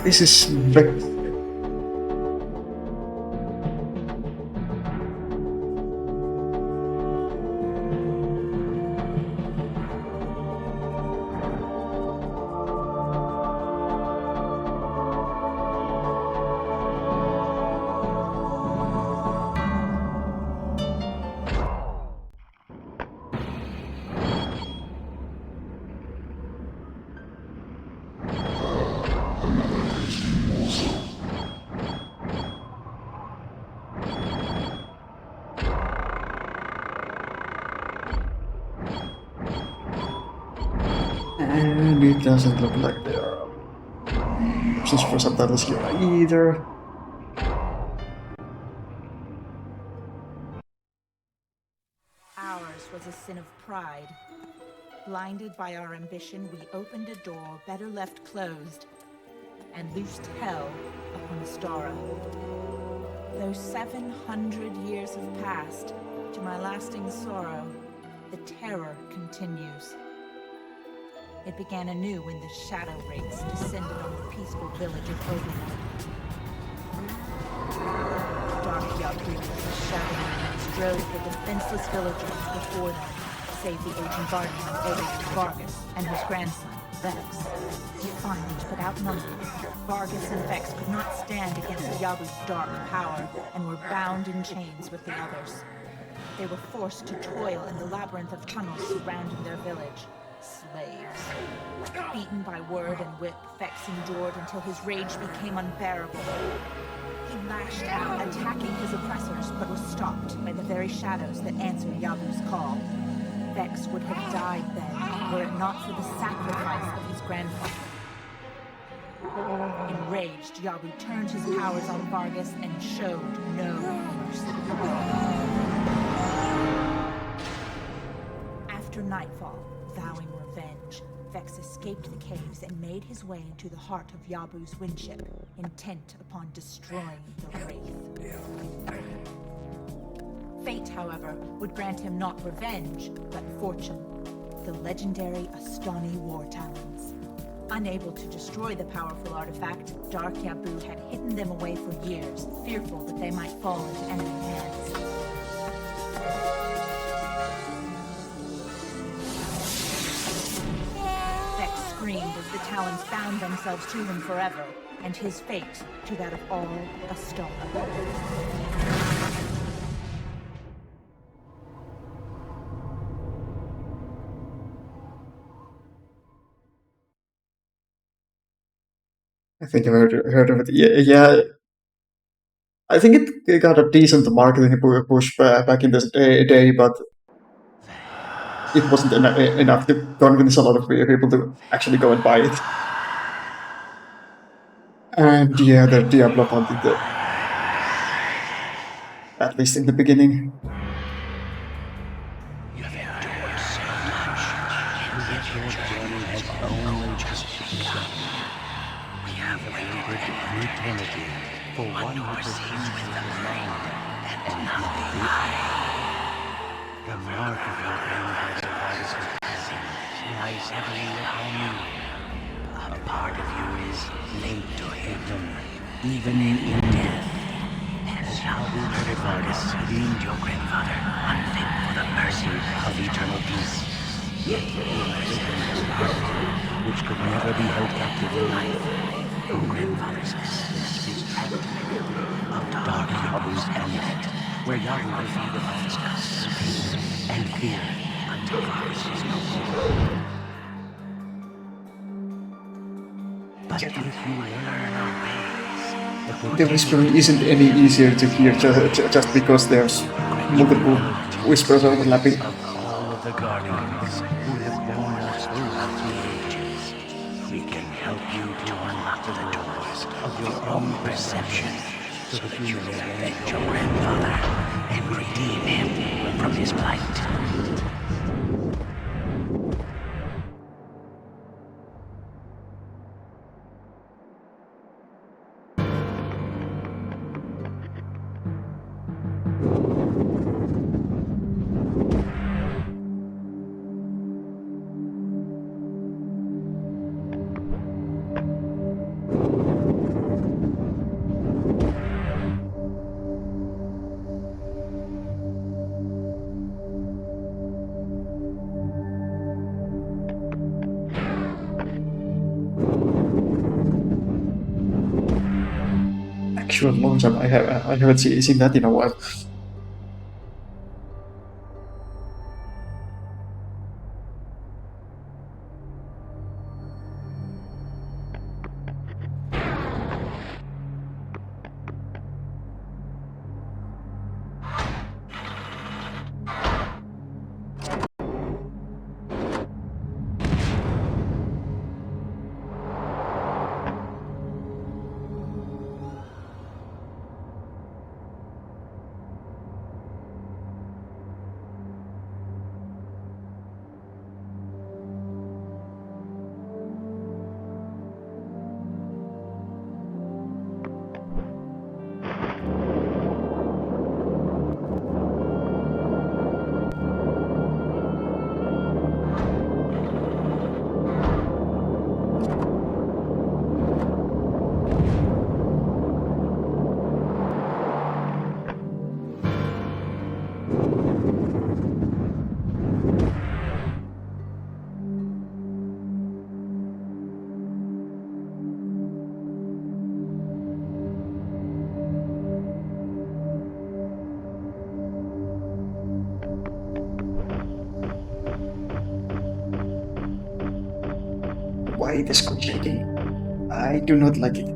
This is Vexx. And it doesn't look like there are options for subtitles here either. Ours was a sin of pride. Blinded by our ambition, we opened a door better left closed and loosed hell upon Astara. Though 700 years have passed, to my lasting sorrow, the terror continues. It began anew when the Shadow Rakes descended on the peaceful village of Oblivion. Dark Yaku, the Shadow Rakes, drove the defenseless villagers before them, save the aging guardian of Oblivion, Vargas, and his grandson, Vexx. Defiant but outnumbered, Vargas and Vexx could not stand against Yabu's dark power and were bound in chains with the others. They were forced to toil in the labyrinth of tunnels surrounding their village. Slaves. Beaten by word and whip, Vexx endured until his rage became unbearable. He lashed out, attacking his oppressors, but was stopped by the very shadows that answered Yabu's call. Vexx would have died then, were it not for the sacrifice of his grandfather. Enraged, Yabu turned his powers on Vargas and showed no mercy. After nightfall, vowing revenge, Vexx escaped the caves and made his way into the heart of Yabu's windship, intent upon destroying the Wraith. Fate, however, would grant him not revenge, but fortune. The legendary Astani War Talons. Unable to destroy the powerful artifact, Dark Yabu had hidden them away for years, fearful that they might fall into enemy hands. Vexx screamed as the Talons bound themselves to him forever, and his fate to that of all Astara. I think I've heard of it. Yeah. I think it got a decent marketing push back in the day, but it wasn't enough to convince a lot of people to actually go and buy it. And yeah, the Diablo wanted At least in the beginning. You've endured so much, and yet your journey has only just begun. We have waited an eternity for one who perceives with the mind and not the eye. The mark of your grandfather's passing lies heavily upon you. A part of you is linked to him, even in death. As how the Vargas deemed your grandfather unfit for the mercy of eternal peace. Yet he has a part which could never be held captive in life. Your grandfather's essence is trapped of dark harbors and net, where Yahweh will feed upon disgust, pain, and fear until Vargas is no more. But if you learn our ways, The whispering isn't any easier to hear just because there's multiple whispers overlapping. all of the guardians who have borne us throughout the ages, we can help you to unlock the doors of your own perception so that you may avenge your grandfather and redeem him from his plight. Actual long time. I haven't seen that in a while. Why it is complaining? I do not like it.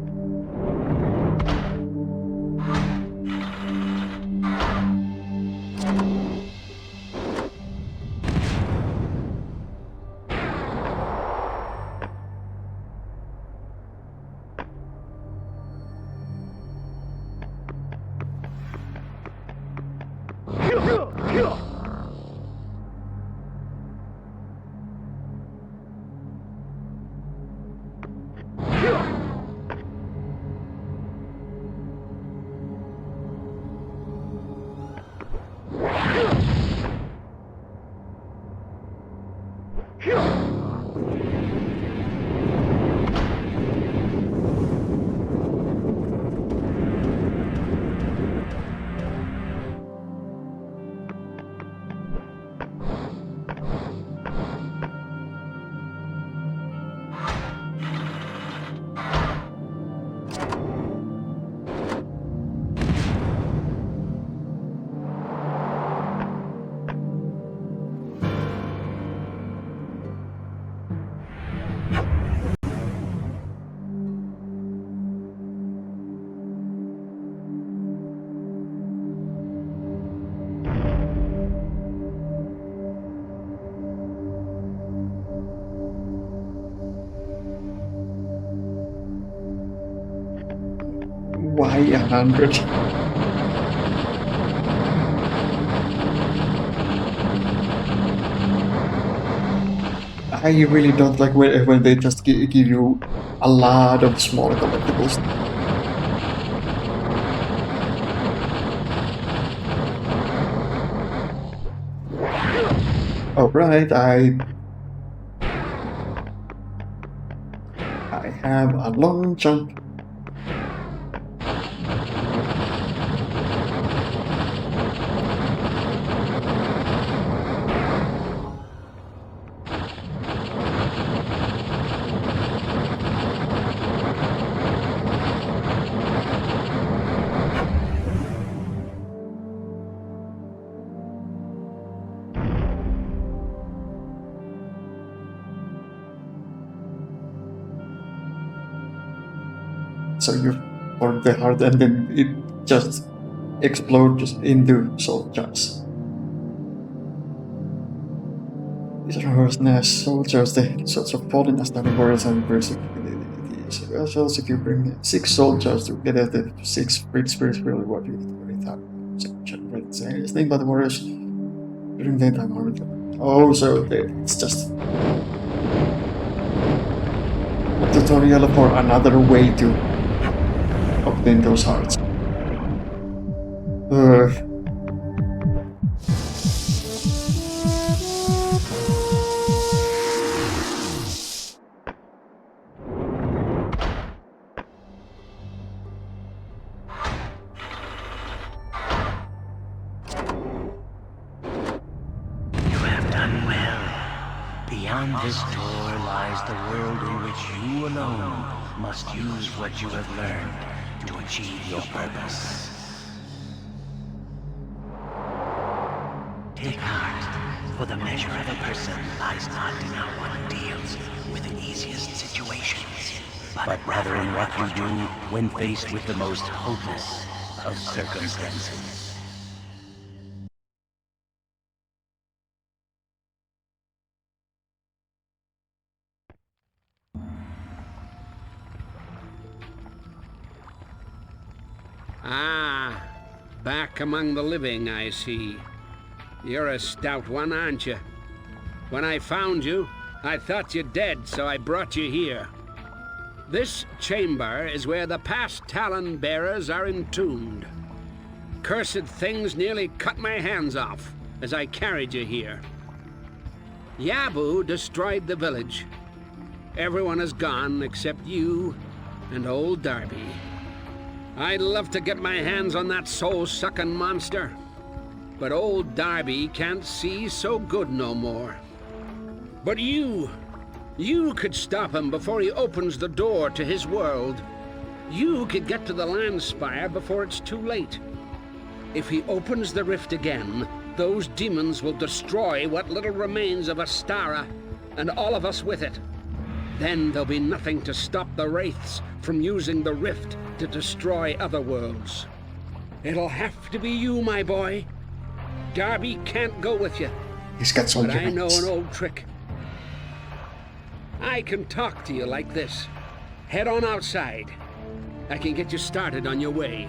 Why 100? I really don't like when they just give you a lot of small collectibles. Alright, I have a long jump. So you form the heart and then it just explodes into soul jars. These are horse soldiers, the sorts of fallen as the warriors and persecuted. If you bring 6 soldiers together, the 6 great spirits will reward you with anything but the warriors during the time. Oh, so it's just a tutorial for another way to obtain those hearts. Beyond this door lies the world in which you alone must use what you have learned to achieve your purpose. Take heart, for the measure of a person lies not in how one deals with the easiest situations, but rather in what you do when faced with the most hopeless of circumstances. Ah, back among the living, I see. You're a stout one, aren't you? When I found you, I thought you dead, so I brought you here. This chamber is where the past Talon bearers are entombed. Cursed things nearly cut my hands off as I carried you here. Yabu destroyed the village. Everyone is gone except you and old Darby. I'd love to get my hands on that soul-sucking monster, but old Darby can't see so good no more. But you could stop him before he opens the door to his world. You could get to the Landspire before it's too late. If he opens the rift again, those demons will destroy what little remains of Astara, and all of us with it. Then there'll be nothing to stop the Wraiths from using the rift to destroy other worlds. It'll have to be you, my boy. Darby can't go with you. He's got some But I know an old trick. I can talk to you like this. Head on outside. I can get you started on your way.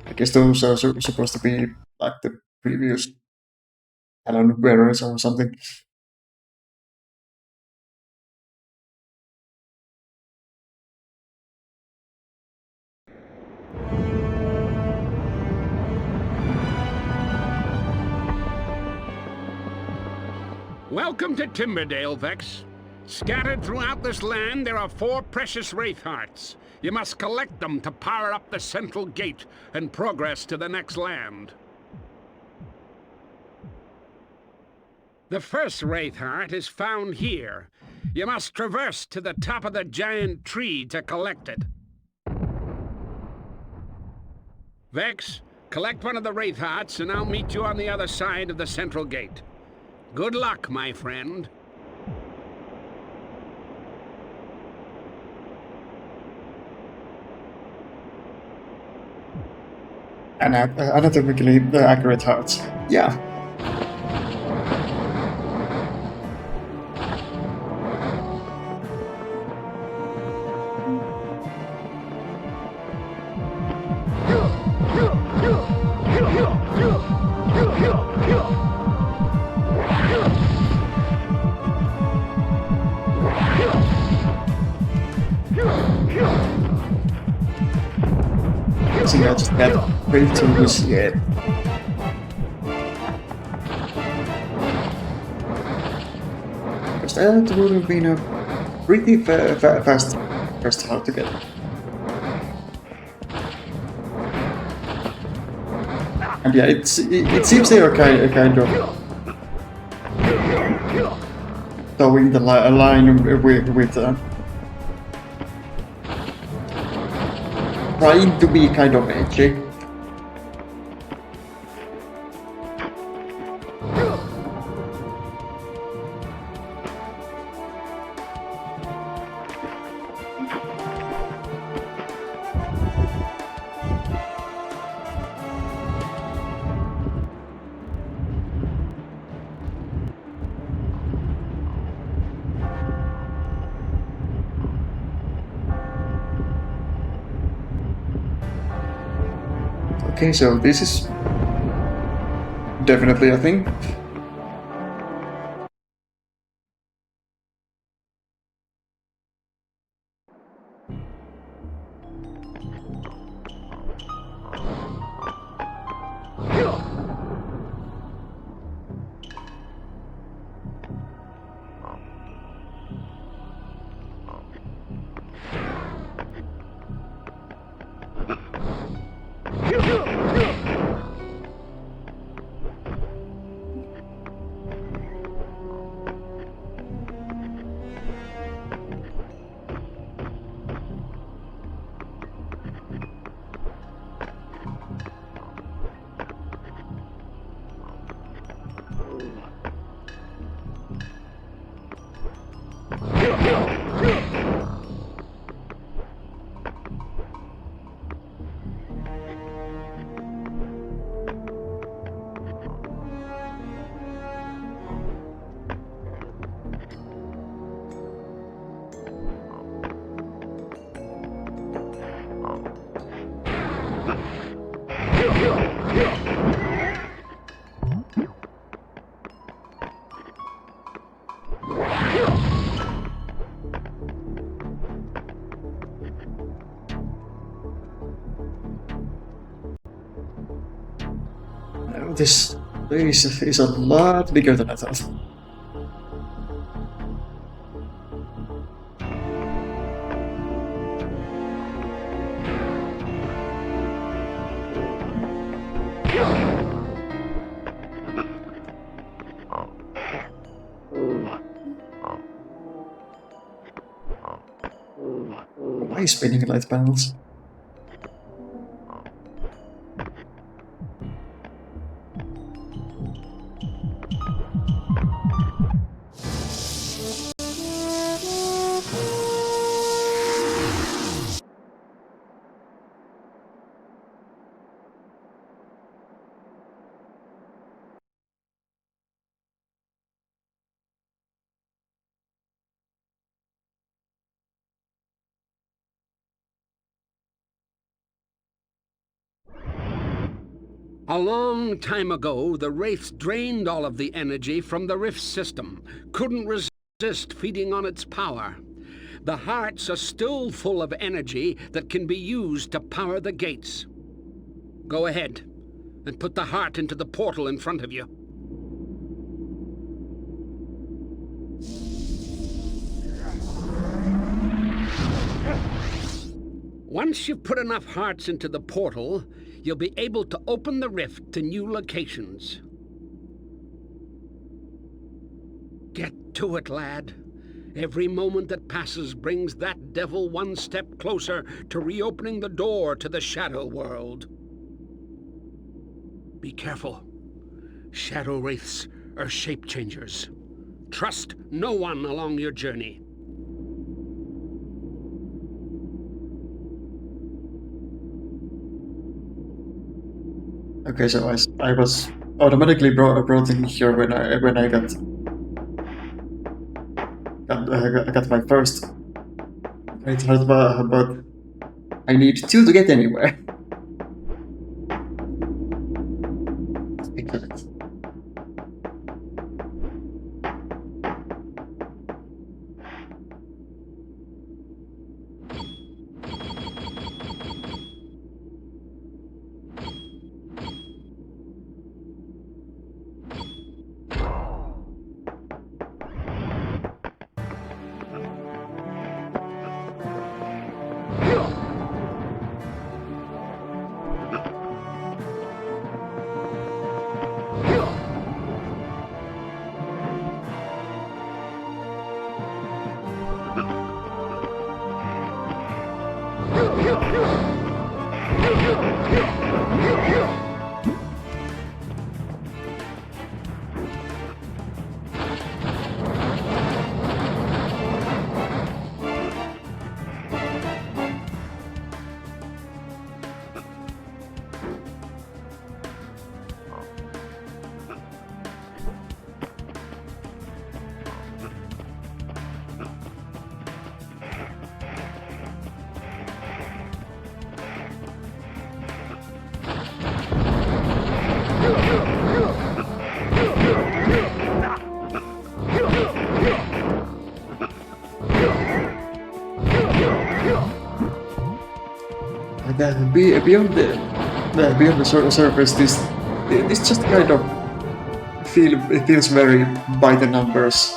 I guess those are supposed to be like the previous Talon bearers or something. Welcome to Timberdale, Vexx. Scattered throughout this land, there are 4 precious Wraith Hearts. You must collect them to power up the central gate and progress to the next land. The first Wraith Heart is found here. You must traverse to the top of the giant tree to collect it. Vexx, collect one of the Wraith Hearts and I'll meet you on the other side of the central gate. Good luck, my friend. anatomically accurate hearts. Yeah. See, I just got way too loose yet. Because that would have been a pretty fast first heart to get. And yeah, it seems they are kind of towing the line with trying to be kind of edgy. Okay, so this is definitely a thing. This place is a lot bigger than I thought. Why is spinning light panels? A long time ago, the Wraiths drained all of the energy from the Rift system. Couldn't resist feeding on its power. The hearts are still full of energy that can be used to power the gates. Go ahead, and put the heart into the portal in front of you. Once you've put enough hearts into the portal, you'll be able to open the rift to new locations. Get to it, lad. Every moment that passes brings that devil one step closer to reopening the door to the Shadow World. Be careful. Shadow Wraiths are shape-changers. Trust no one along your journey. Okay, so I was automatically brought in here when I got my first great heart, but I need two to get anywhere. Excellent. Beyond the surface, this just kind of it feels very by the numbers.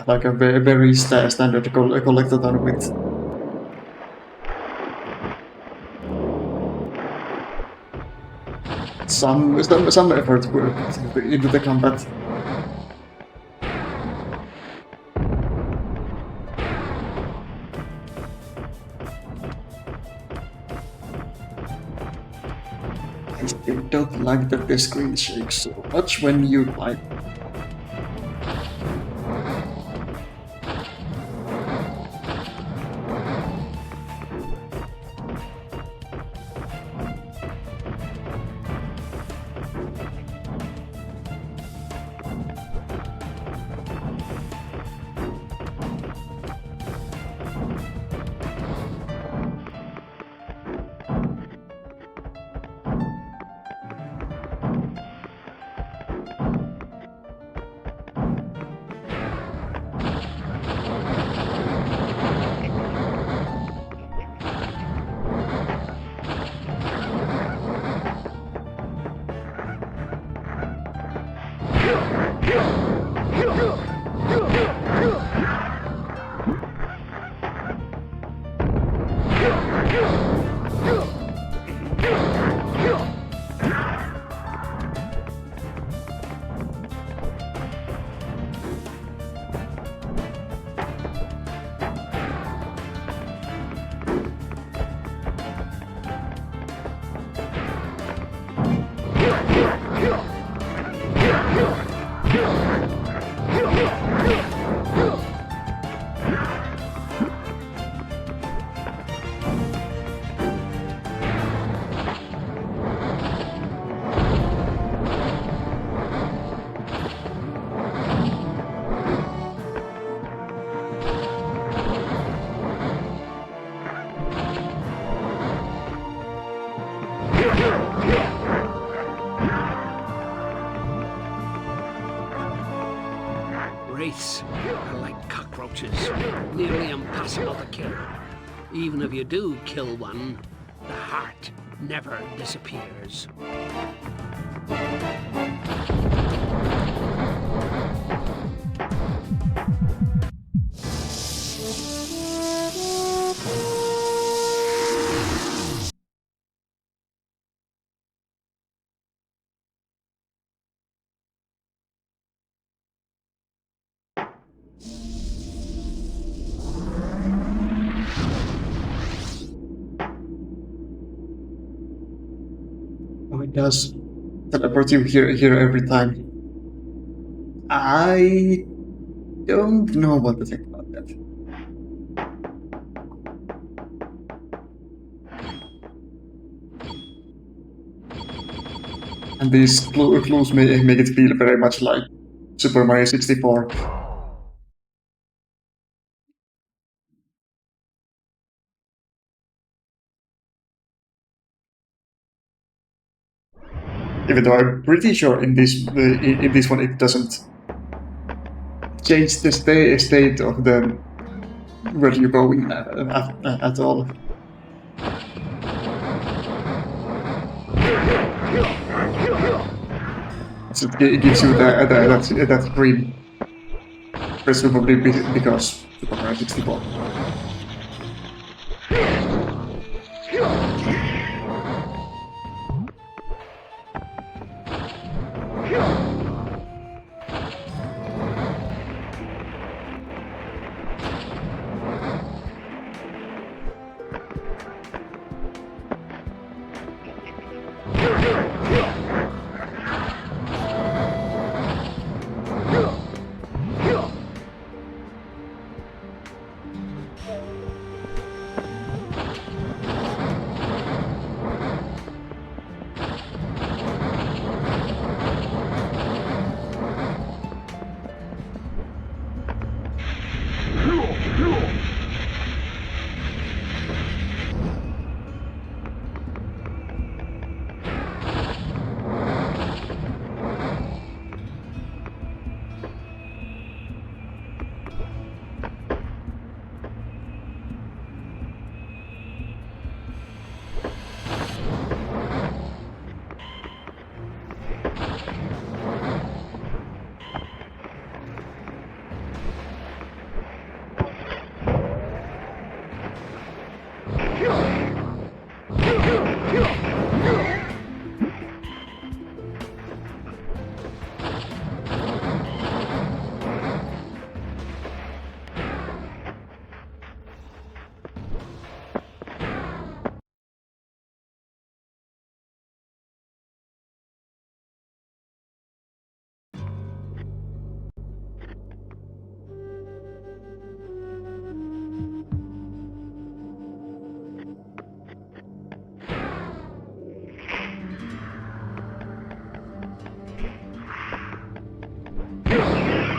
Like a very standard collectathon with some effort into the combat. I still don't like that the screen shakes so much when you climb. Wraiths are like cockroaches, nearly impossible to kill. Even if you do kill one, the heart never disappears. does teleport you here every time. I don't know what to think about that. And these clues make it feel very much like Super Mario 64. Even though I'm pretty sure in this one it doesn't change the state of the where you're going at all. So it gives you that screen, presumably because Super Mario 64.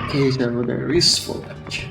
Okay, so there is full damage.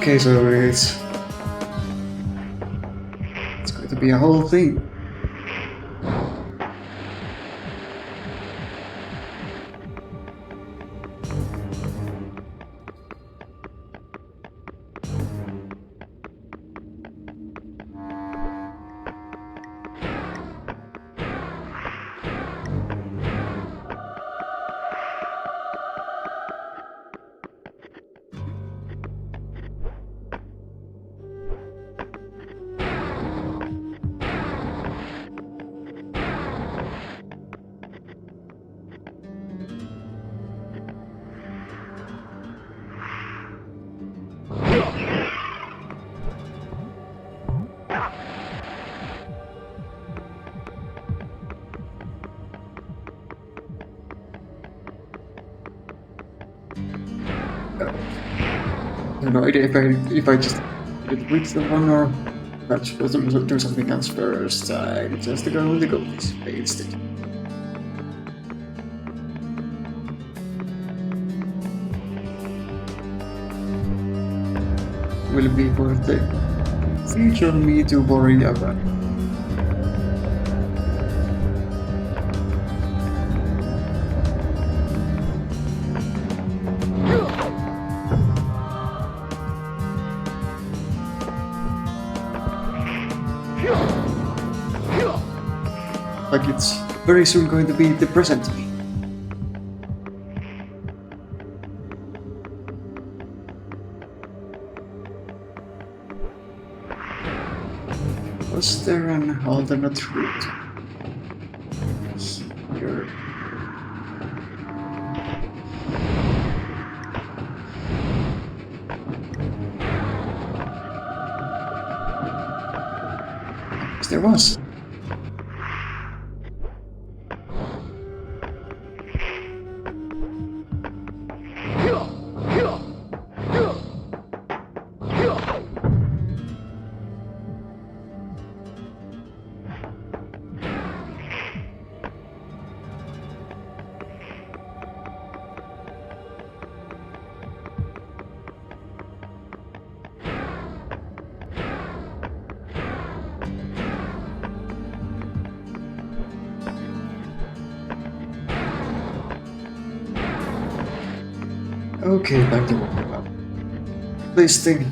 Okay, so it's going to be a whole thing. I have no idea if I just reach the one or if I'm supposed to do something else first. I just go this way instead. Will it be worth it? feature me to worry about. Like it's very soon going to be the present me. Was there an alternate route? Here. Yes, there was. Okay, back to what we're about. This thing.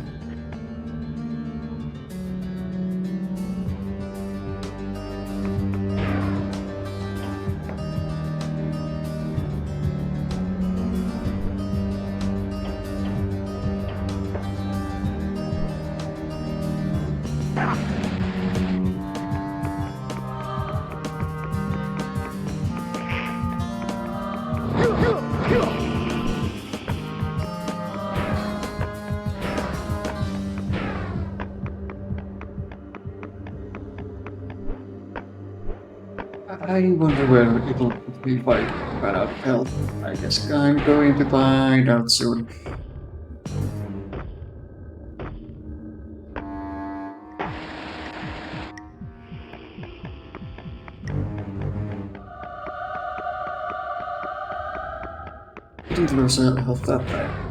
I wonder where it'll be if I run out of health. I guess I'm going to find out soon. Didn't lose health that time.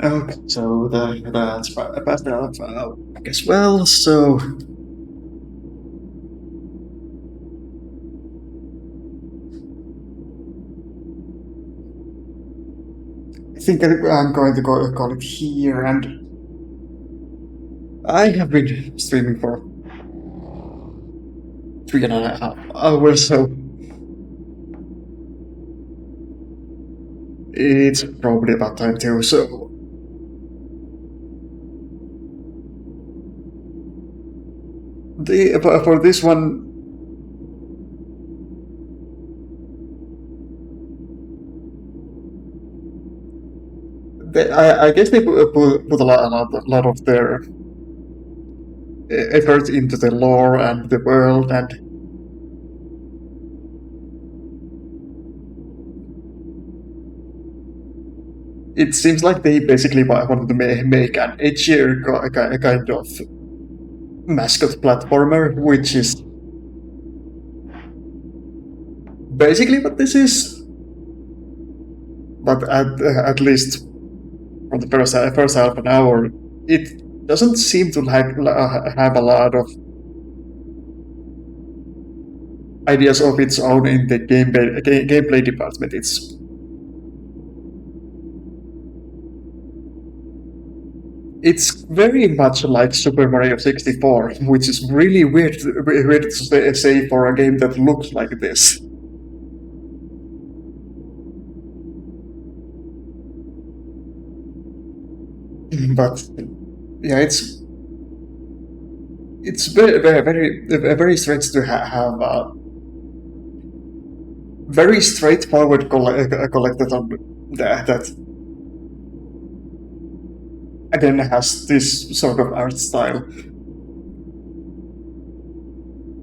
Okay, so that's past enough, I guess. Well, so I think I'm going to call it here, and I have been streaming for 3.5 hours, so it's probably about time too. So for this one, I guess they put a lot of their effort into the lore and the world, and it seems like they basically wanted to make an edgier kind of mascot platformer, which is basically what this is. But at least for the first half an hour, it doesn't seem to have a lot of ideas of its own in the gameplay department. It's very much like Super Mario 64, which is really weird to say for a game that looks like this. But yeah, it's very strange to have a very straightforward collectathon that again has this sort of art style.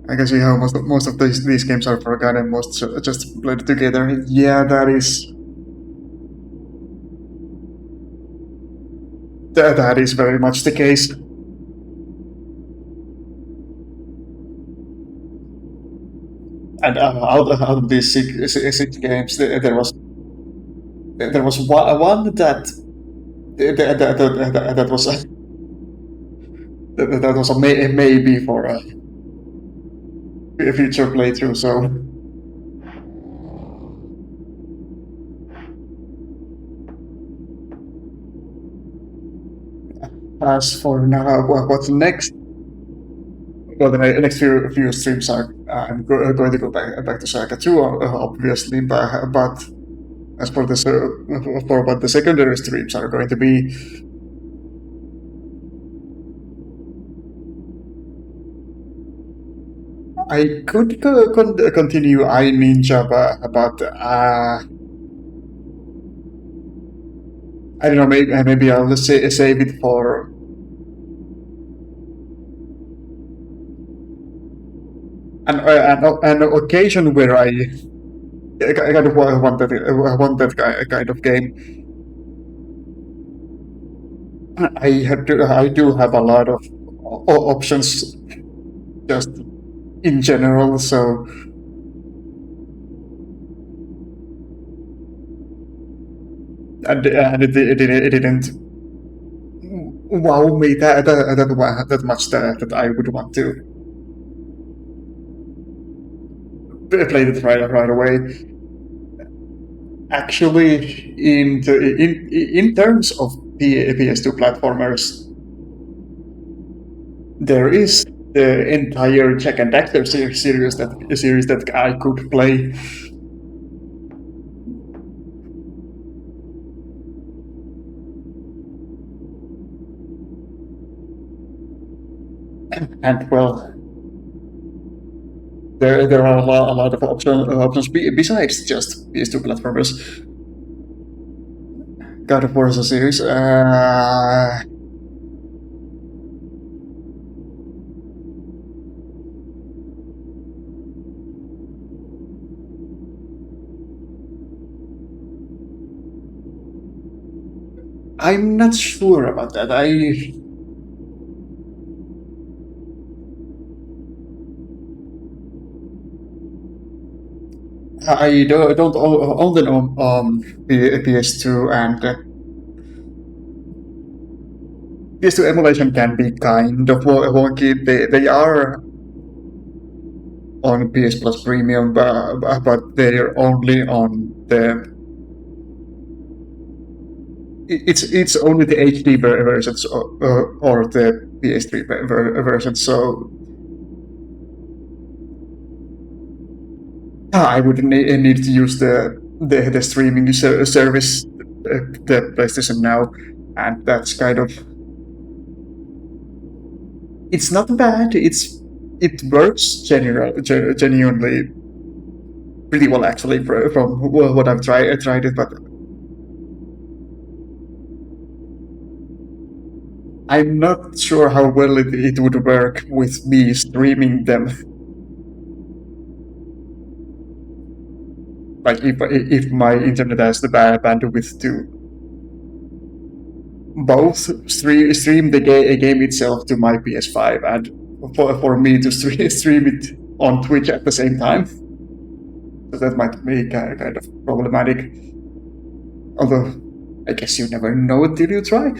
I can see how most of these games are forgotten, most just blend together. Yeah, that is very much the case. And out of these six games, there was one that was a maybe for a future playthrough. So as for now, what's next? Well, the next few streams are I'm going to go back to Saga 2, obviously, but as for what the secondary streams are going to be, I could continue iNinja, but I don't know. Maybe I'll save it for an occasion where I kind of want that kind of game. I do have a lot of options just in general, so and it didn't wow me that much that I would want to play it right away. Actually, in terms of PS2 platformers, there is the entire Jack and Daxter series that I could play. And well, there are a lot of options besides just PS2 platformers. God of War series. I'm not sure about that. I don't own the PS2, and PS2 emulation can be kind of wonky. They are on PS Plus Premium, but they're only on the. It's only the HD versions or the PS3 version, so I would need to use the streaming service, the PlayStation Now, and that's kind of. It's not bad. It works genuinely pretty well, actually, from what I've tried it, but I'm not sure how well it would work with me streaming them. Like if my internet has the bandwidth to both stream the game itself to my PS5 and for me to stream it on Twitch at the same time. So that might be kind of problematic. Although, I guess you never know till you try.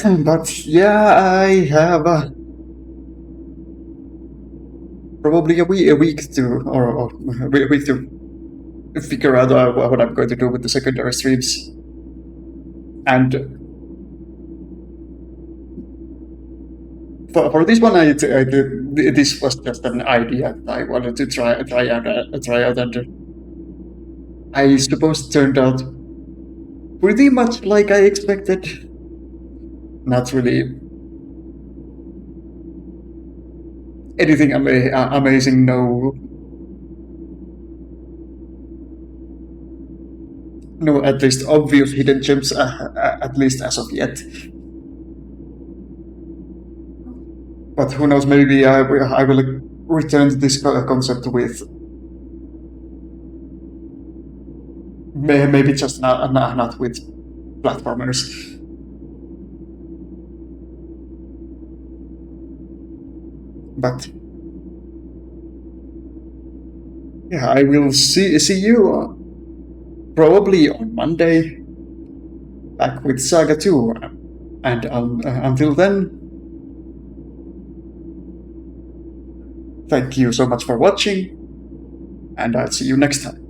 But yeah, I have probably a week to, or a week to figure out what I'm going to do with the secondary streams. And for this one, this was just an idea that I wanted to try out, and I suppose it turned out pretty much like I expected. Not really anything amazing, no at least obvious hidden gems, at least as of yet. But who knows, maybe I will return to this concept with maybe just not with platformers. But yeah, I will see you probably on Monday back with Saga 2, and until then, thank you so much for watching, and I'll see you next time.